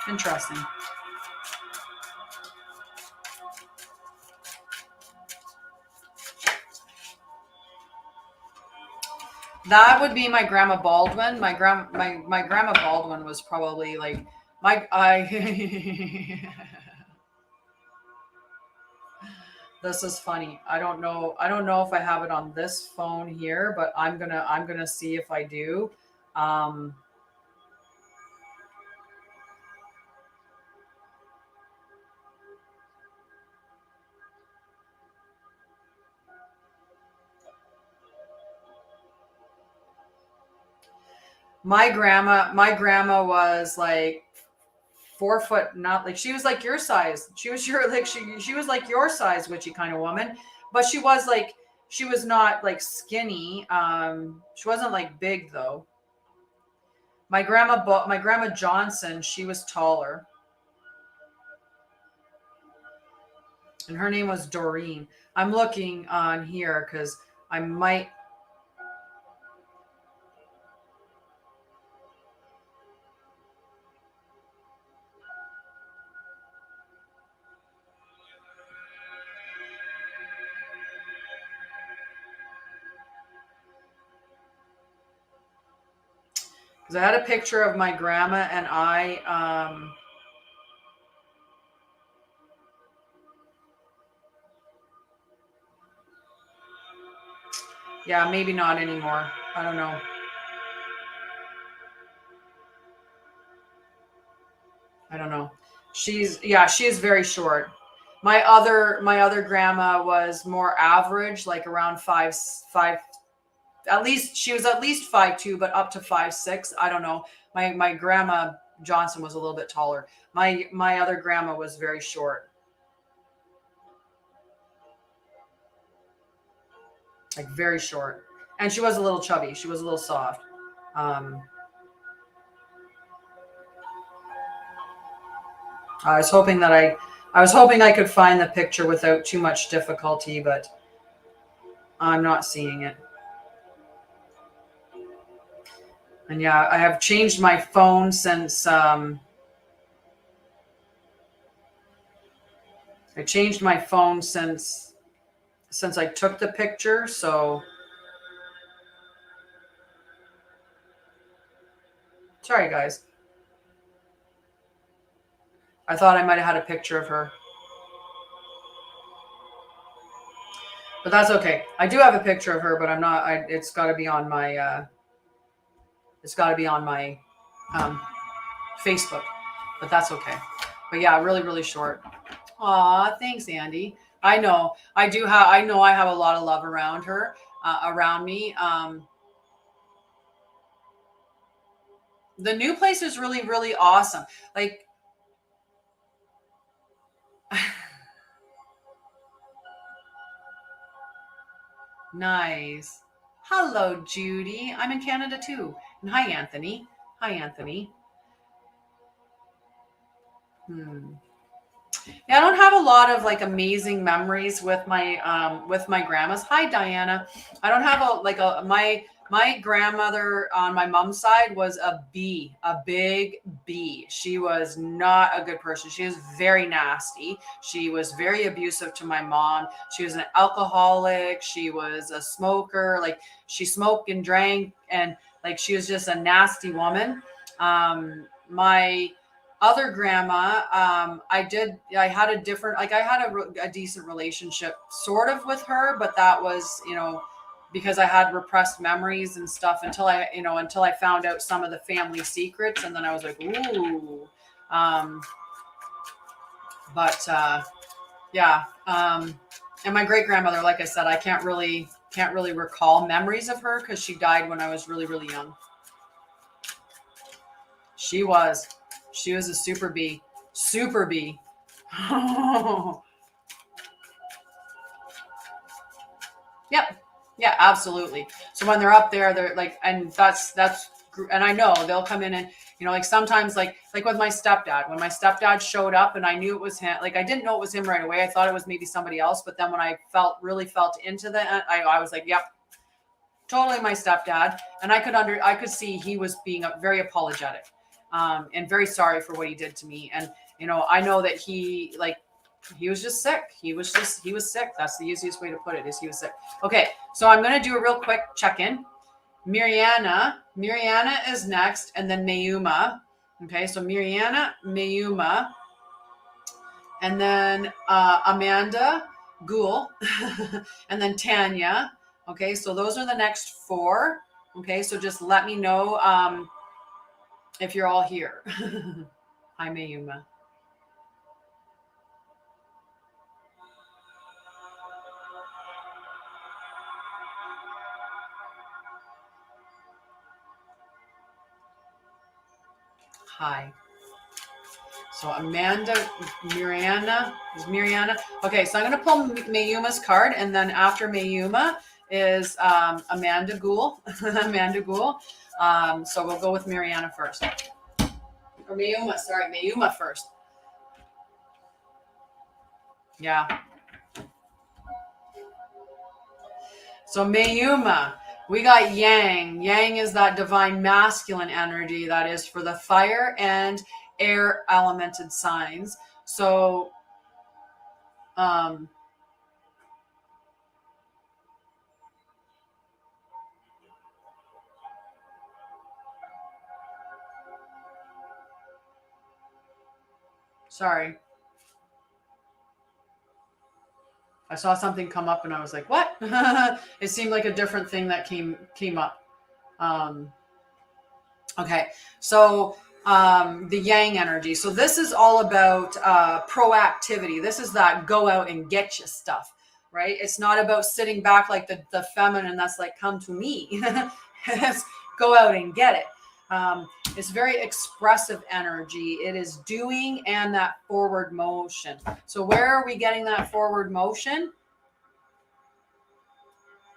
Interesting. That would be my grandma Baldwin. My grandma Baldwin was probably like This is funny. I don't know if I have it on this phone here, but I'm gonna see if I do. My grandma was like 4 foot, not like, she was like your size. She was she was like your size, witchy kind of woman, but she was not like skinny. She wasn't like big though. My grandma Johnson, she was taller. And her name was Doreen. I'm looking on here because I might. Because I had a picture of my grandma and I. Yeah, maybe not anymore. I don't know. I don't know. She is very short. My other grandma was more average, like around 5'5". At least she was at least 5'2", but up to 5'6". I don't know. My grandma Johnson was a little bit taller. My other grandma was very short, like very short, and she was a little chubby. She was a little soft. Um, I was hoping I could find the picture without too much difficulty, but I'm not seeing it. And yeah, I have changed my phone since I changed my phone since I took the picture. So sorry, guys. I thought I might have had a picture of her, but that's okay. I do have a picture of her, but I'm not. It's got to be on my. It's got to be on my um, Facebook, but that's okay. But yeah, really, really short. Aw, thanks, Andy. I know. I do have. I know I have a lot of love around her, around me. The new place is really, really awesome. Like, nice. Hello, Judy. I'm in Canada too. And hi, Anthony. Hi, Anthony. Hmm. Yeah, I don't have a lot of like amazing memories with my grandmas. Hi, Diana. I don't have my grandmother on my mom's side was a B, a big B. She was not a good person. She was very nasty. She was very abusive to my mom. She was an alcoholic. She was a smoker. Like she smoked and drank, and like she was just a nasty woman. My other grandma, I had a different, like I had a decent relationship sort of with her, but that was, because I had repressed memories and stuff until I found out some of the family secrets. And then I was like, ooh, um, but, yeah. And my great grandmother, like I said, I can't really recall memories of her because she died when I was really, really young. She was. She was a super bee. Super bee. Yep. Yeah, absolutely. So when they're up there, they're like, and and I know they'll come in and, like sometimes like with my stepdad, when my stepdad showed up and I knew it was him, like I didn't know it was him right away. I thought it was maybe somebody else. But then when I really felt into that, I was like, yep, totally my stepdad. And I could see he was being very apologetic, and very sorry for what he did to me. And, I know that he was just sick. He was sick. That's the easiest way to put it, is he was sick. Okay. So I'm going to do a real quick check-in. Mariana is next, and then Mayuma. Okay. So Mariana, Mayuma, and then Amanda Ghoul, and then Tanya. Okay, so those are the next four. Okay, so just let me know if you're all here. Hi, Mayuma. Hi. So Amanda, Mariana. Okay, so I'm going to pull Mayuma's card, and then after Mayuma is Amanda Ghoul. Amanda Ghoul. So we'll go with Mariana first. Or Mayuma, sorry, Mayuma first. Yeah. So Mayuma, we got Yang. Yang is that divine masculine energy that is for the fire and air elemented signs. So, sorry. I saw something come up and I was like, what? It seemed like a different thing that came up. Okay, so the yang energy. So this is all about proactivity. This is that go out and get your stuff, right? It's not about sitting back like the feminine that's like, come to me. It's go out and get it. It's very expressive energy. It is doing and that forward motion. So where are we getting that forward motion?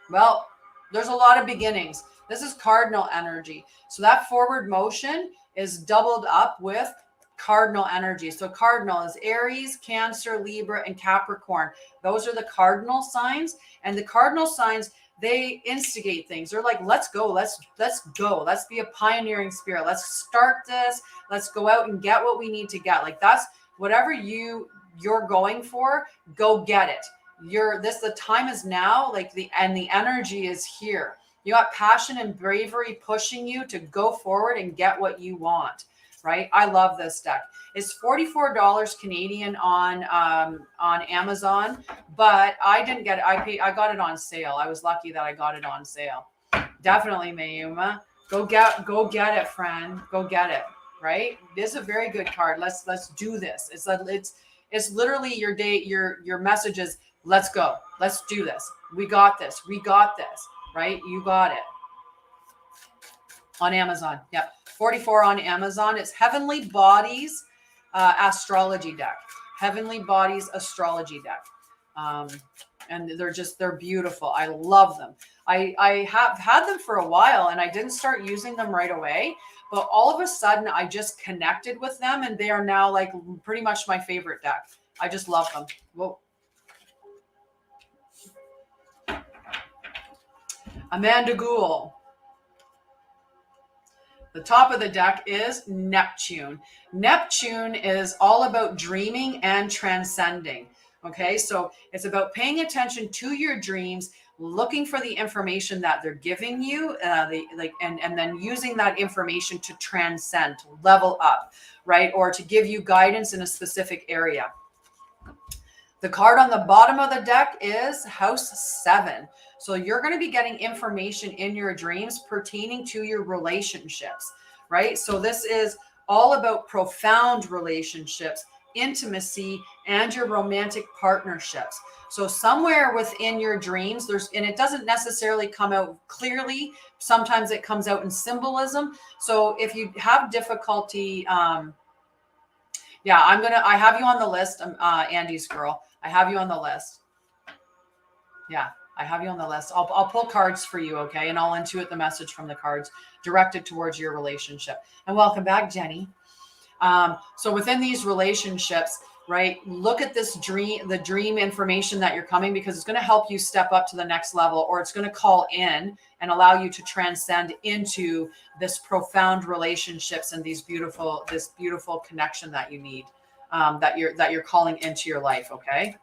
Well, there's a lot of beginnings. This is cardinal energy. So that forward motion is doubled up with cardinal energy. So cardinal is Aries, Cancer, Libra, and Capricorn. Those are the cardinal signs. And the cardinal signs, they instigate things. They're like, let's go. Let's go. Let's be a pioneering spirit. Let's start this. Let's go out and get what we need to get. Like that's whatever you're going for, go get it. The time is now, like the energy is here. You got passion and bravery pushing you to go forward and get what you want, right? I love this deck. It's $44 Canadian on Amazon, but I didn't get it. I got it on sale. I was lucky that I got it on sale. Definitely, Mayuma. Go get it, friend. Go get it, right? This is a very good card. Let's do this. It's literally your day, your message is, let's go. Let's do this. We got this. We got this. Right? You got it. On Amazon. Yep. 44 on Amazon. It's Heavenly Bodies astrology deck. Heavenly Bodies astrology deck. And they're beautiful. I love them. I have had them for a while and I didn't start using them right away, but all of a sudden I just connected with them and they are now like pretty much my favorite deck. I just love them. Whoa. Amanda Gould. The top of the deck is Neptune. Neptune is all about dreaming and transcending. Okay, so it's about paying attention to your dreams, looking for the information that they're giving you, and then using that information to transcend, to level up, right? Or to give you guidance in a specific area. The card on the bottom of the deck is House 7. So you're going to be getting information in your dreams pertaining to your relationships, right? So this is all about profound relationships, intimacy, and your romantic partnerships. So somewhere within your dreams, and it doesn't necessarily come out clearly. Sometimes it comes out in symbolism. So if you have difficulty, I have you on the list. Andy's girl. I have you on the list. Yeah, I have you on the list. I'll pull cards for you, okay? And I'll intuit the message from the cards directed towards your relationship. And welcome back, Jenny. So within these relationships, right, look at the dream information that you're coming, because it's going to help you step up to the next level, or it's going to call in and allow you to transcend into this profound relationships and this beautiful connection that you need, that you're calling into your life. Okay.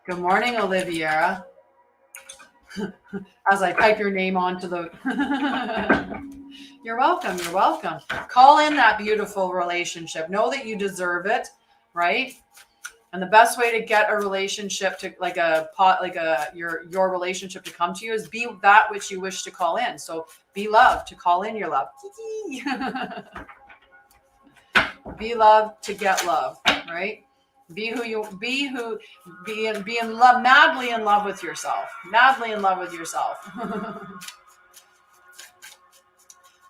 Good morning, Oliviera. As I type your name onto the You're welcome. You're welcome. Call in that beautiful relationship. Know that you deserve it, right? And the best way to get a relationship to your relationship to come to you is be that which you wish to call in. So be loved to call in your love. Be loved to get love, right? Be in love, madly in love with yourself. Madly in love with yourself.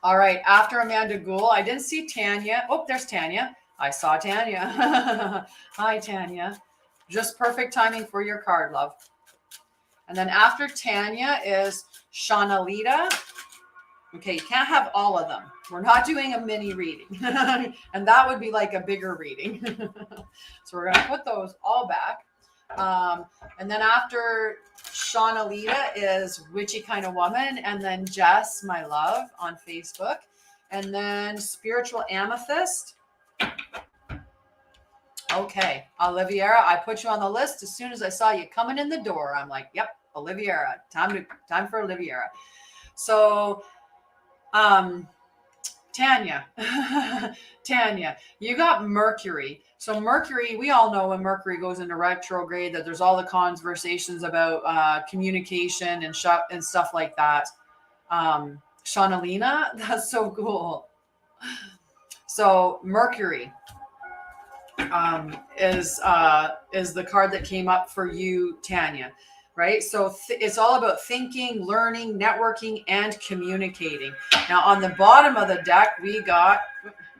All right. After Amanda Gould, I didn't see Tanya. Oh, there's Tanya. I saw Tanya. Hi, Tanya. Just perfect timing for your card, love. And then after Tanya is Shanalita. Okay, you can't have all of them. We're not doing a mini reading. And that would be like a bigger reading. So we're going to put those all back. And then after Shawnalita is Witchy Kind of Woman, and then Jess, my love, on Facebook, and then Spiritual Amethyst. Okay, Oliviera, I put you on the list as soon as I saw you coming in the door. I'm like, yep, Oliviera, time for Oliviera. So, Tanya, Tanya, you got Mercury. So Mercury, we all know when Mercury goes into retrograde that there's all the conversations about communication and stuff like that. Shawnalina, that's so cool. So Mercury is the card that came up for you, Tanya. Right? So it's all about thinking, learning, networking, and communicating. Now, on the bottom of the deck, we got,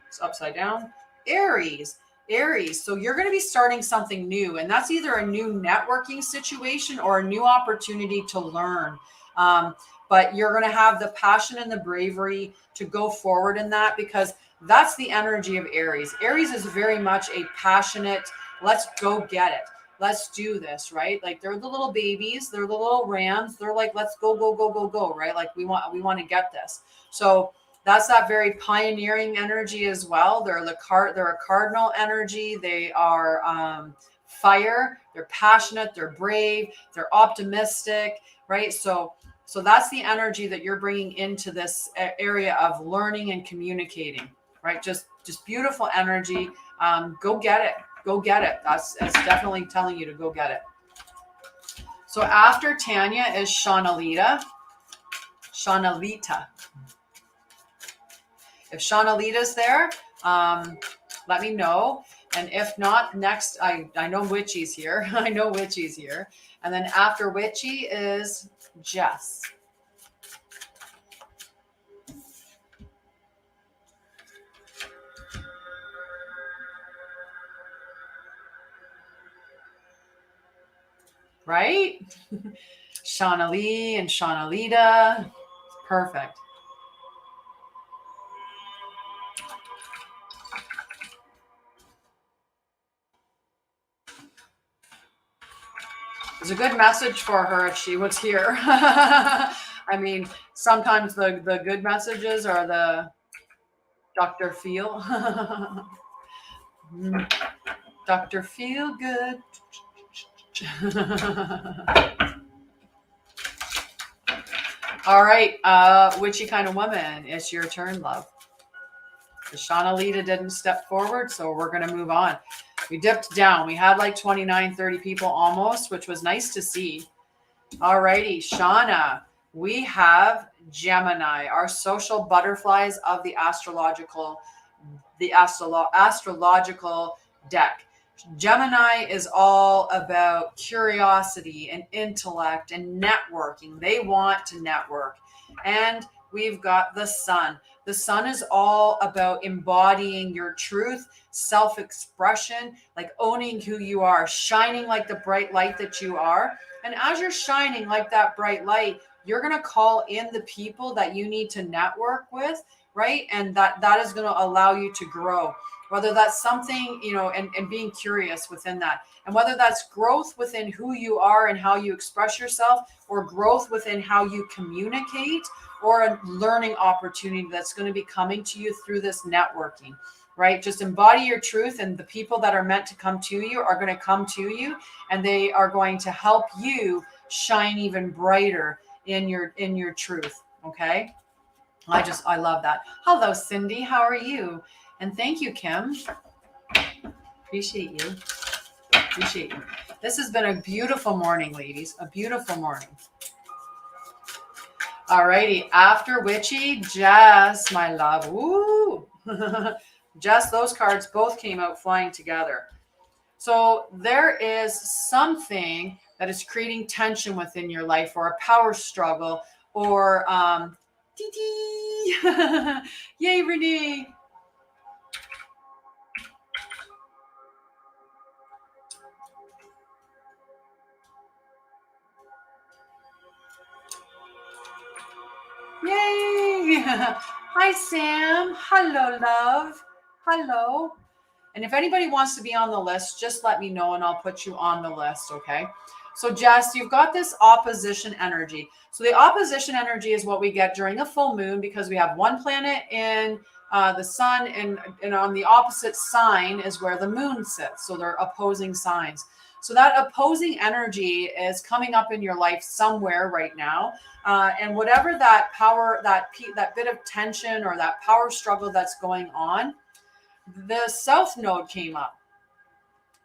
it's upside down, Aries. Aries. So you're going to be starting something new, and that's either a new networking situation or a new opportunity to learn. But you're going to have the passion and the bravery to go forward in that, because that's the energy of Aries. Aries is very much a passionate, let's go get it. Let's do this, right? Like they're the little babies, they're the little rams. They're like, let's go, go, go, go, go, right? Like we want to get this. So that's that very pioneering energy as well. They're a cardinal energy. They are fire. They're passionate. They're brave. They're optimistic, right? So that's the energy that you're bringing into this area of learning and communicating, right? Just beautiful energy. Go get it. Go get it. That's definitely telling you to go get it. So after Tanya is Shawnalita. If Shawnalita's there, let me know. And if not, next, I know Witchy's here. I know Witchy's here. And then after Witchy is Jess. Right? Shawnali and Shawnalita. Perfect. It's a good message for her if she was here. I mean, sometimes the good messages are the Dr. Feel. Dr. Feel Good. All right, Witchy Kind of Woman, it's your turn, love. The Shawnalita didn't step forward, so we're going to move on. We dipped down. We had like 29, 30 people almost, which was nice to see. All righty, Shauna, we have Gemini, our social butterflies of the astrological deck. Gemini is all about curiosity and intellect and networking. They want to network. And we've got the Sun. The Sun is all about embodying your truth, self-expression, like owning who you are, shining like the bright light that you are. And as you're shining like that bright light, you're going to call in the people that you need to network with, right? And that is going to allow you to grow. Whether that's something, and being curious within that. And whether that's growth within who you are and how you express yourself, or growth within how you communicate, or a learning opportunity that's going to be coming to you through this networking, right? Just embody your truth, and the people that are meant to come to you are going to come to you, and they are going to help you shine even brighter in your truth. Okay. I love that. Hello, Cindy. How are you? And thank you, Kim. Appreciate you. This has been a beautiful morning, ladies. A beautiful morning. All righty. After Witchy, Jess, my love. Woo! Jess, those cards both came out flying together. So there is something that is creating tension within your life, or a power struggle, or yay, Renee. Yay! Hi, Sam. Hello, love. Hello. And if anybody wants to be on the list, just let me know and I'll put you on the list. Okay. So Jess, you've got this opposition energy. So the opposition energy is what we get during a full moon, because we have one planet in the sun, and on the opposite sign is where the moon sits. So they're opposing signs. So that opposing energy is coming up in your life somewhere right now. And whatever that power, that bit of tension or that power struggle that's going on, the South Node came up.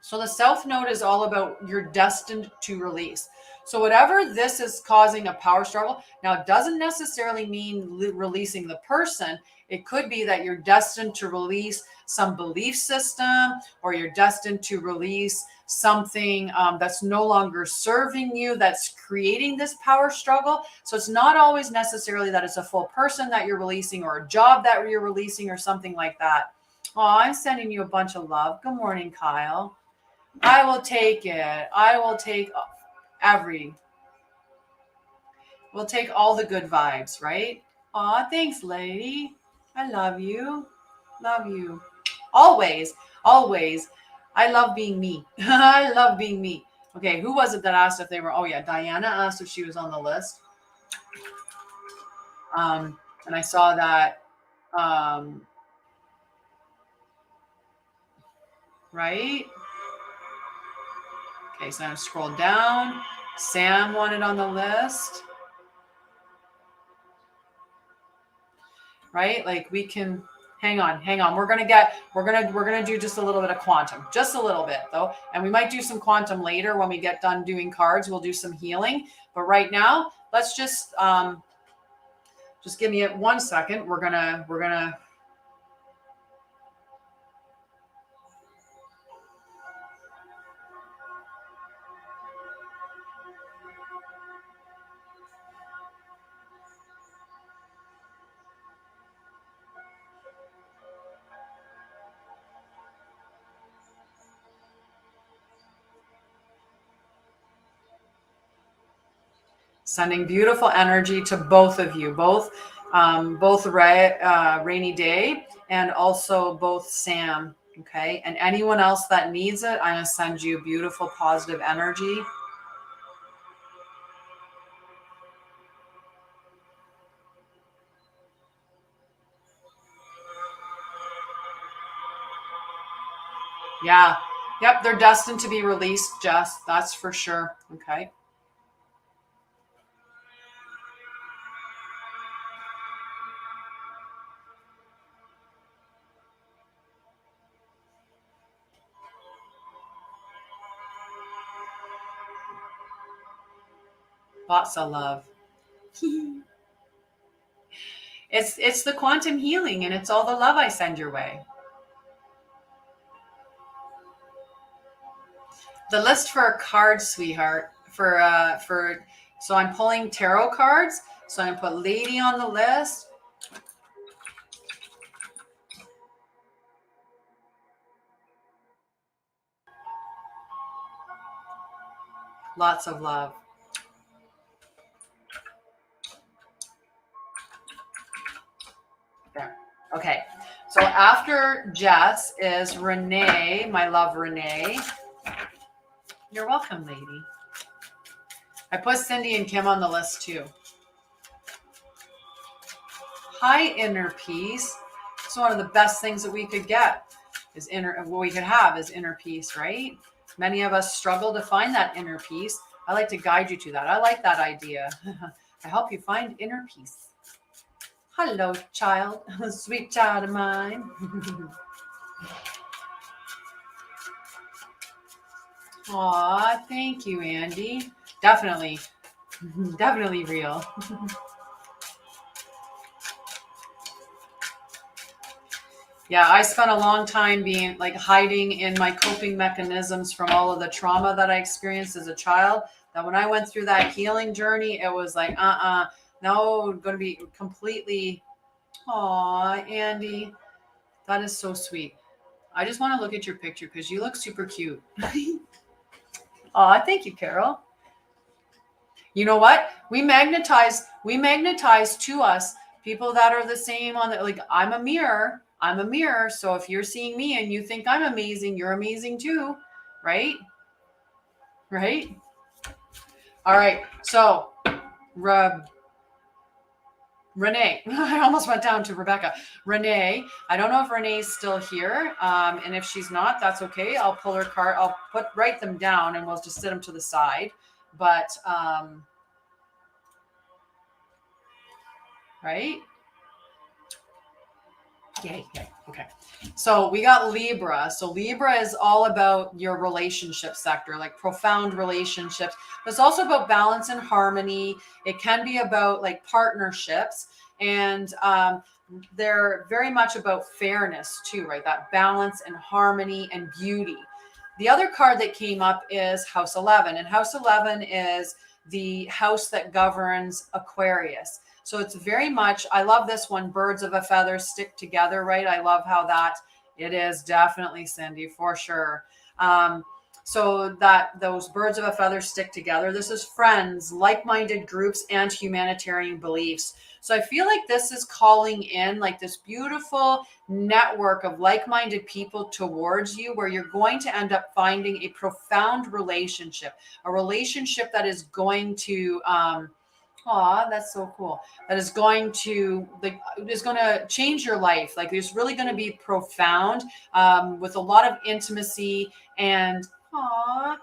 So the South Node is all about you're destined to release. So whatever this is causing a power struggle, now it doesn't necessarily mean releasing the person. It could be that you're destined to release some belief system, or you're destined to release something that's no longer serving you, that's creating this power struggle. So it's not always necessarily that it's a full person that you're releasing, or a job that you're releasing, or something like that. Oh, I'm sending you a bunch of love. Good morning, Kyle. I will take it. I will take we'll take all the good vibes, right? Aw, thanks, lady. I love you. Love you. Always, always. I love being me. I love being me. Okay, who was it that asked if they were? Oh, yeah, Diana asked if she was on the list. And I saw that, right? Okay, so I'm going to scroll down. Sam wanted on the list. Right? Like we can hang on. We're going to do just a little bit of quantum, just a little bit though. And we might do some quantum later when we get done doing cards. We'll do some healing, but right now let's just give me 1 second. We're going to sending beautiful energy to both of you, both Rainy Day and also both Sam. Okay. And anyone else that needs it, I'm going to send you beautiful, positive energy. Yeah. Yep. They're destined to be released, Jess. That's for sure. Okay. Lots of love. It's the quantum healing, and it's all the love I send your way. The list for a card, sweetheart, so I'm pulling tarot cards. So I'm going to put lady on the list. Lots of love. There. Okay. So after Jess is Renee, my love Renee. You're welcome, lady. I put Cindy and Kim on the list too. Hi, inner peace. It's one of the best things that we could get is inner peace, right? Many of us struggle to find that inner peace. I like to guide you to that. I like that idea. I help you find inner peace. Hello, child. Sweet child of mine. Aw, thank you, Andy. Definitely real. Yeah, I spent a long time being like hiding in my coping mechanisms from all of the trauma that I experienced as a child. That when I went through that healing journey, it was like, no, going to be completely. Aw, Andy, that is so sweet. I just want to look at your picture because you look super cute. Aw, thank you, Carol. You know what? We magnetize to us people that are the same on the, like, I'm a mirror. I'm a mirror. So if you're seeing me and you think I'm amazing, you're amazing too, right? Right? All right. So, Renee, I almost went down to Rebecca. Renee, I don't know if Renee's still here. And if she's not, that's okay. I'll pull her card. I'll write them down and we'll just sit them to the side. But, right? Yay. Okay. So we got Libra. So Libra is all about your relationship sector, like profound relationships. But it's also about balance and harmony. It can be about like partnerships, and they're very much about fairness too, right? That balance and harmony and beauty. The other card that came up is House 11, and House 11 is the house that governs Aquarius. So it's very much, I love this one, birds of a feather stick together, right? I love how that, it is definitely Cindy, for sure. So that those birds of a feather stick together. This is friends, like-minded groups, and humanitarian beliefs. So I feel like this is calling in like this beautiful network of like-minded people towards you, where you're going to end up finding a profound relationship, a relationship that is going to, aw, that's so cool. That is going to change your life. Like it's really going to be profound, with a lot of intimacy. And aw,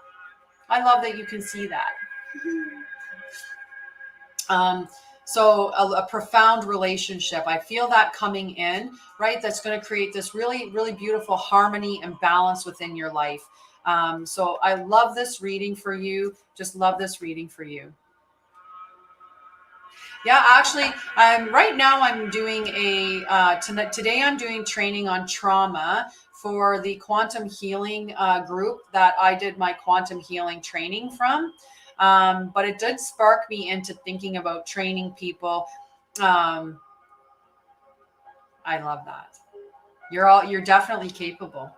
I love that you can see that. So a profound relationship. I feel that coming in, right? That's going to create this really, really beautiful harmony and balance within your life. So I love this reading for you. Just love this reading for you. Yeah, actually, right now I'm doing today I'm doing training on trauma for the quantum healing group that I did my quantum healing training from. But it did spark me into thinking about training people. I love that. You're definitely capable.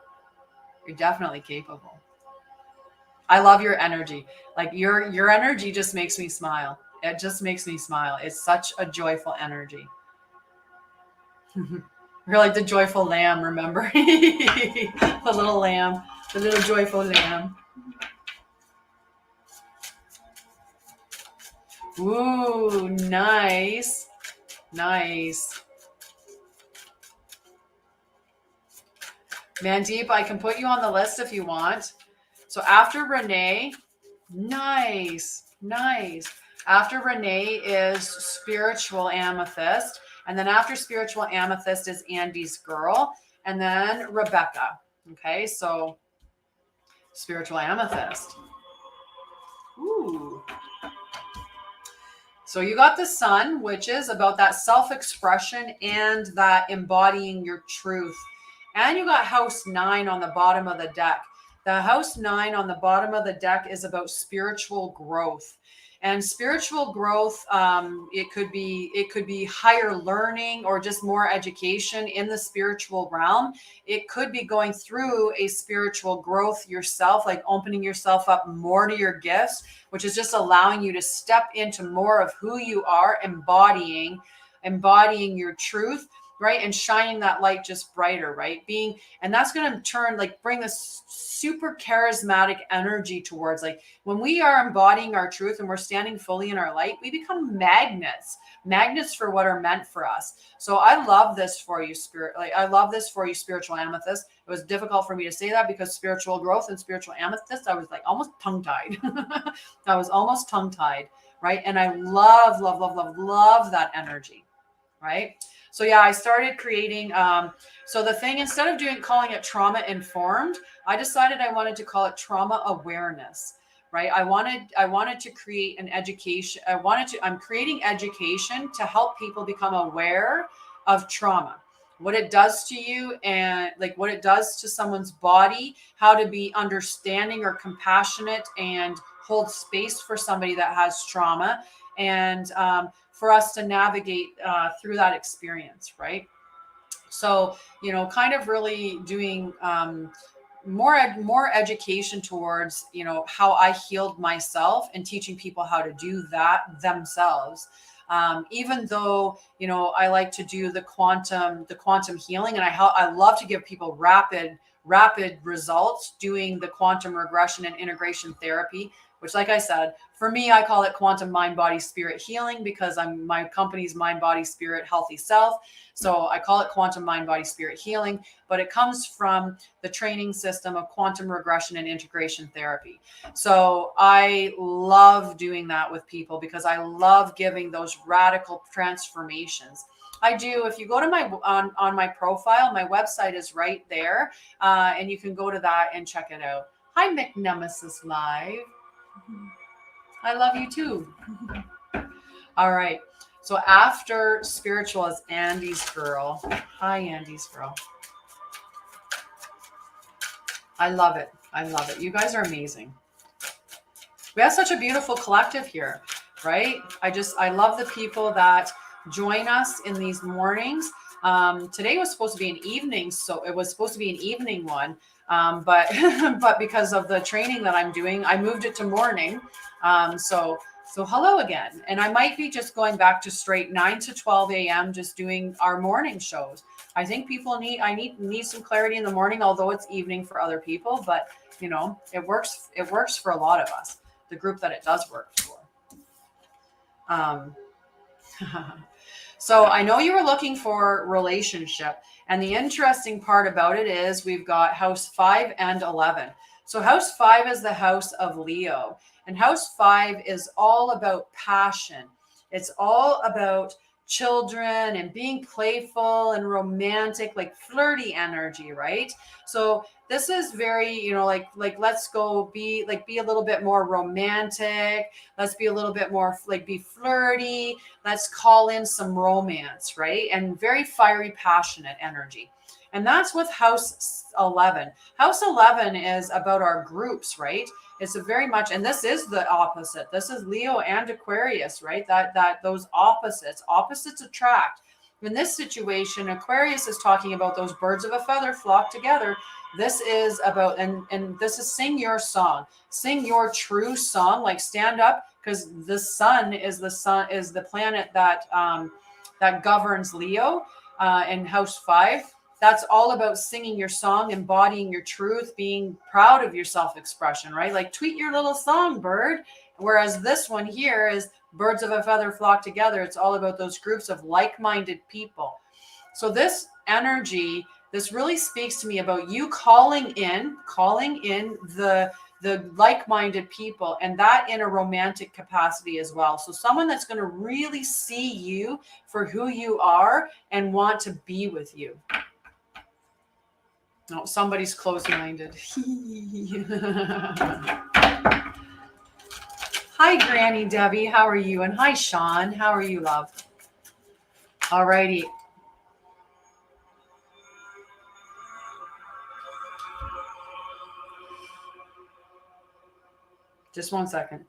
You're definitely capable. I love your energy. Like your energy just makes me smile. It just makes me smile. It's such a joyful energy. You're like the joyful lamb, remember? The little lamb, the little joyful lamb. Ooh, nice. Nice. Mandeep, I can put you on the list if you want. So after Renee, nice. After Renee is Spiritual Amethyst. And then after Spiritual Amethyst is Andy's Girl. And then Rebecca. Okay, so Spiritual Amethyst. Ooh. So you got the Sun, which is about that self-expression and that embodying your truth. And you got House 9 on the bottom of the deck. The House 9 on the bottom of the deck is about spiritual growth. And spiritual growth, it could be higher learning or just more education in the spiritual realm. It could be going through a spiritual growth yourself, like opening yourself up more to your gifts, which is just allowing you to step into more of who you are, embodying your truth, right? And shining that light just brighter, right? And that's going to bring this super charismatic energy towards, like, when we are embodying our truth and we're standing fully in our light, we become magnets for what are meant for us. So I love this for you, I love this for you, Spiritual Amethyst. It was difficult for me to say that because spiritual growth and Spiritual Amethyst, I was like almost tongue-tied. I was almost tongue-tied, right? And I love that energy, right? So yeah, I started creating, so the thing, instead of calling it trauma informed, I decided I wanted to call it trauma awareness, right? I wanted to create an education. I'm creating education to help people become aware of trauma, what it does to you, and like what it does to someone's body, how to be understanding or compassionate and hold space for somebody that has trauma, and for us to navigate through that experience, right? So, kind of really doing more education towards, how I healed myself and teaching people how to do that themselves. Even though, you know, I like to do the quantum healing, and I love to give people rapid results doing the quantum regression and integration therapy, which, like I said, for me, I call it quantum mind, body, spirit healing, because my company's mind, body, spirit, healthy self. So I call it quantum mind, body, spirit healing, but it comes from the training system of quantum regression and integration therapy. So I love doing that with people because I love giving those radical transformations. I do. If you go to my on my profile, my website is right there, and you can go to that and check it out. Hi, McNemesis Live. I love you too. All right. So after spiritual is Andy's girl. Hi, Andy's girl. I love it. I love it. You guys are amazing. We have such a beautiful collective here, right? I love the people that join us in these mornings. Today was supposed to be an evening, so it was supposed to be an evening one, but but because of the training that I'm doing, I moved it to morning. So hello again, and I might be just going back to straight 9 to 12 a.m. just doing our morning shows. I think people need some clarity in the morning, although it's evening for other people, but you know, it works for a lot of us, the group that it does work for. So I know you were looking for relationship, and the interesting part about it is we've got house 5 and 11. So house 5 is the house of Leo, and house 5 is all about passion. It's all about children and being playful and romantic, like flirty energy, right? So this is very, you know, like let's go be a little bit more romantic. Let's be a little bit more like be flirty. Let's call in some romance, right? And very fiery, passionate energy. And that's with house 11. House 11 is about our groups, right? It's a very much, and this is the opposite. This is Leo and Aquarius, right? That those opposites attract. In this situation, Aquarius is talking about those birds of a feather flock together. This is about, and this is sing your song, sing your true song, like stand up, because the sun is the planet that that governs Leo in house 5. That's all about singing your song, embodying your truth, being proud of your self-expression, right? Like tweet your little song, bird. Whereas this one here is birds of a feather flock together. It's all about those groups of like-minded people. So this energy, this really speaks to me about you calling in the like-minded people, and that in a romantic capacity as well. So someone that's going to really see you for who you are and want to be with you. No, somebody's closed-minded. Hi, Granny Debbie. How are you? And hi, Sean. How are you, love? All righty. Just 1 second.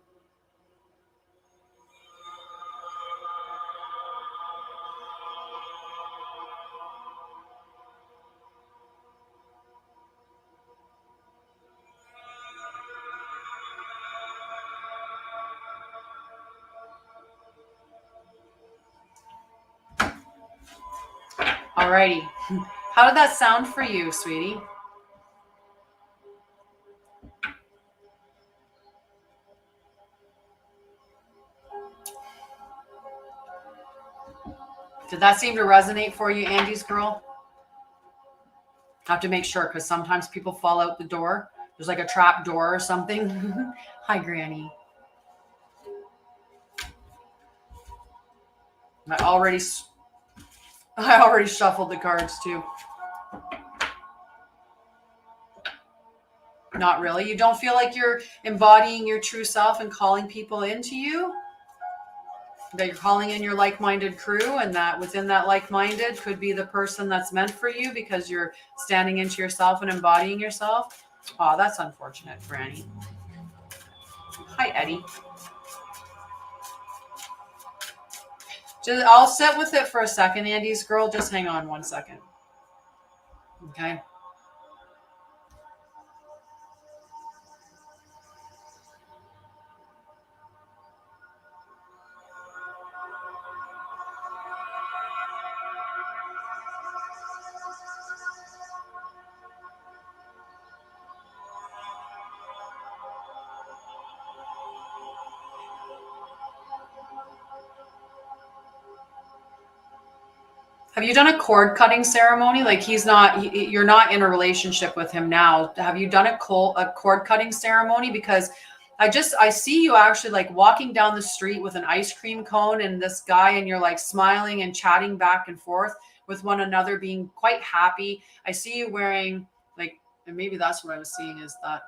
All righty. How did that sound for you, sweetie? Did that seem to resonate for you, Andy's girl? I have to make sure, because sometimes people fall out the door. There's like a trap door or something. Hi, Granny. I already shuffled the cards too. Not really. You don't feel like you're embodying your true self and calling people into you? That you're calling in your like-minded crew, and that within that like-minded could be the person that's meant for you because you're standing into yourself and embodying yourself? Oh, that's unfortunate, Franny. Hi, Eddie. I'll sit with it for a second, Andy's girl. Just hang on 1 second. Okay. Have you done a cord cutting ceremony? Like you're not in a relationship with him now. Have you done a cord cutting ceremony? Because I see you actually like walking down the street with an ice cream cone and this guy, and you're like smiling and chatting back and forth with one another, being quite happy. I see you wearing like, and maybe that's what I was seeing is that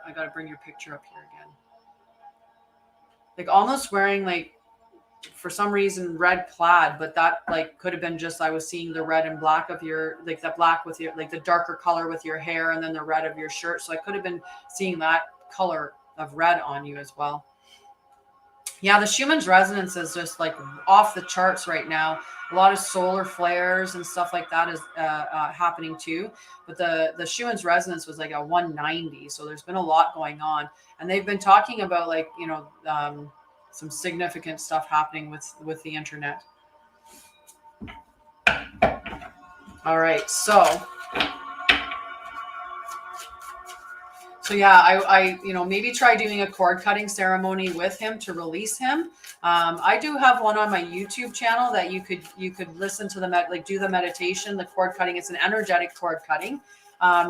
I got to bring your picture up here again. Like almost wearing like, for some reason, red plaid, but that like could have been just, I was seeing the red and black of your, like the black with your, like the darker color with your hair and then the red of your shirt. So I could have been seeing that color of red on you as well. Yeah, the Schumann's resonance is just like off the charts right now. A lot of solar flares and stuff like that is happening too. But the Schumann's resonance was like a 190. So there's been a lot going on. And they've been talking about like, some significant stuff happening with the internet. All right. So yeah, I maybe try doing a cord cutting ceremony with him to release him. I do have one on my YouTube channel that you could listen to do the meditation, the cord cutting. It's an energetic cord cutting.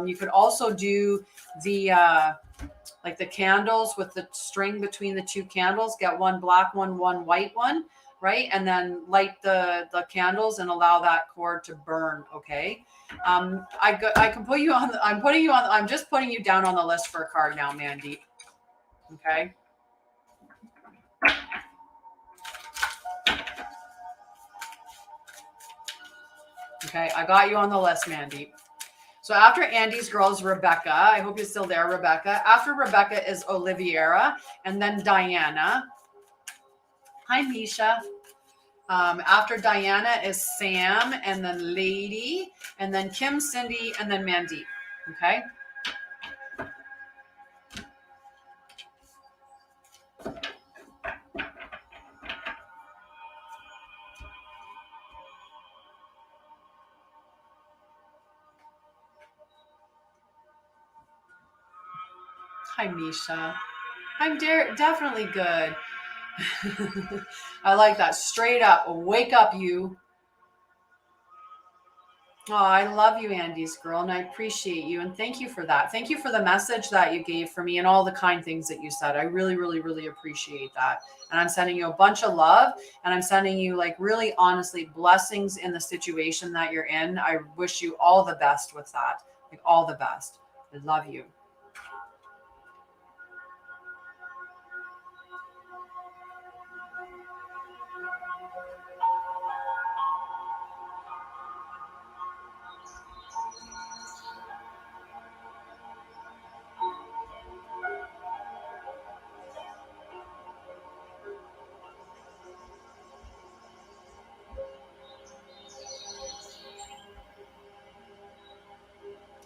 You could also do the like the candles with the string between the two candles. Get one black one white one, right? And then light the candles and allow that cord to burn. Okay. I can put you on. I'm just putting you down on the list for a card now, Mandy. Okay. Okay, I got you on the list, Mandy. So after Andy's girl is Rebecca. I hope you're still there, Rebecca. After Rebecca is Oliviera, and then Diana. Hi, Misha. After Diana is Sam, and then Lady, and then Kim, Cindy, and then Mandeep. Okay. Hi, Misha. I'm definitely good. I like that. Straight up. Wake up, you. Oh, I love you, Andy's girl, and I appreciate you. And thank you for that. Thank you for the message that you gave for me and all the kind things that you said. I really, really, really appreciate that. And I'm sending you a bunch of love, and I'm sending you like really honestly blessings in the situation that you're in. I wish you all the best with that. Like all the best. I love you.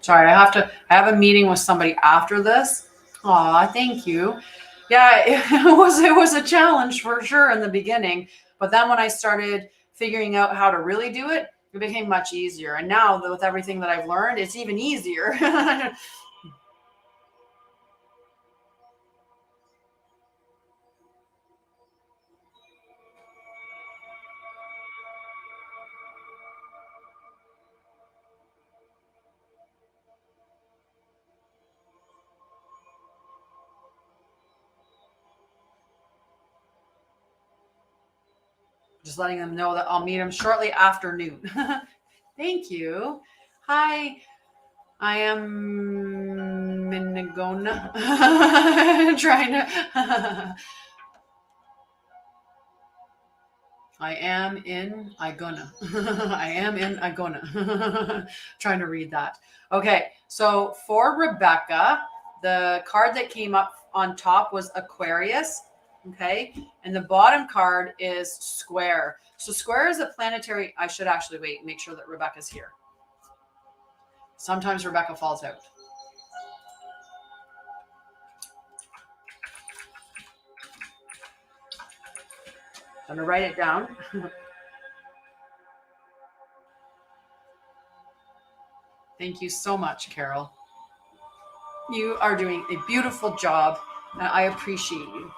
Sorry, I have a meeting with somebody after this. Aw, thank you. Yeah, it was a challenge for sure in the beginning, but then when I started figuring out how to really do it, it became much easier. And now with everything that I've learned, it's even easier. Just letting them know that I'll meet them shortly after noon. Thank you. Hi, I am Minigona. Trying to. I am in Igona. I am in Igona. Trying to read that. Okay, so for Rebecca, the card that came up on top was Aquarius. Okay, and the bottom card is Square. So Square is a planetary. I should actually wait, make sure that Rebecca's here. Sometimes Rebecca falls out. I'm going to write it down. Thank you so much, Carol. You are doing a beautiful job, and I appreciate you.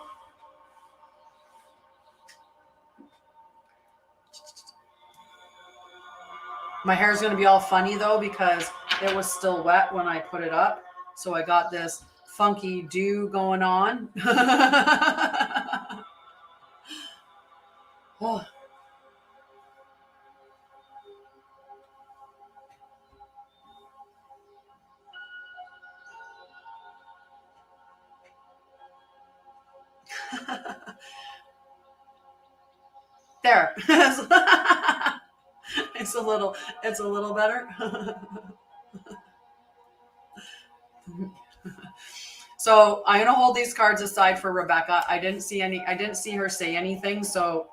My hair is going to be all funny though because it was still wet when I put it up. So I got this funky dew going on. Oh. There. It's a little better. So I'm gonna hold these cards aside for Rebecca. I didn't see her say anything, so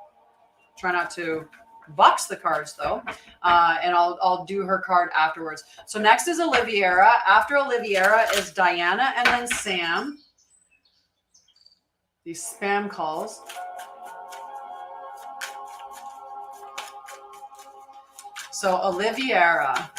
try not to box the cards though. And I'll do her card afterwards. So next is Oliviera. After Oliviera is Diana and then Sam. These spam calls. So Oliviera.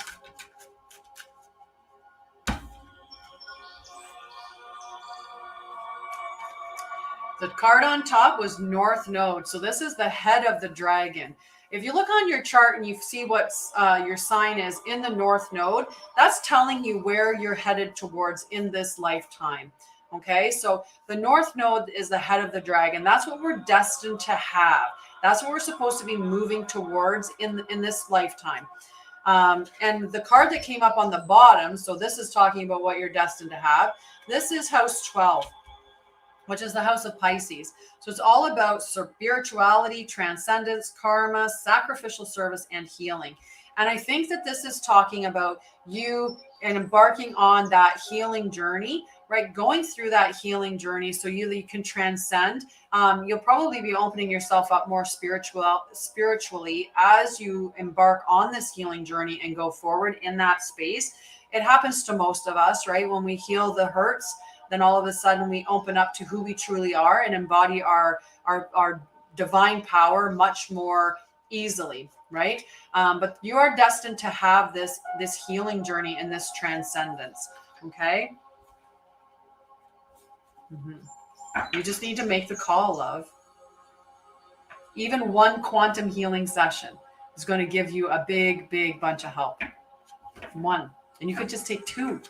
The card on top was North Node. So this is the head of the dragon. If you look on your chart and you see what your sign is in the North Node, that's telling you where you're headed towards in this lifetime. Okay, so the North Node is the head of the dragon. That's what we're destined to have. That's what we're supposed to be moving towards in this lifetime. And the card that came up on the bottom, so this is talking about what you're destined to have. This is house 12, which is the house of Pisces. So it's all about spirituality, transcendence, karma, sacrificial service, and healing. And I think that this is talking about you and embarking on that healing journey, right? Going through that healing journey so you can transcend. You'll probably be opening yourself up more spiritually as you embark on this healing journey and go forward in that space. It happens to most of us, right? When we heal the hurts, then all of a sudden we open up to who we truly are and embody our divine power much more easily, right? But you are destined to have this healing journey and this transcendence, okay? You just need to make the call, love. Even one quantum healing session is going to give you a big, big bunch of help. One. And you could just take two.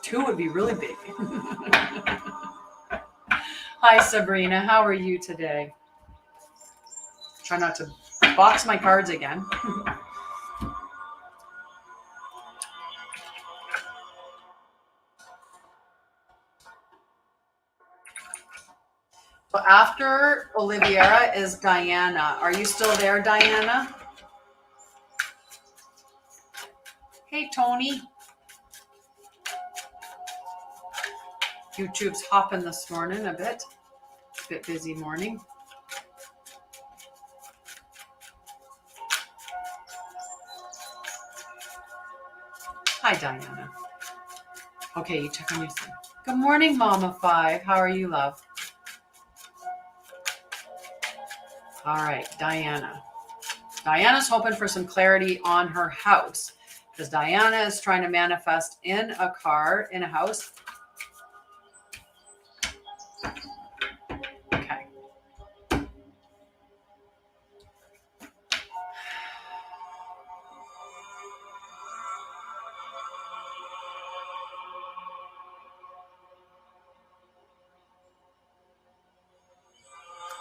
Two would be really big. Hi, Sabrina. How are you today? Try not to box my cards again. So after Oliviera is Diana. Are you still there, Diana? Hey, Tony. YouTube's hopping this morning a bit busy morning. Hi, Diana. Okay, you check on your son. Good morning, Mama 5. How are you, love? All right, Diana. Diana's hoping for some clarity on her house because Diana is trying to manifest in a car, in a house. Okay.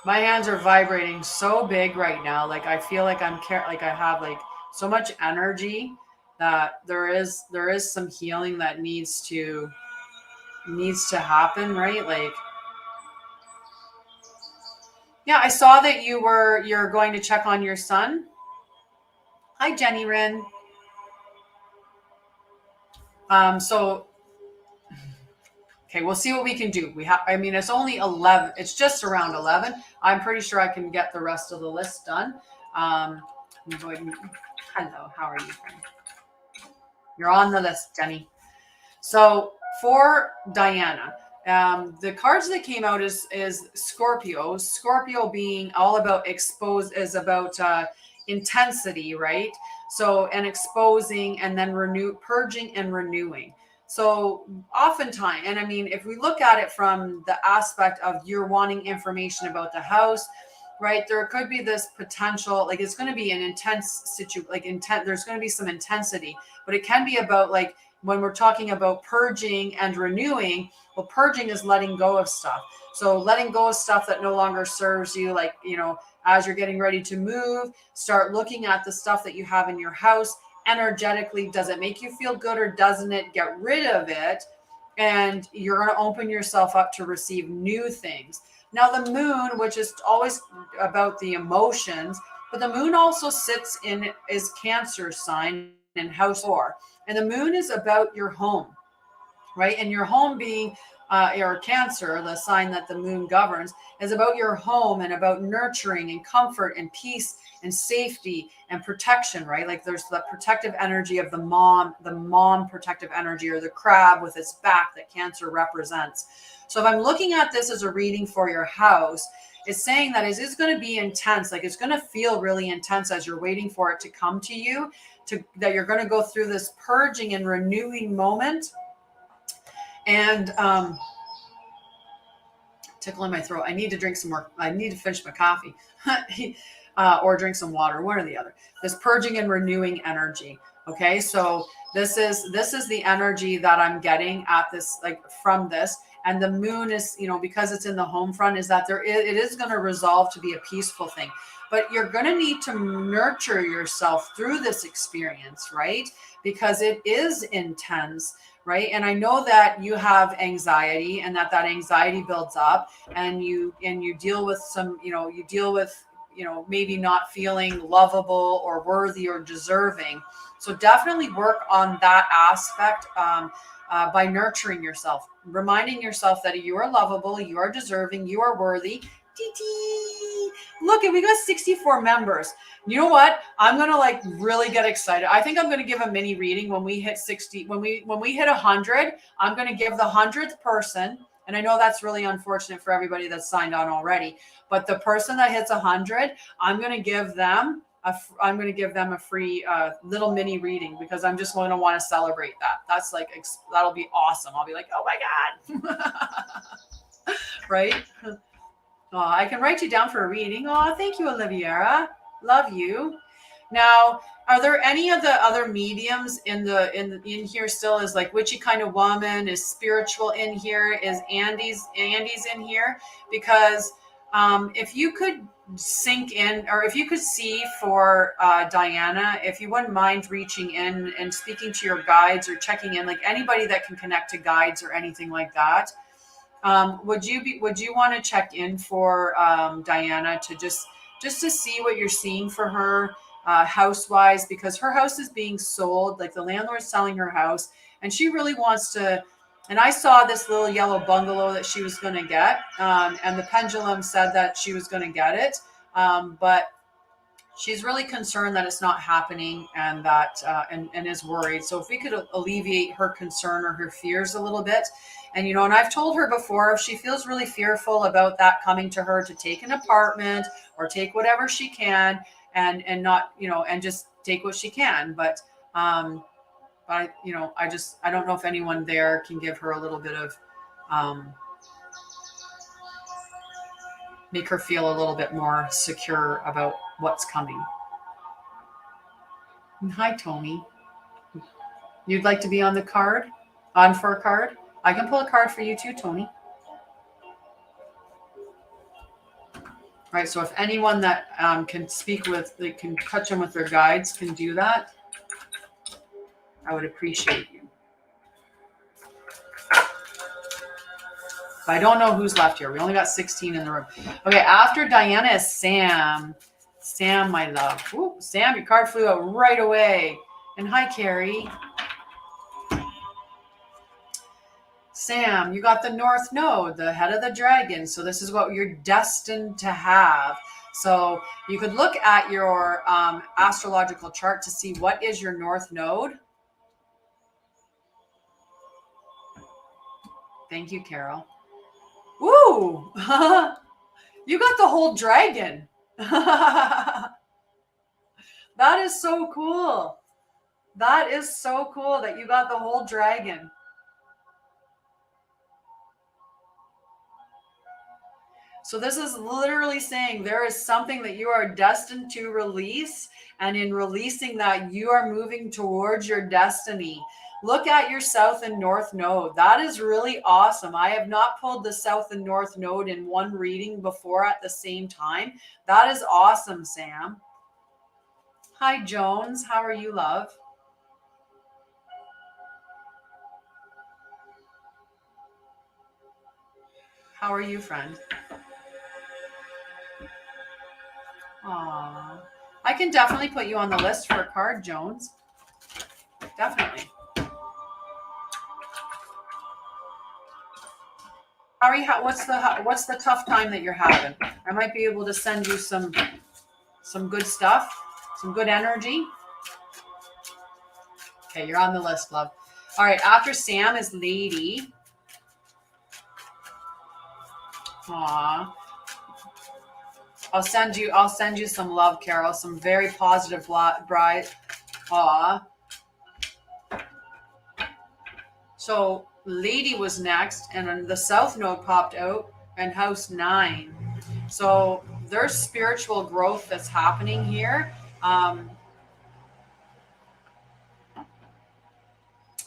My hands are vibrating so big right now. Like I feel like I have like so much energy that there is some healing that needs to happen, right? Like, yeah, I saw that you're going to check on your son. Hi, Jenny Wren. So okay, we'll see what we can do. It's only 11. It's just around 11. I'm pretty sure I can get the rest of the list done. Hello, how are you, friend? You're on the list, Jenny. So for Diana, the cards that came out is Scorpio. Scorpio being all about intensity, right? So, and exposing and then purging and renewing. So oftentimes, and if we look at it from the aspect of you're wanting information about the house, right? There could be this potential, like it's going to be an intense there's going to be some intensity, but it can be about like when we're talking about purging and renewing, well, purging is letting go of stuff. So letting go of stuff that no longer serves you, like, as you're getting ready to move, start looking at the stuff that you have in your house energetically. Does it make you feel good or doesn't it? Get rid of it. And you're going to open yourself up to receive new things. Now, the moon, which is always about the emotions, but the moon also sits in is Cancer sign in house 4. And the moon is about your home, right? And your home being your Cancer, the sign that the moon governs, is about your home and about nurturing and comfort and peace and safety and protection, right? Like there's the protective energy of the mom protective energy, or the crab with its back that Cancer represents. So if I'm looking at this as a reading for your house, it's saying that it's going to be intense. Like it's going to feel really intense as you're waiting for it to come to you, that you're going to go through this purging and renewing moment. And tickle in my throat. I need to drink some more. I need to finish my coffee or drink some water, one or the other. This purging and renewing energy. Okay, so this is the energy that I'm getting at this, like from this. And the moon is, because it's in the home front, is that it is going to resolve to be a peaceful thing. But you're going to need to nurture yourself through this experience, right? Because it is intense, right? And I know that you have anxiety, and that anxiety builds up, and you deal with some, maybe not feeling lovable or worthy or deserving. So definitely work on that aspect by nurturing yourself, reminding yourself that you are lovable, you are deserving, you are worthy. Look, and we got 64 members. You know what? I'm gonna like really get excited. I think I'm gonna give a mini reading when we hit 60. When we hit 100, I'm gonna give the 100th person. And I know that's really unfortunate for everybody that's signed on already. But the person that hits 100, I'm gonna give them a free little mini reading, because I'm just going to want to celebrate that. That's like that'll be awesome. I'll be like, oh my god, right? Oh, I can write you down for a reading. Oh, thank you, Oliviera. Love you. Now, are there any of the other mediums in here still? Is like witchy kind of woman? Is spiritual in here? Is Andy's in here? Because if you could sink in, or if you could see for Diana, if you wouldn't mind reaching in and speaking to your guides or checking in, like anybody that can connect to guides or anything like that. Would you want to check in for Diana to just to see what you're seeing for her house wise, because her house is being sold, like the landlord's selling her house, and she really wants to. And I saw this little yellow bungalow that she was going to get, and the pendulum said that she was going to get it, but she's really concerned that it's not happening, and that and is worried. So if we could alleviate her concern or her fears a little bit. And, and I've told her before, if she feels really fearful about that coming to her, to take an apartment or take whatever she can, and not, and just take what she can. But I don't know if anyone there can give her a little bit of, make her feel a little bit more secure about what's coming. And hi, Tony. You'd like to be on for a card? I can pull a card for you too, Tony. All right, so if anyone that can speak with, they can touch them with their guides, can do that, I would appreciate you. But I don't know who's left here. We only got 16 in the room. Okay, after Diana is Sam. Sam, my love. Ooh, Sam, your card flew out right away. And hi, Carrie. Sam, you got the North Node, the head of the dragon. So this is what you're destined to have. So you could look at your astrological chart to see what is your North Node. Thank you, Carol. Ooh, you got the whole dragon. That is so cool. That is so cool that you got the whole dragon. So this is literally saying there is something that you are destined to release. And in releasing that, you are moving towards your destiny. Look at your south and north node. That is really awesome. I have not pulled the south and north node in one reading before at the same time. That is awesome, Sam. Hi, Jones. How are you, love? How are you, friend? Aww. I can definitely put you on the list for a card, Jones. Definitely. Ari, what's the tough time that you're having? I might be able to send you some good stuff, some good energy. Okay, you're on the list, love. All right, after Sam is Lady. Aw. I'll send you some love, Carol. Some very positive bride. Aw. So Lady was next, and then the South Node popped out, and House 9. So there's spiritual growth that's happening here.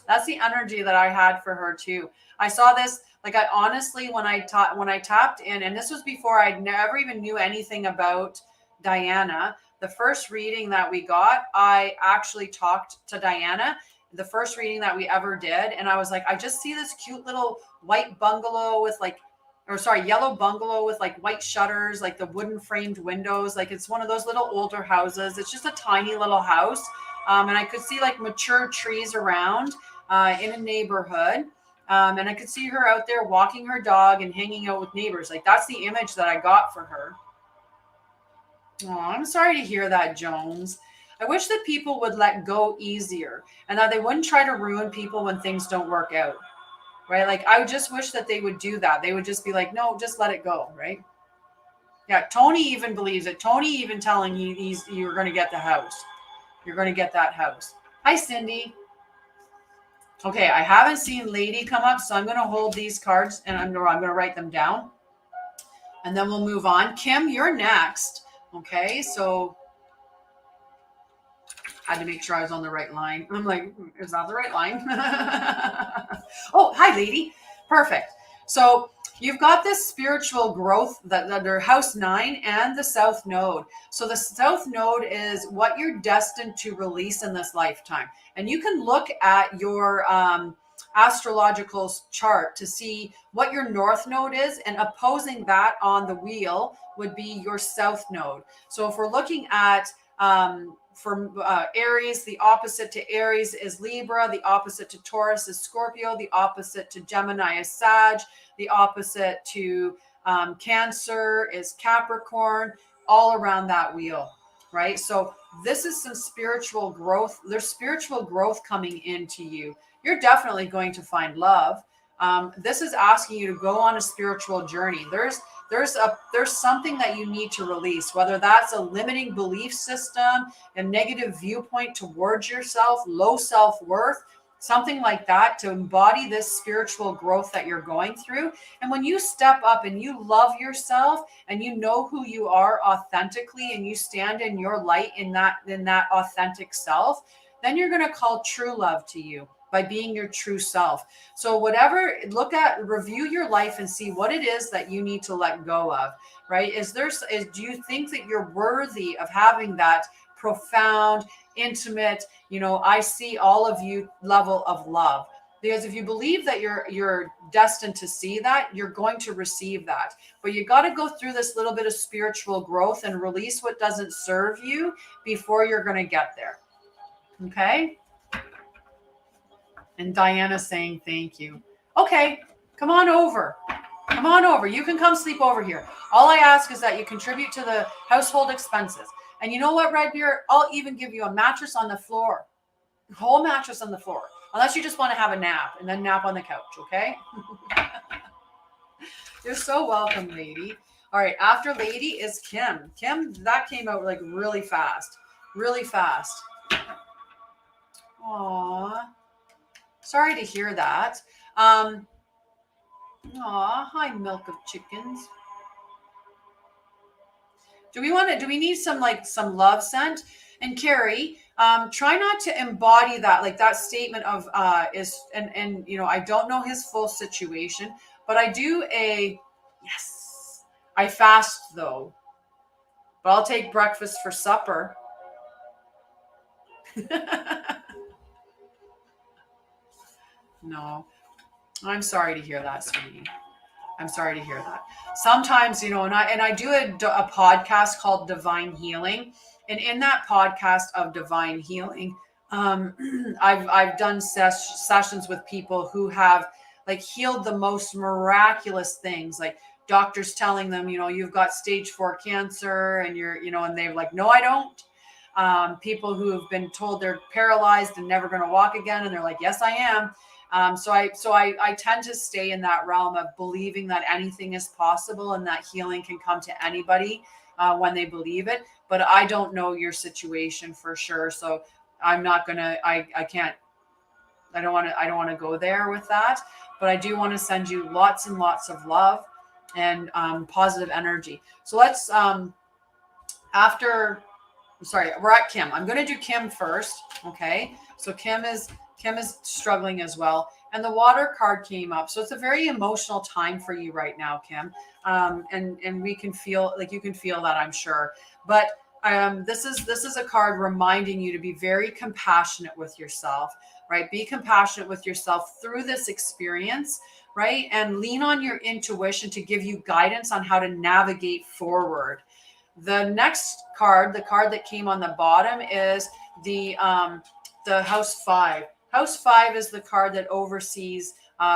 That's the energy that I had for her too. I saw this, like, I honestly, when I tapped in, and this was before I never even knew anything about Diana. The first reading that we got, I actually talked to Diana. The first reading that we ever did, and I was like, I just see this cute little white bungalow with yellow bungalow with like white shutters, like the wooden framed windows. Like it's one of those little older houses. It's just a tiny little house. And I could see like mature trees around in a neighborhood. And I could see her out there walking her dog and hanging out with neighbors. Like that's the image that I got for her. Oh, I'm sorry to hear that, Jones. I wish that people would let go easier and that they wouldn't try to ruin people when things don't work out. Right? Like I just wish that they would do that. They would just be like, no, just let it go. Right? Yeah. Tony even believes it. Tony even telling you're going to get the house. You're going to get that house. Hi, Cindy. Okay, I haven't seen Lady come up, so I'm going to hold these cards and I'm going to write them down. And then we'll move on. Kim, you're next. Okay, so I had to make sure I was on the right line. I'm like, is that the right line? Oh, hi, Lady. Perfect. So you've got this spiritual growth that under House 9 and the South Node. So the South Node is what you're destined to release in this lifetime. And you can look at your astrological chart to see what your North Node is, and opposing that on the wheel would be your South Node. So if we're looking at for Aries, the opposite to Aries is Libra, the opposite to Taurus is Scorpio, the opposite to Gemini is Sag, the opposite to Cancer is Capricorn, all around that wheel, right? So this is some spiritual growth. There's spiritual growth coming into you. You're definitely going to find love. This is asking you to go on a spiritual journey. There's something that you need to release, whether that's a limiting belief system, a negative viewpoint towards yourself, low self-worth, something like that, to embody this spiritual growth that you're going through. And when you step up and you love yourself and you know who you are authentically and you stand in your light in that authentic self, then you're going to call true love to you by being your true self. So review your life and see what it is that you need to let go of, right? Do you think that you're worthy of having that profound, intimate, I see all of you level of love? Because if you believe that you're destined to see that, you're going to receive that. But you got to go through this little bit of spiritual growth and release what doesn't serve you before you're going to get there. Okay? And Diana's saying thank you. Okay, come on over. Come on over. You can come sleep over here. All I ask is that you contribute to the household expenses. And you know what, Redbeard? I'll even give you a mattress on the floor. A whole mattress on the floor. Unless you just want to have a nap and then nap on the couch, okay? You're so welcome, Lady. All right, after Lady is Kim. Kim, that came out like really fast. Really fast. Aww. Sorry to hear that. Hi, milk of chickens. Do we need some love sent? And Carrie, try not to embody that, like that statement of and I don't know his full situation, but I do yes. I fast though, but I'll take breakfast for supper. No, I'm sorry to hear that, sweetie. I'm sorry to hear that. Sometimes, and I do a podcast called Divine Healing, and in that podcast of Divine Healing, I've done sessions with people who have like healed the most miraculous things, like doctors telling them, you've got stage 4 cancer, and and they're like, no, I don't. People who have been told they're paralyzed and never going to walk again, and they're like, yes, I am. So I tend to stay in that realm of believing that anything is possible and that healing can come to anybody when they believe it. But I don't know your situation for sure, so I'm not gonna. I can't. I don't want to go there with that. But I do want to send you lots and lots of love and positive energy. So let's after. Sorry, we're at Kim. I'm going to do Kim first. Okay. So Kim is struggling as well. And the water card came up. So it's a very emotional time for you right now, Kim. And we can feel, like you can feel that, I'm sure. But this is a card reminding you to be very compassionate with yourself, right? Be compassionate with yourself through this experience, right? And lean on your intuition to give you guidance on how to navigate forward. The next card, the card that came on the bottom, is the House 5. House 5 is the card that oversees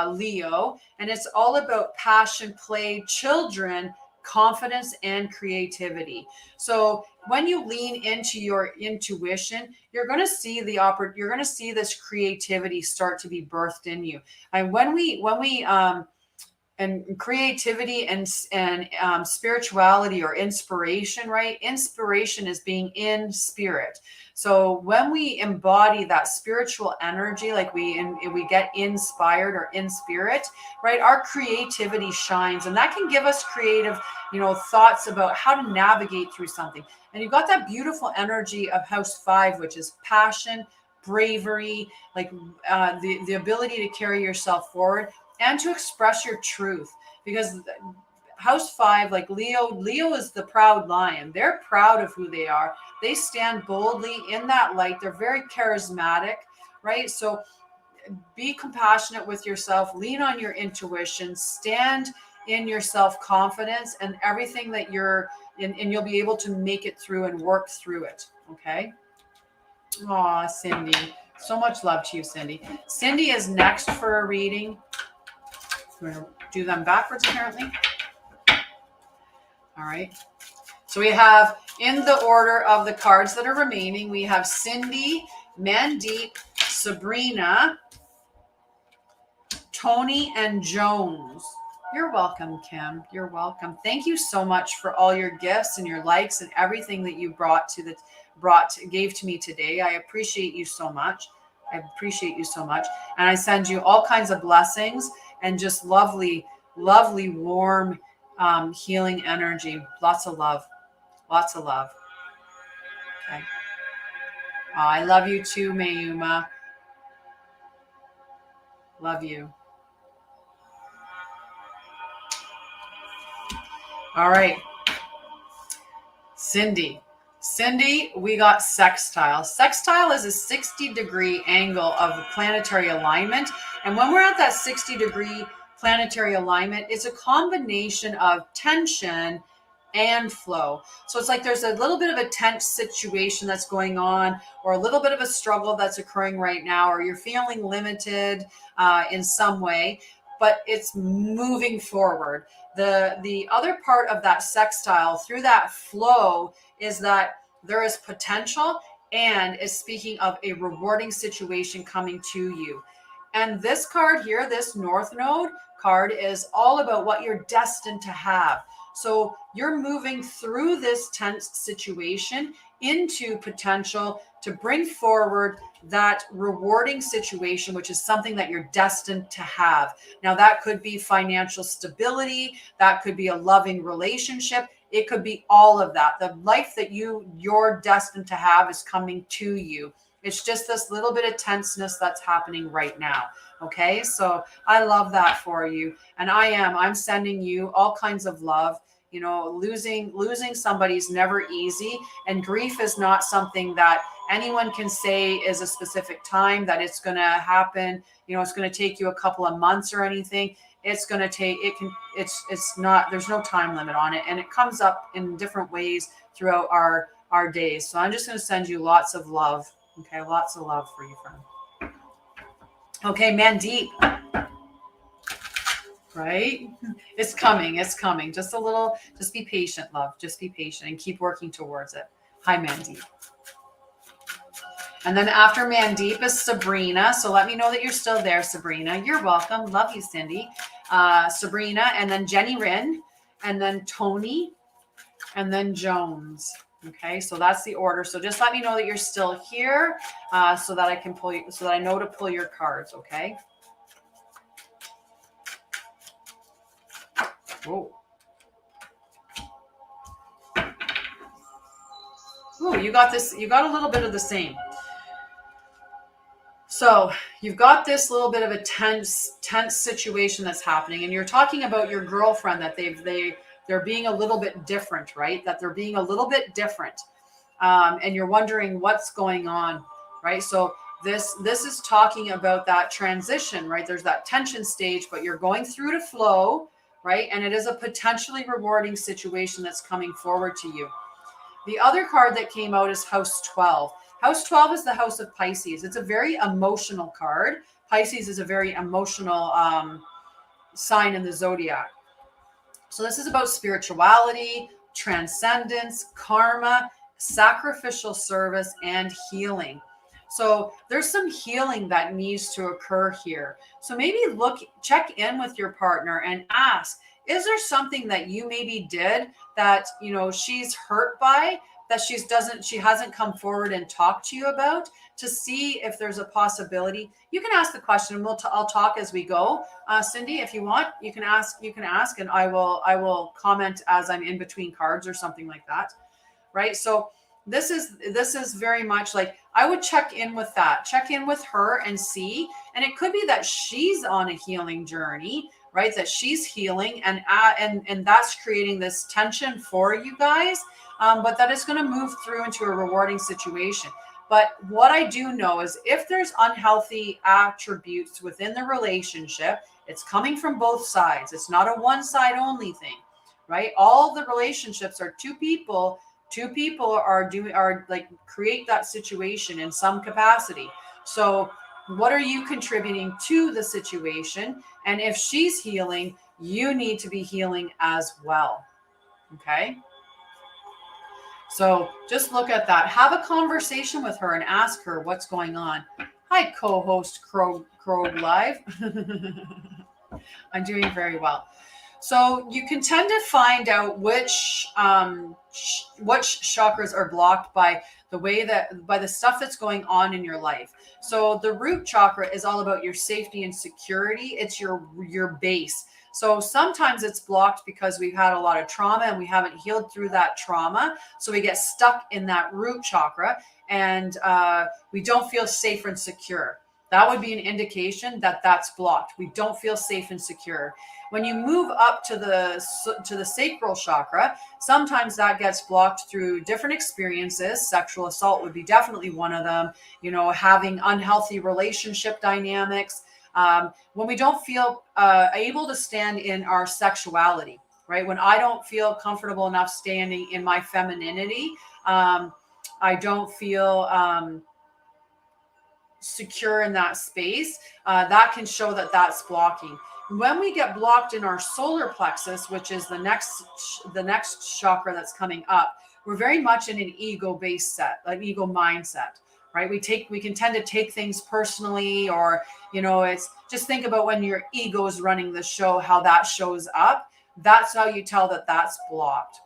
Leo, and it's all about passion, play, children, confidence, and creativity. So when you lean into your intuition, you're going to see you're going to see this creativity start to be birthed in you. And when we and creativity and spirituality or inspiration, right? Inspiration is being in spirit. So when we embody that spiritual energy, like we get inspired or in spirit, right? Our creativity shines, and that can give us creative, thoughts about how to navigate through something. And you've got that beautiful energy of House 5, which is passion, bravery, like the ability to carry yourself forward and to express your truth. Because House 5, like Leo is the proud lion. They're proud of who they are. They stand boldly in that light. They're very charismatic, right? So be compassionate with yourself, lean on your intuition, stand in your self-confidence and everything that you're in, and you'll be able to make it through and work through it. Okay. Aw, Cindy. So much love to you, Cindy. Cindy is next for a reading. We're going to do them backwards, apparently. All right. So we have, in the order of the cards that are remaining, we have Cindy, Mandeep, Sabrina, Tony, and Jones. You're welcome, Kim. You're welcome. Thank you so much for all your gifts and your likes and everything that you gave to me today. I appreciate you so much. I appreciate you so much. And I send you all kinds of blessings and just lovely, lovely, warm, healing energy. Lots of love. Lots of love. Okay. I love you too, Mayuma. Love you. All right. Cindy, we got sextile. Sextile is a 60-degree angle of planetary alignment. And when we're at that 60-degree planetary alignment, it's a combination of tension and flow. So it's like there's a little bit of a tense situation that's going on, or a little bit of a struggle that's occurring right now, or you're feeling limited in some way, but it's moving forward. The other part of that sextile through that flow is that there is potential and is speaking of a rewarding situation coming to you. And this card here, this North Node card, is all about what you're destined to have. So you're moving through this tense situation into potential to bring forward that rewarding situation, which is something that you're destined to have. Now, that could be financial stability. That could be a loving relationship. It could be all of that. The life that you're destined to have is coming to you. It's just this little bit of tenseness that's happening right now. Okay. So I love that for you. And I'm sending you all kinds of love. You know, losing somebody is never easy. And grief is not something that anyone can say is a specific time that it's going to happen. You know, it's going to take you a couple of months or anything. It's going to take, it's not, there's no time limit on it. And it comes up in different ways throughout our days. So I'm just going to send you lots of love. Okay. Lots of love for you, friend. Okay. Mandeep. Right? It's coming. It's coming. Just be patient, love. Just be patient and keep working towards it. Hi, Mandeep. And then after Mandeep is Sabrina. So let me know that you're still there, Sabrina. You're welcome. Love you, Cindy. Sabrina, and then Jenny Rin, and then Tony, and then Jones. Okay, so that's the order. So just let me know that you're still here, so that I can pull you, so that I know to pull your cards. Okay. Oh. Oh, you got this. You got a little bit of the same. So you've got this little bit of a tense situation that's happening, and you're talking about your girlfriend that they're being a little bit different, right? That they're being a little bit different, and you're wondering what's going on, right? So this is talking about that transition, right? There's that tension stage, but you're going through to flow, right? And it is a potentially rewarding situation that's coming forward to you. The other card that came out is House 12. House 12 is the house of Pisces. It's a very emotional card. Pisces is a very emotional sign in the zodiac. So this is about spirituality, transcendence, karma, sacrificial service, and healing. So there's some healing that needs to occur here. So maybe check in with your partner and ask, is there something that you maybe did that, you know, she's hurt by, that she hasn't come forward and talked to you about, to see if there's a possibility? You can ask the question, and I'll talk as we go. Cindy, if you want, you can ask, and I will comment as I'm in between cards or something like that. Right. So this is very much like, I would check in with her and see, and it could be that she's on a healing journey, right? That she's healing, and that's creating this tension for you guys. But that is going to move through into a rewarding situation. But what I do know is if there's unhealthy attributes within the relationship, it's coming from both sides. It's not a one side only thing, right? All the relationships are two people are like create that situation in some capacity. So what are you contributing to the situation? And if she's healing, you need to be healing as well. Okay. So just look at that. Have a conversation with her and ask her what's going on. Hi, co-host Crow Live. I'm doing very well. So you can tend to find out which chakras are blocked by the stuff that's going on in your life. So the root chakra is all about your safety and security. It's your base. So sometimes it's blocked because we've had a lot of trauma and we haven't healed through that trauma. So we get stuck in that root chakra, and we don't feel safe and secure. That would be an indication that that's blocked. We don't feel safe and secure. When you move up to the sacral chakra, sometimes that gets blocked through different experiences. Sexual assault would be definitely one of them. You know, having unhealthy relationship dynamics. When we don't feel able to stand in our sexuality, right? When I don't feel comfortable enough standing in my femininity, I don't feel secure in that space. That can show that that's blocking. When we get blocked in our solar plexus, which is the next chakra that's coming up, we're very much in an ego-based set, like ego mindset, right? We can tend to take things personally, or, you know, it's just think about when your ego is running the show, how that shows up. That's how you tell that that's blocked.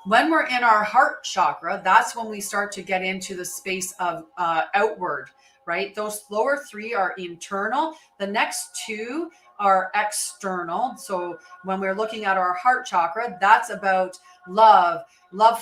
When we're in our heart chakra, that's when we start to get into the space of outward, right? Those lower three are internal. The next two our external. So when we're looking at our heart chakra, that's about love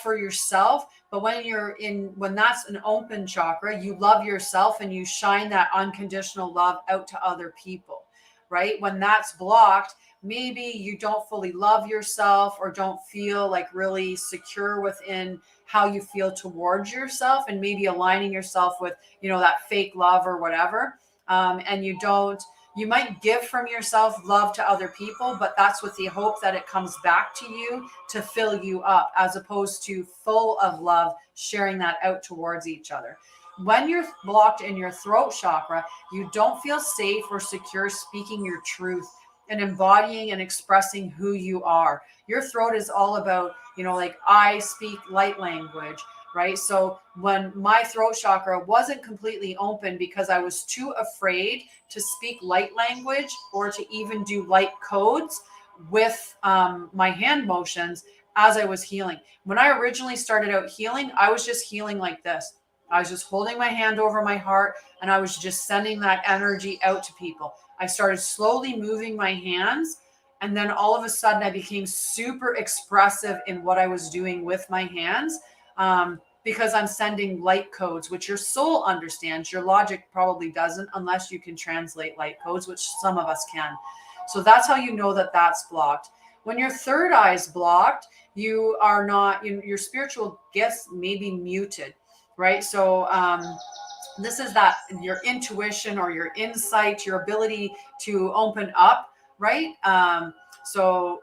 for yourself. But when that's an open chakra, you love yourself and you shine that unconditional love out to other people, right? When that's blocked, maybe you don't fully love yourself or don't feel like really secure within how you feel towards yourself, and maybe aligning yourself with, that fake love or whatever. And you might give from yourself love to other people, but that's with the hope that it comes back to you to fill you up, as opposed to full of love, sharing that out towards each other. When you're blocked in your throat chakra, you don't feel safe or secure speaking your truth and embodying and expressing who you are. Your throat is all about, like I speak light language, right? So when my throat chakra wasn't completely open because I was too afraid to speak light language or to even do light codes with my hand motions as I was healing. When I originally started out healing, I was just healing like this. I was just holding my hand over my heart and I was just sending that energy out to people. I started slowly moving my hands, and then all of a sudden I became super expressive in what I was doing with my hands, because I'm sending light codes, which your soul understands. Your logic probably doesn't, unless you can translate light codes, which some of us can. So that's how you know that that's blocked. When your third eye is blocked, you are not, your spiritual gifts may be muted, right? So this is that your intuition or your insight, your ability to open up, right? So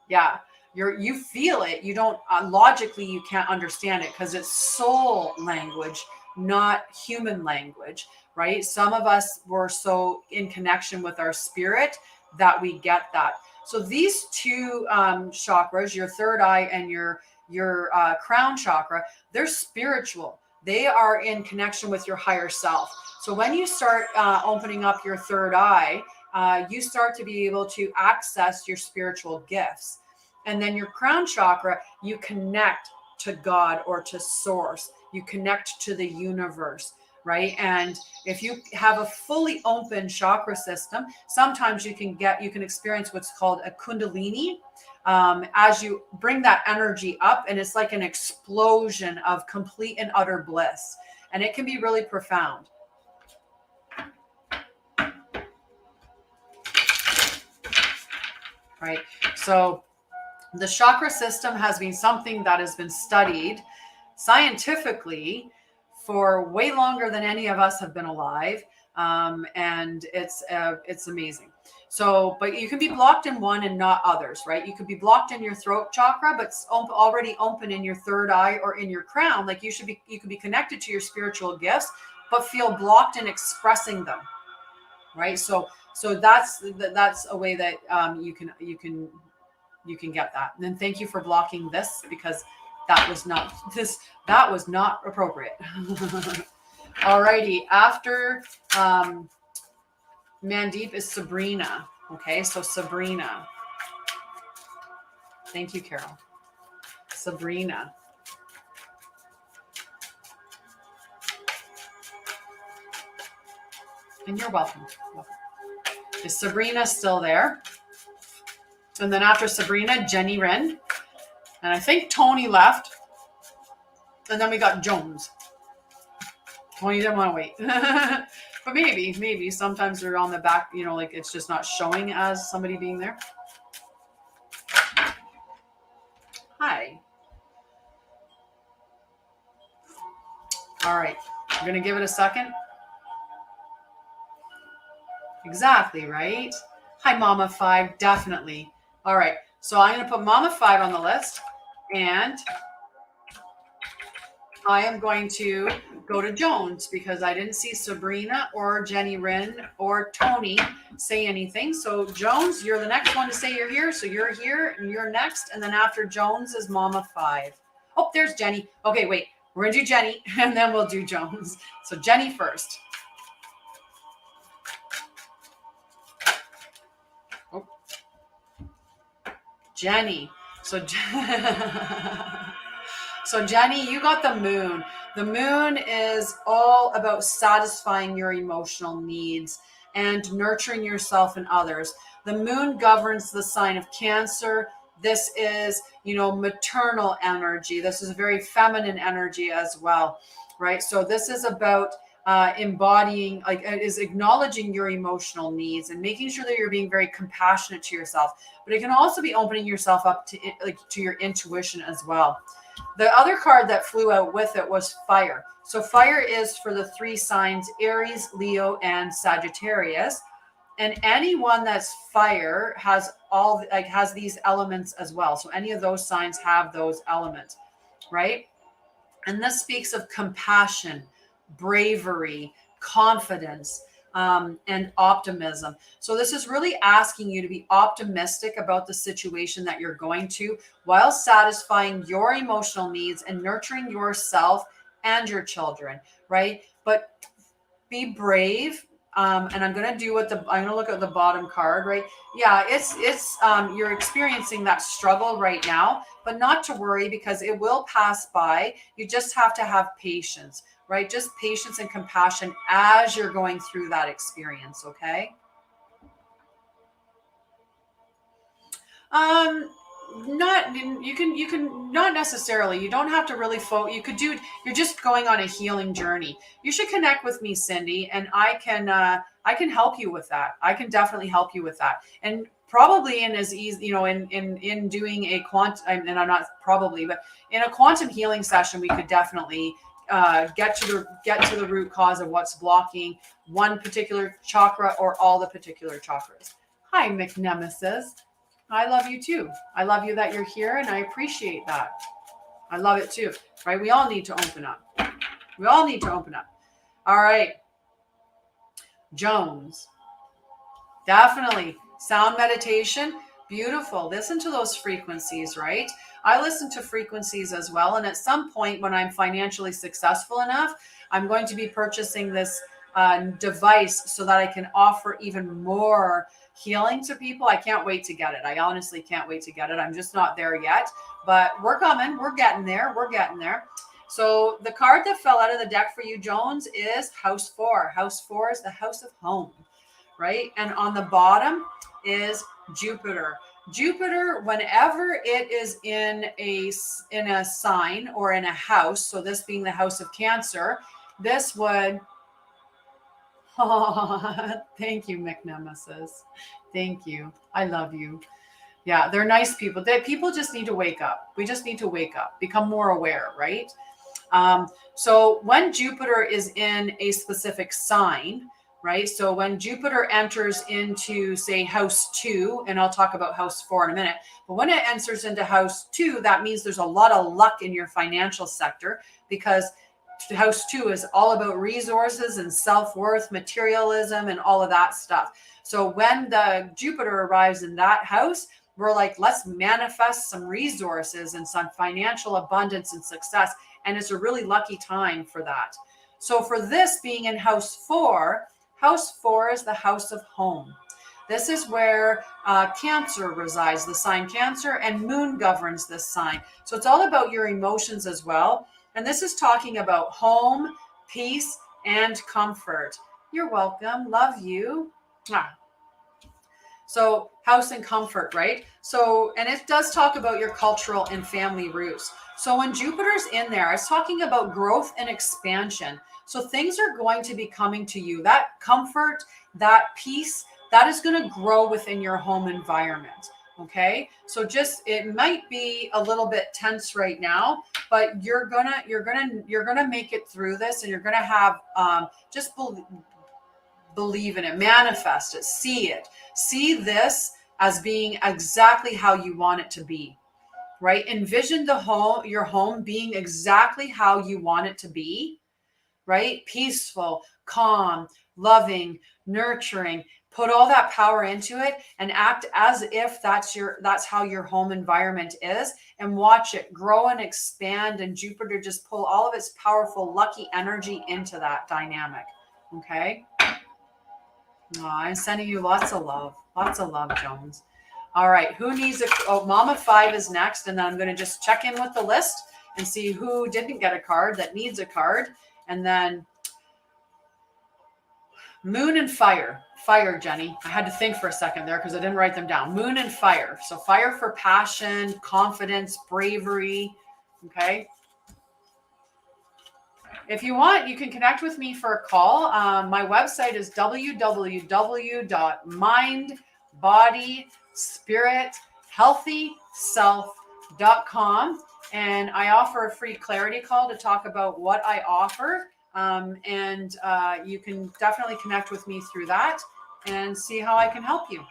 yeah, you feel it. You don't logically, you can't understand it because it's soul language, not human language, right? Some of us were so in connection with our spirit that we get that. So these two chakras, your third eye and your crown chakra, they're spiritual. They are in connection with your higher self. So when you start opening up your third eye, you start to be able to access your spiritual gifts. And then your crown chakra, you connect to God or to source. You connect to the universe, right? And if you have a fully open chakra system, sometimes you can experience what's called a kundalini, as you bring that energy up, and it's like an explosion of complete and utter bliss. And it can be really profound. Right. So the chakra system has been something that has been studied scientifically for way longer than any of us have been alive. And it's amazing. So, but you can be blocked in one and not others, right? You could be blocked in your throat chakra, but already open in your third eye or in your crown. Like you could be connected to your spiritual gifts, but feel blocked in expressing them, right? So that's a way that you can get that. And then thank you for blocking this, because that was not appropriate. Alrighty, after Mandeep is Sabrina. Okay, so Sabrina. Thank you, Carol. Sabrina. And you're welcome. Is Sabrina still there? And then after Sabrina, Jenny Wren. And I think Tony left. And then we got Jones. Tony didn't want to wait. But maybe sometimes they're on the back, like it's just not showing as somebody being there. Hi. All right. I'm going to give it a second. Exactly, right? Hi, Mama 5. Definitely. All right. So I'm going to put Mama 5 on the list, and I am going to go to Jones because I didn't see Sabrina or Jenny Wren or Tony say anything. So Jones, you're the next one to say you're here. So you're here and you're next. And then after Jones is Mama 5. Oh, there's Jenny. Okay, wait. We're going to do Jenny and then we'll do Jones. So Jenny first. Oh. Jenny. So Jenny, you got the moon. The moon is all about satisfying your emotional needs and nurturing yourself and others. The moon governs the sign of Cancer. This is, maternal energy. This is a very feminine energy as well, right? So this is about embodying, like, is acknowledging your emotional needs and making sure that you're being very compassionate to yourself. But it can also be opening yourself up to your intuition as well. The other card that flew out with it was fire. So fire is for the 3 signs, Aries, Leo, and Sagittarius. And anyone that's fire has has these elements as well. So any of those signs have those elements, right? And this speaks of compassion, bravery, confidence, and optimism. So this is really asking you to be optimistic about the situation that you're going to, while satisfying your emotional needs and nurturing yourself and your children, right? But be brave. And I'm going to look at the bottom card, right? Yeah, it's you're experiencing that struggle right now, but not to worry, because it will pass by. You just have to have patience, right? Just patience and compassion as you're going through that experience. Okay. You can not necessarily, you don't have to really you're just going on a healing journey. You should connect with me, Cindy, and I can help you with that. I can definitely help you with that. And probably in as easy, in doing a and I'm not probably, but in a quantum healing session, we could definitely get to the root cause of what's blocking one particular chakra or all the particular chakras. Hi, McNemesis. I love you too. I love you that you're here, and I appreciate that. I love it too, right? We all need to open up. We all need to open up. All right. Jones. Definitely. Sound meditation. Beautiful. Listen to those frequencies, right? I listen to frequencies as well. And at some point when I'm financially successful enough, I'm going to be purchasing this device so that I can offer even more healing to people. I can't wait to get it. I honestly can't wait to get it. I'm just not there yet, but we're coming. We're getting there. We're getting there. So the card that fell out of the deck for you, Jones, is House 4. House 4 is the house of home, right? And on the bottom is Jupiter. Jupiter, whenever it is in a sign or in a house, so this being the house of Cancer, this would... Oh, thank you, McNemesis. Thank you. I love you. Yeah, they're nice people. People just need to wake up. We just need to wake up, become more aware, right? So when Jupiter is in a specific sign, right? So when Jupiter enters into, say, house 2, and I'll talk about house 4 in a minute, but when it enters into house 2, that means there's a lot of luck in your financial sector, because house 2 is all about resources and self-worth, materialism, and all of that stuff. So when the Jupiter arrives in that house, we're like, let's manifest some resources and some financial abundance and success. And it's a really lucky time for that. So for this being in house 4 is the house of home. This is where Cancer resides, the sign Cancer, and moon governs this sign. So it's all about your emotions as well. And this is talking about home, peace, and comfort. You're welcome. Love you. So house and comfort, right? So, and it does talk about your cultural and family roots. So when Jupiter's in there, it's talking about growth and expansion. So things are going to be coming to you. That comfort, that peace, that is going to grow within your home environment. Okay. So it might be a little bit tense right now, but you're gonna make it through this, and you're gonna have, just believe in it, manifest it, see this as being exactly how you want it to be, right? Envision your home being exactly how you want it to be, right? Peaceful, calm, loving, nurturing. Put all that power into it and act as if that's how your home environment is, and watch it grow and expand, and Jupiter just pull all of its powerful, lucky energy into that dynamic. Okay. I'm sending you lots of love, Jones. All right. Who needs Mama 5 is next. And then I'm going to just check in with the list and see who didn't get a card that needs a card. And then Moon and Fire. Fire, Jenny. I had to think for a second there because I didn't write them down. Moon and fire. So fire for passion, confidence, bravery. Okay. If you want, you can connect with me for a call. My website is www.mindbodyspiриthealthyself.com. And I offer a free clarity call to talk about what I offer. You can definitely connect with me through that and see how I can help you.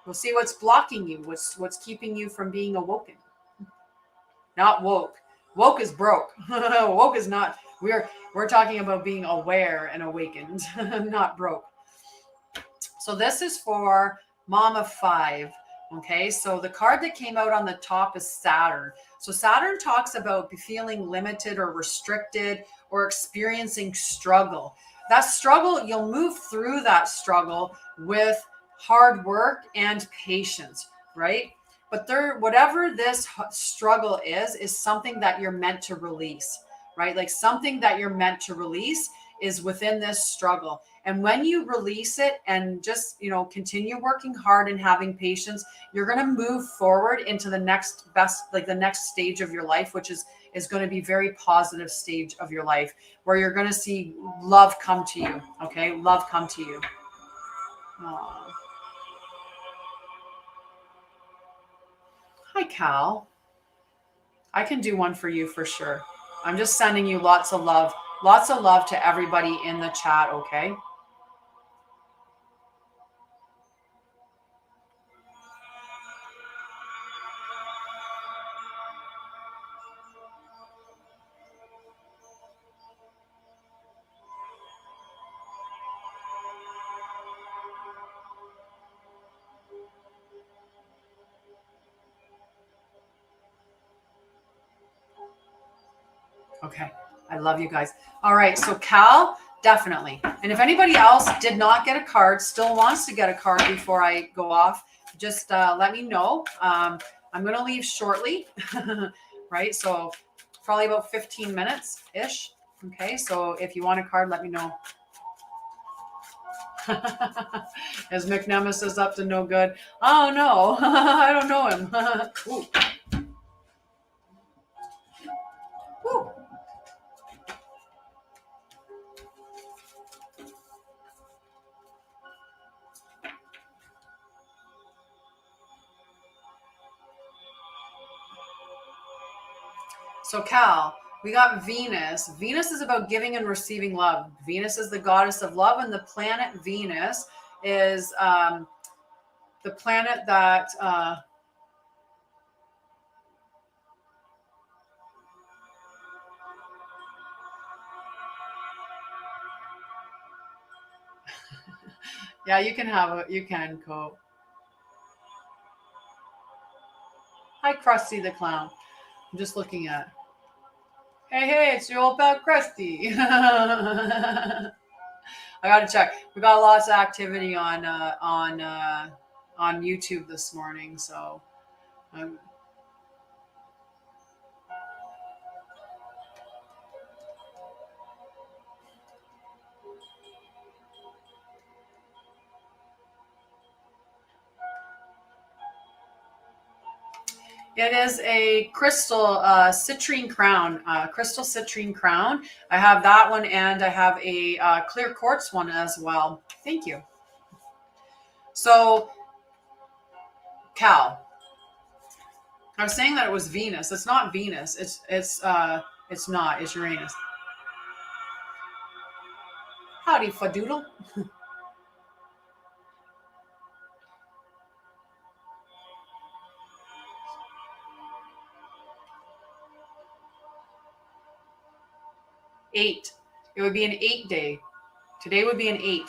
We'll see what's blocking you, what's keeping you from being awoken. Not woke. Woke is broke. Woke is not. We're talking about being aware and awakened, not broke. So this is for Mom of 5. Okay, so the card that came out on the top is Saturn. So Saturn talks about feeling limited or restricted or experiencing struggle. That struggle, you'll move through that struggle with hard work and patience, right? But whatever this struggle is something that you're meant to release, right? Like something that you're meant to release is within this struggle. And when you release it and just, continue working hard and having patience, you're going to move forward into the next the next stage of your life, which is going to be very positive stage of your life where you're going to see love come to you. Okay. Love come to you. Aww. Hi, Cal. I can do one for you for sure. I'm just sending you lots of love to everybody in the chat. Okay. Okay. I love you guys. All right. So Cal, definitely. And if anybody else did not get a card, still wants to get a card before I go off, just let me know. I'm going to leave shortly, right? So probably about 15 minutes ish. Okay. So if you want a card, let me know. Is McNemesis up to no good? Oh, no. I don't know him. Ooh. Ooh. So Cal, we got Venus. Venus is about giving and receiving love. Venus is the goddess of love, and the planet Venus is the planet that yeah, you can go. Hi, Krusty the Clown. I'm just looking at. Hey, it's your old pal Krusty. I gotta check. We got lots of activity on YouTube this morning, so it is a crystal citrine crown, crystal citrine crown. I have that one, and I have a clear quartz one as well. Thank you. So, Cal, I was saying that it was Venus. It's not Venus. It's not. It's Uranus. Howdy, Fadoodle. Eight. It would be an 8 day. Today would be an 8.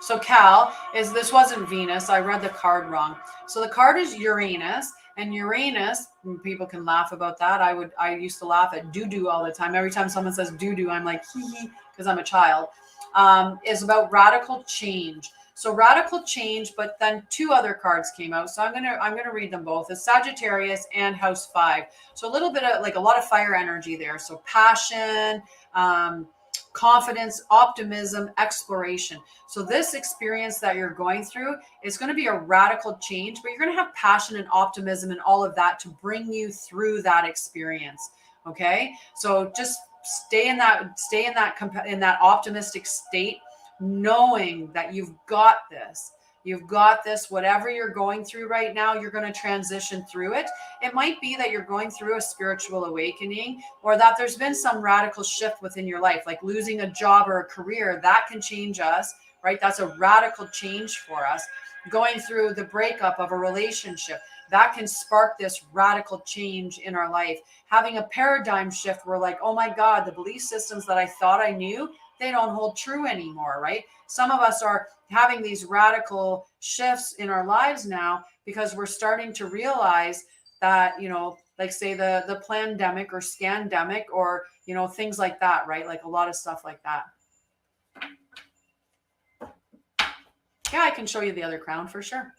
So Cal, this wasn't Venus. I read the card wrong. So the card is Uranus, and Uranus, people can laugh about that. I used to laugh at doo-doo all the time. Every time someone says doo-doo, I'm like, hee hee, because I'm a child. Is about radical change. So radical change, but then 2 other cards came out. So I'm gonna read them both. It's Sagittarius and House 5. So a little bit of a lot of fire energy there. So passion, confidence, optimism, exploration. So this experience that you're going through is going to be a radical change, but you're going to have passion and optimism and all of that to bring you through that experience. Okay. So just stay in that optimistic state, knowing that you've got this. You've got this. Whatever you're going through right now, you're going to transition through it. It might be that you're going through a spiritual awakening, or that there's been some radical shift within your life, like losing a job or a career. That can change us, right? That's a radical change for us. Going through the breakup of a relationship, that can spark this radical change in our life. Having a paradigm shift where, like, oh my God, the belief systems that I thought I knew, they don't hold true anymore, right? Some of us are having these radical shifts in our lives now because we're starting to realize that, you know, like say the pandemic or scandemic or, you know, things like that, right? Like a lot of stuff like that. Yeah, I can show you the other crown for sure.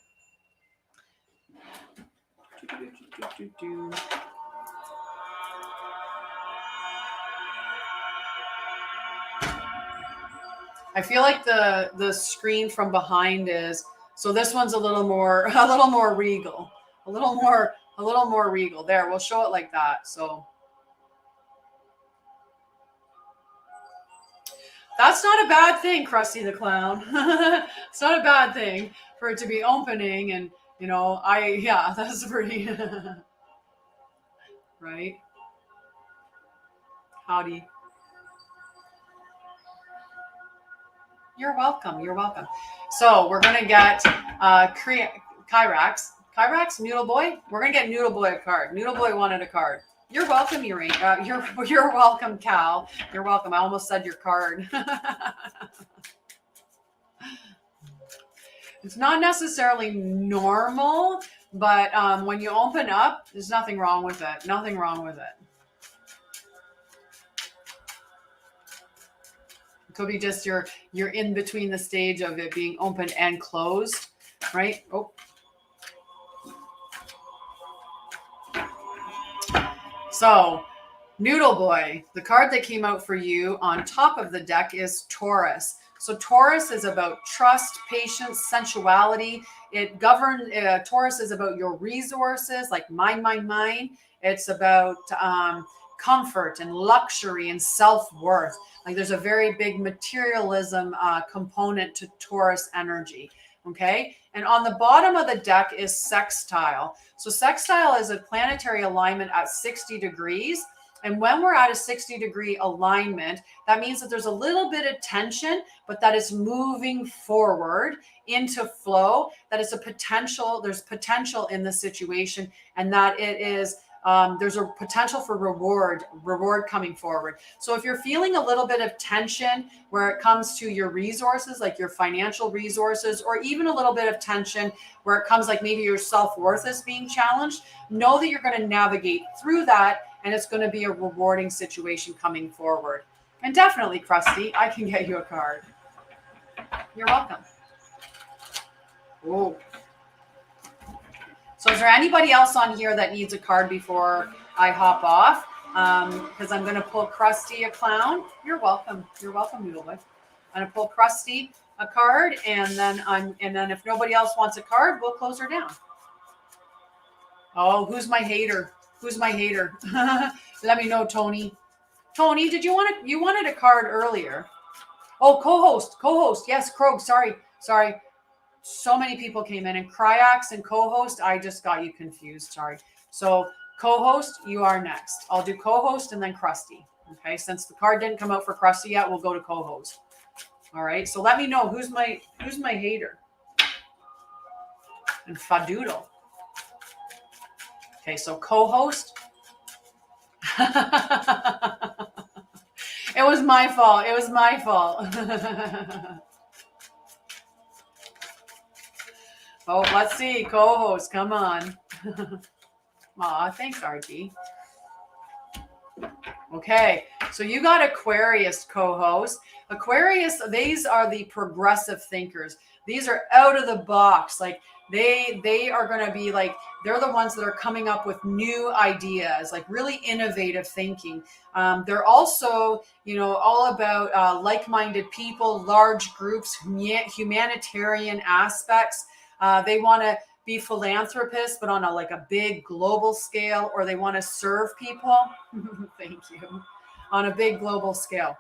I feel like the screen from behind is, so this one's a little more regal, a little more regal. There, we'll show it like that. So that's not a bad thing, Krusty the Clown. It's not a bad thing for it to be opening, and you know, yeah, that's pretty right. Howdy. You're welcome. You're welcome. So we're gonna get Kyrax, Noodle Boy. We're gonna get Noodle Boy a card. Noodle Boy wanted a card. You're welcome, you're welcome, Cal. You're welcome. I almost said your card. It's not necessarily normal, but when you open up, there's nothing wrong with it. Nothing wrong with it. It could be just you're in between the stage of it being open and closed, right? Oh. So, Noodle Boy, the card that came out for you on top of the deck is Taurus. So Taurus is about trust, patience, sensuality. Taurus is about your resources, like mine. It's about comfort and luxury and self-worth. Like there's a very big materialism component to Taurus energy. Okay. And on the bottom of the deck is sextile. So sextile is a planetary alignment at 60 degrees. And when we're at a 60-degree alignment, that means that there's a little bit of tension, but that is moving forward into flow, that is there's potential in the situation, and that it is, there's a potential for reward coming forward. So if you're feeling a little bit of tension where it comes to your resources, like your financial resources, or even a little bit of tension where it comes like maybe your self-worth is being challenged, know that you're going to navigate through that. And it's going to be a rewarding situation coming forward. And definitely, Krusty, I can get you a card. You're welcome. Oh. So is there anybody else on here that needs a card before I hop off? Because I'm going to pull Krusty a clown. You're welcome. You're welcome, Noodle Boy. I'm going to pull Krusty a card, and then if nobody else wants a card, we'll close her down. Oh, who's my hater? Who's my hater? Let me know, Tony. Tony, you wanted a card earlier? Oh, co-host. Yes, Krog. Sorry. So many people came in, and Cryax and co-host, I just got you confused. Sorry. So co-host, you are next. I'll do co-host and then Krusty. Okay. Since the card didn't come out for Krusty yet, we'll go to co-host. All right. So let me know who's my hater. And Fadoodle. Okay, so co-host. It was my fault. Oh, let's see. Co-host, come on. Aw, thanks, RG. Okay, So you got Aquarius co-host. Aquarius, these are the progressive thinkers. These are out of the box. Like they are going to be like, they're the ones that are coming up with new ideas, like really innovative thinking. They're also, all about like-minded people, large groups, humanitarian aspects. They want to be philanthropists, but on a big global scale, or they want to serve people. Thank you. On a big global scale.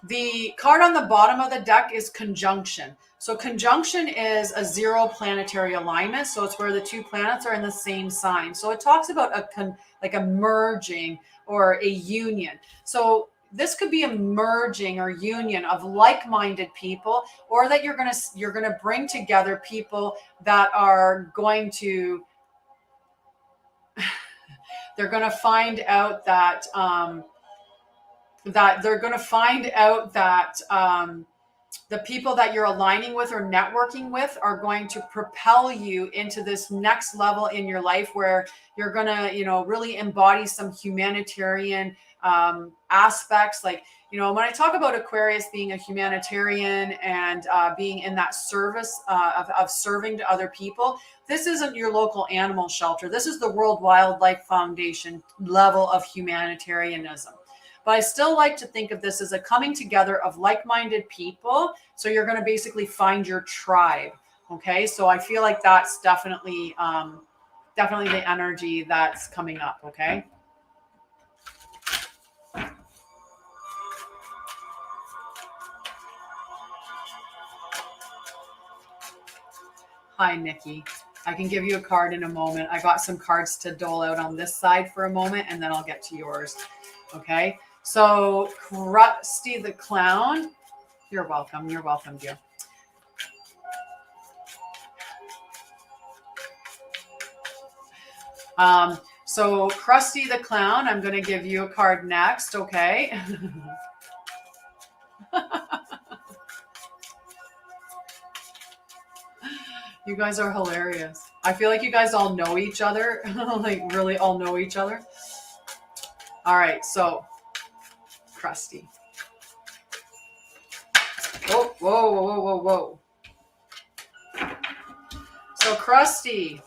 The card on the bottom of the deck is conjunction. So conjunction is a zero planetary alignment. So it's where the two planets are in the same sign. So it talks about a merging or a union. So this could be a merging or union of like-minded people, or that you're gonna bring together people that are going to they're going to find out that the people that you're aligning with or networking with are going to propel you into this next level in your life, where you're going to, really embody some humanitarian aspects. Like, when I talk about Aquarius being a humanitarian and being in that service of serving to other people, this isn't your local animal shelter. This is the World Wildlife Foundation level of humanitarianism. But I still like to think of this as a coming together of like-minded people. So you're going to basically find your tribe. Okay. So I feel like that's definitely the energy that's coming up. Okay. Hi, Nikki. I can give you a card in a moment. I got some cards to dole out on this side for a moment, and then I'll get to yours. Okay. So Krusty the Clown, you're welcome. You're welcome, dear. So Krusty the Clown, I'm going to give you a card next. Okay. You guys are hilarious. I feel like you guys all know each other, like really all know each other. All right. So Krusty. Whoa, whoa, whoa, whoa, whoa. So Krusty,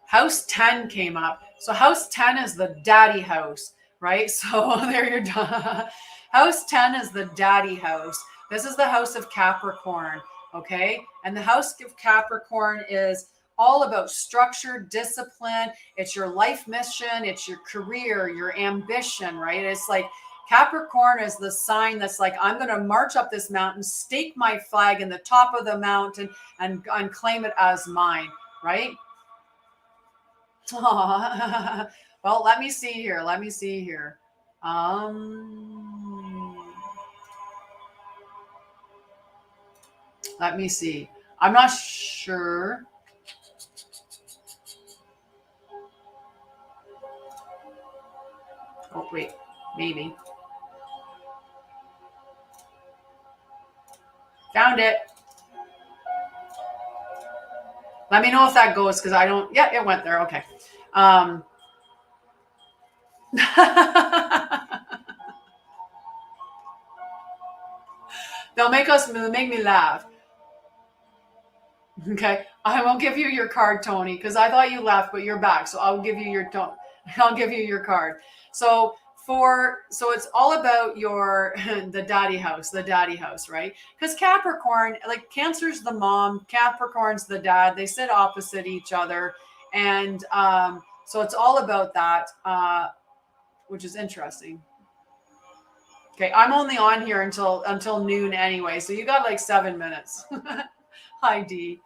house 10 came up. So house 10 is the daddy house, right? So there you're done. House 10 is the daddy house. This is the house of Capricorn, okay? And the house of Capricorn is all about structure, discipline. It's your life mission. It's your career, your ambition, right? It's like Capricorn is the sign that's like, I'm going to march up this mountain, stake my flag in the top of the mountain, and claim it as mine, right? Well, let me see here. Let me see. I'm not sure. Oh, wait, maybe. Found it. Let me know if that goes, because I don't, yeah, it went there. Okay. They'll make me laugh. Okay. I won't give you your card, Tony, because I thought you left, but you're back. So I'll give you your card. So it's all about your the daddy house, right? Because Capricorn, like Cancer's the mom, Capricorn's the dad. They sit opposite each other, and so it's all about that, which is interesting. Okay, I'm only on here until noon anyway, so you got like 7 minutes. Hi, Dee.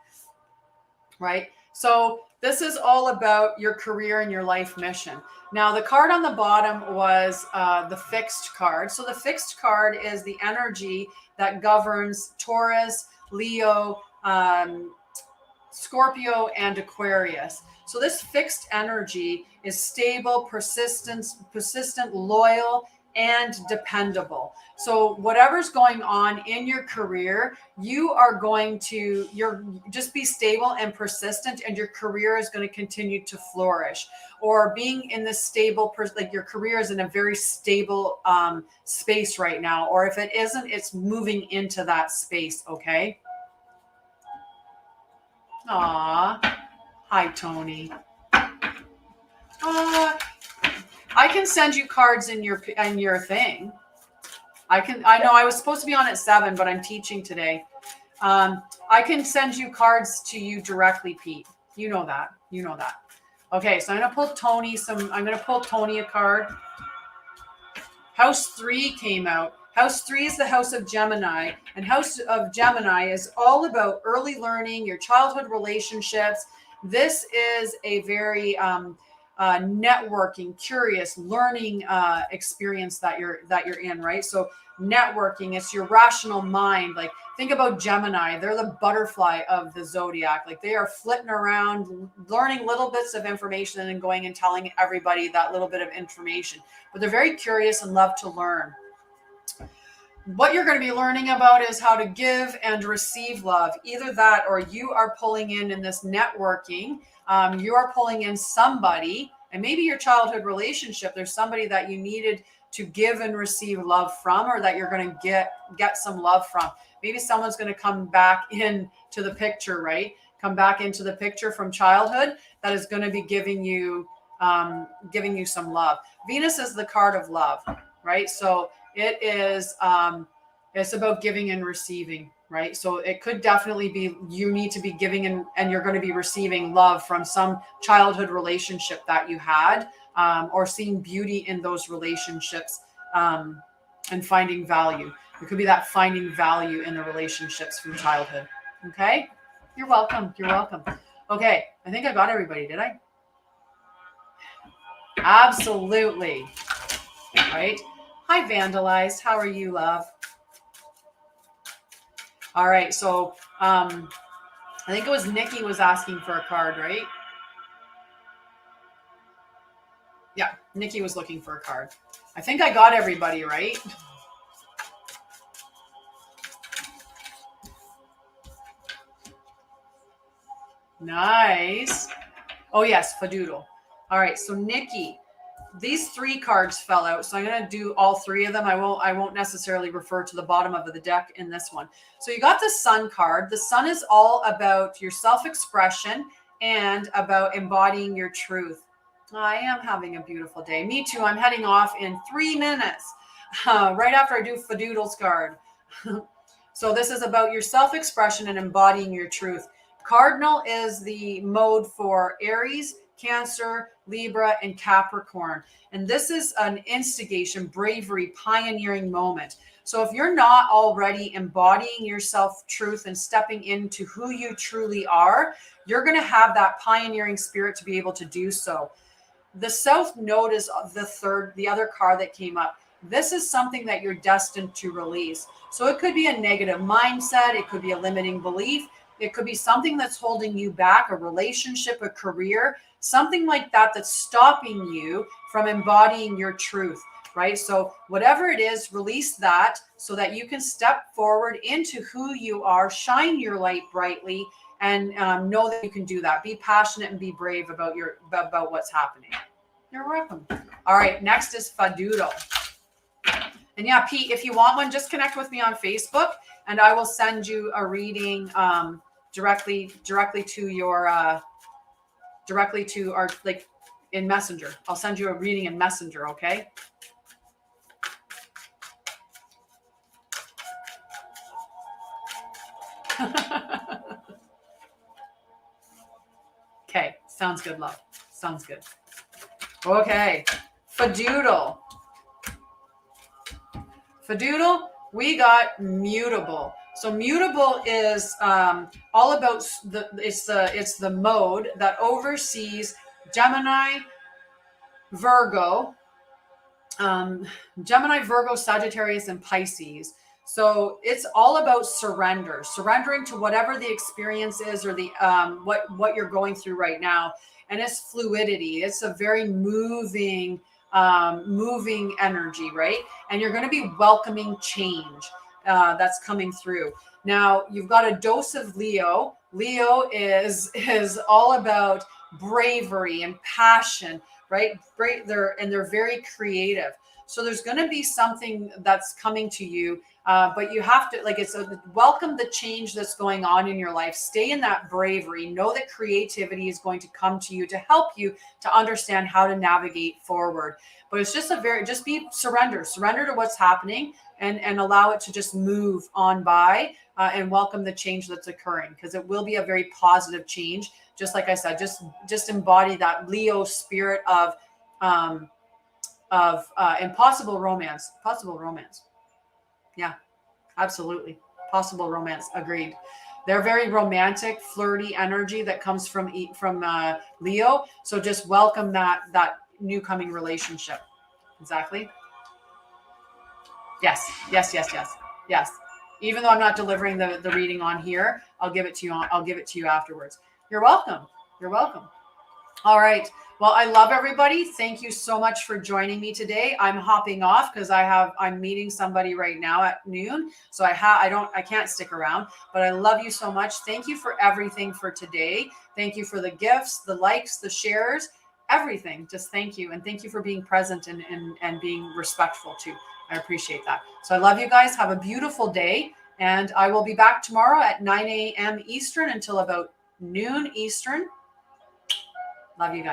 Right? So this is all about your career and your life mission. Now, the card on the bottom was the fixed card. So the fixed card is the energy that governs Taurus, Leo, Scorpio, and Aquarius. So this fixed energy is stable, persistent, loyal, and dependable. So whatever's going on in your career, you're just be stable and persistent, and your career is going to continue to flourish. Or being in this stable, like your career is in a very stable space right now. Or if it isn't, it's moving into that space. Okay. Aw. Hi, Tony. I can send you cards in your thing. I know I was supposed to be on at 7, but I'm teaching today. I can send you cards to you directly, Pete. You know that. Okay, so I'm gonna pull Tony a card. House 3 came out. House 3 is the house of Gemini, and House of Gemini is all about early learning, your childhood relationships. This is a very networking, curious, learning experience that you're in, right? So networking, it's your rational mind. Like, think about Gemini. They're the butterfly of the zodiac. Like, they are flitting around, learning little bits of information and then going and telling everybody that little bit of information. But they're very curious and love to learn. What you're going to be learning about is how to give and receive love. Either that, or you are pulling in this networking. You are pulling in somebody, and maybe your childhood relationship. There's somebody that you needed to give and receive love from, or that you're going to get some love from. Maybe someone's going to come back into the picture, right? Come back into the picture from childhood that is going to be giving you some love. Venus is the card of love, right? So it is, it's about giving and receiving, right? So it could definitely be, you need to be giving and you're going to be receiving love from some childhood relationship that you had, or seeing beauty in those relationships, and finding value. It could be that finding value in the relationships from childhood. Okay. You're welcome. Okay. I think I got everybody. Did I? Absolutely. Right. Hi, Vandalized. How are you, love? All right. So I think it was Nikki was asking for a card, right? Yeah, Nikki was looking for a card. I think I got everybody, right? Nice. Oh, yes, Fadoodle. All right. So Nikki, these 3 cards fell out, so I'm going to do all 3 of them. I won't necessarily refer to the bottom of the deck in this one. So you got the Sun card. The Sun is all about your self-expression and about embodying your truth. I am having a beautiful day. Me too. I'm heading off in 3 minutes, right after I do Fadoodle's card. So this is about your self-expression and embodying your truth. Cardinal is the mode for Aries, Cancer, Libra, and Capricorn. And this is an instigation, bravery, pioneering moment. So if you're not already embodying your self-truth and stepping into who you truly are, you're going to have that pioneering spirit to be able to do so. The South Node is the other card that came up. This is something that you're destined to release. So it could be a negative mindset. It could be a limiting belief. It could be something that's holding you back, a relationship, a career, something like that that's stopping you from embodying your truth, right? So whatever it is, release that so that you can step forward into who you are, shine your light brightly, and know that you can do that. Be passionate and be brave about what's happening. You're welcome. All right, next is Fadoodle. And yeah, Pete, if you want one, just connect with me on Facebook, and I will send you a reading directly to our, like, in Messenger. I'll send you a reading in Messenger, okay? Okay, sounds good, love. Sounds good. Okay, Fadoodle. Fadoodle, we got mutable. So mutable is all about it's the mode that oversees Gemini, Virgo, Sagittarius, and Pisces. So it's all about surrendering to whatever the experience is, or the what you're going through right now. And it's fluidity. It's a very moving moving energy, right? And you're going to be welcoming change that's coming through. Now you've got a dose of Leo. Leo is all about bravery and passion, right? They're very creative. So there's going to be something that's coming to you, but you have to welcome the change that's going on in your life. Stay in that bravery. Know that creativity is going to come to you to help you to understand how to navigate forward. But it's just surrender to what's happening, and allow it to just move on by, and welcome the change that's occurring, because it will be a very positive change. Just like I said, just embody that Leo spirit of impossible romance. Possible romance. Yeah, absolutely. Possible romance. Agreed. They're very romantic, flirty energy that comes from Leo. So just welcome that new coming relationship. Exactly. Yes. Even though I'm not delivering the reading on here, I'll give it to you. I'll give it to you afterwards. You're welcome. You're welcome. All right. Well, I love everybody. Thank you so much for joining me today. I'm hopping off because I'm meeting somebody right now at noon. So I can't stick around, but I love you so much. Thank you for everything for today. Thank you for the gifts, the likes, the shares, everything. Just thank you. And thank you for being present and being respectful too. I appreciate that. So I love you guys. Have a beautiful day. And I will be back tomorrow at 9 a.m. Eastern until about noon Eastern. Love you guys.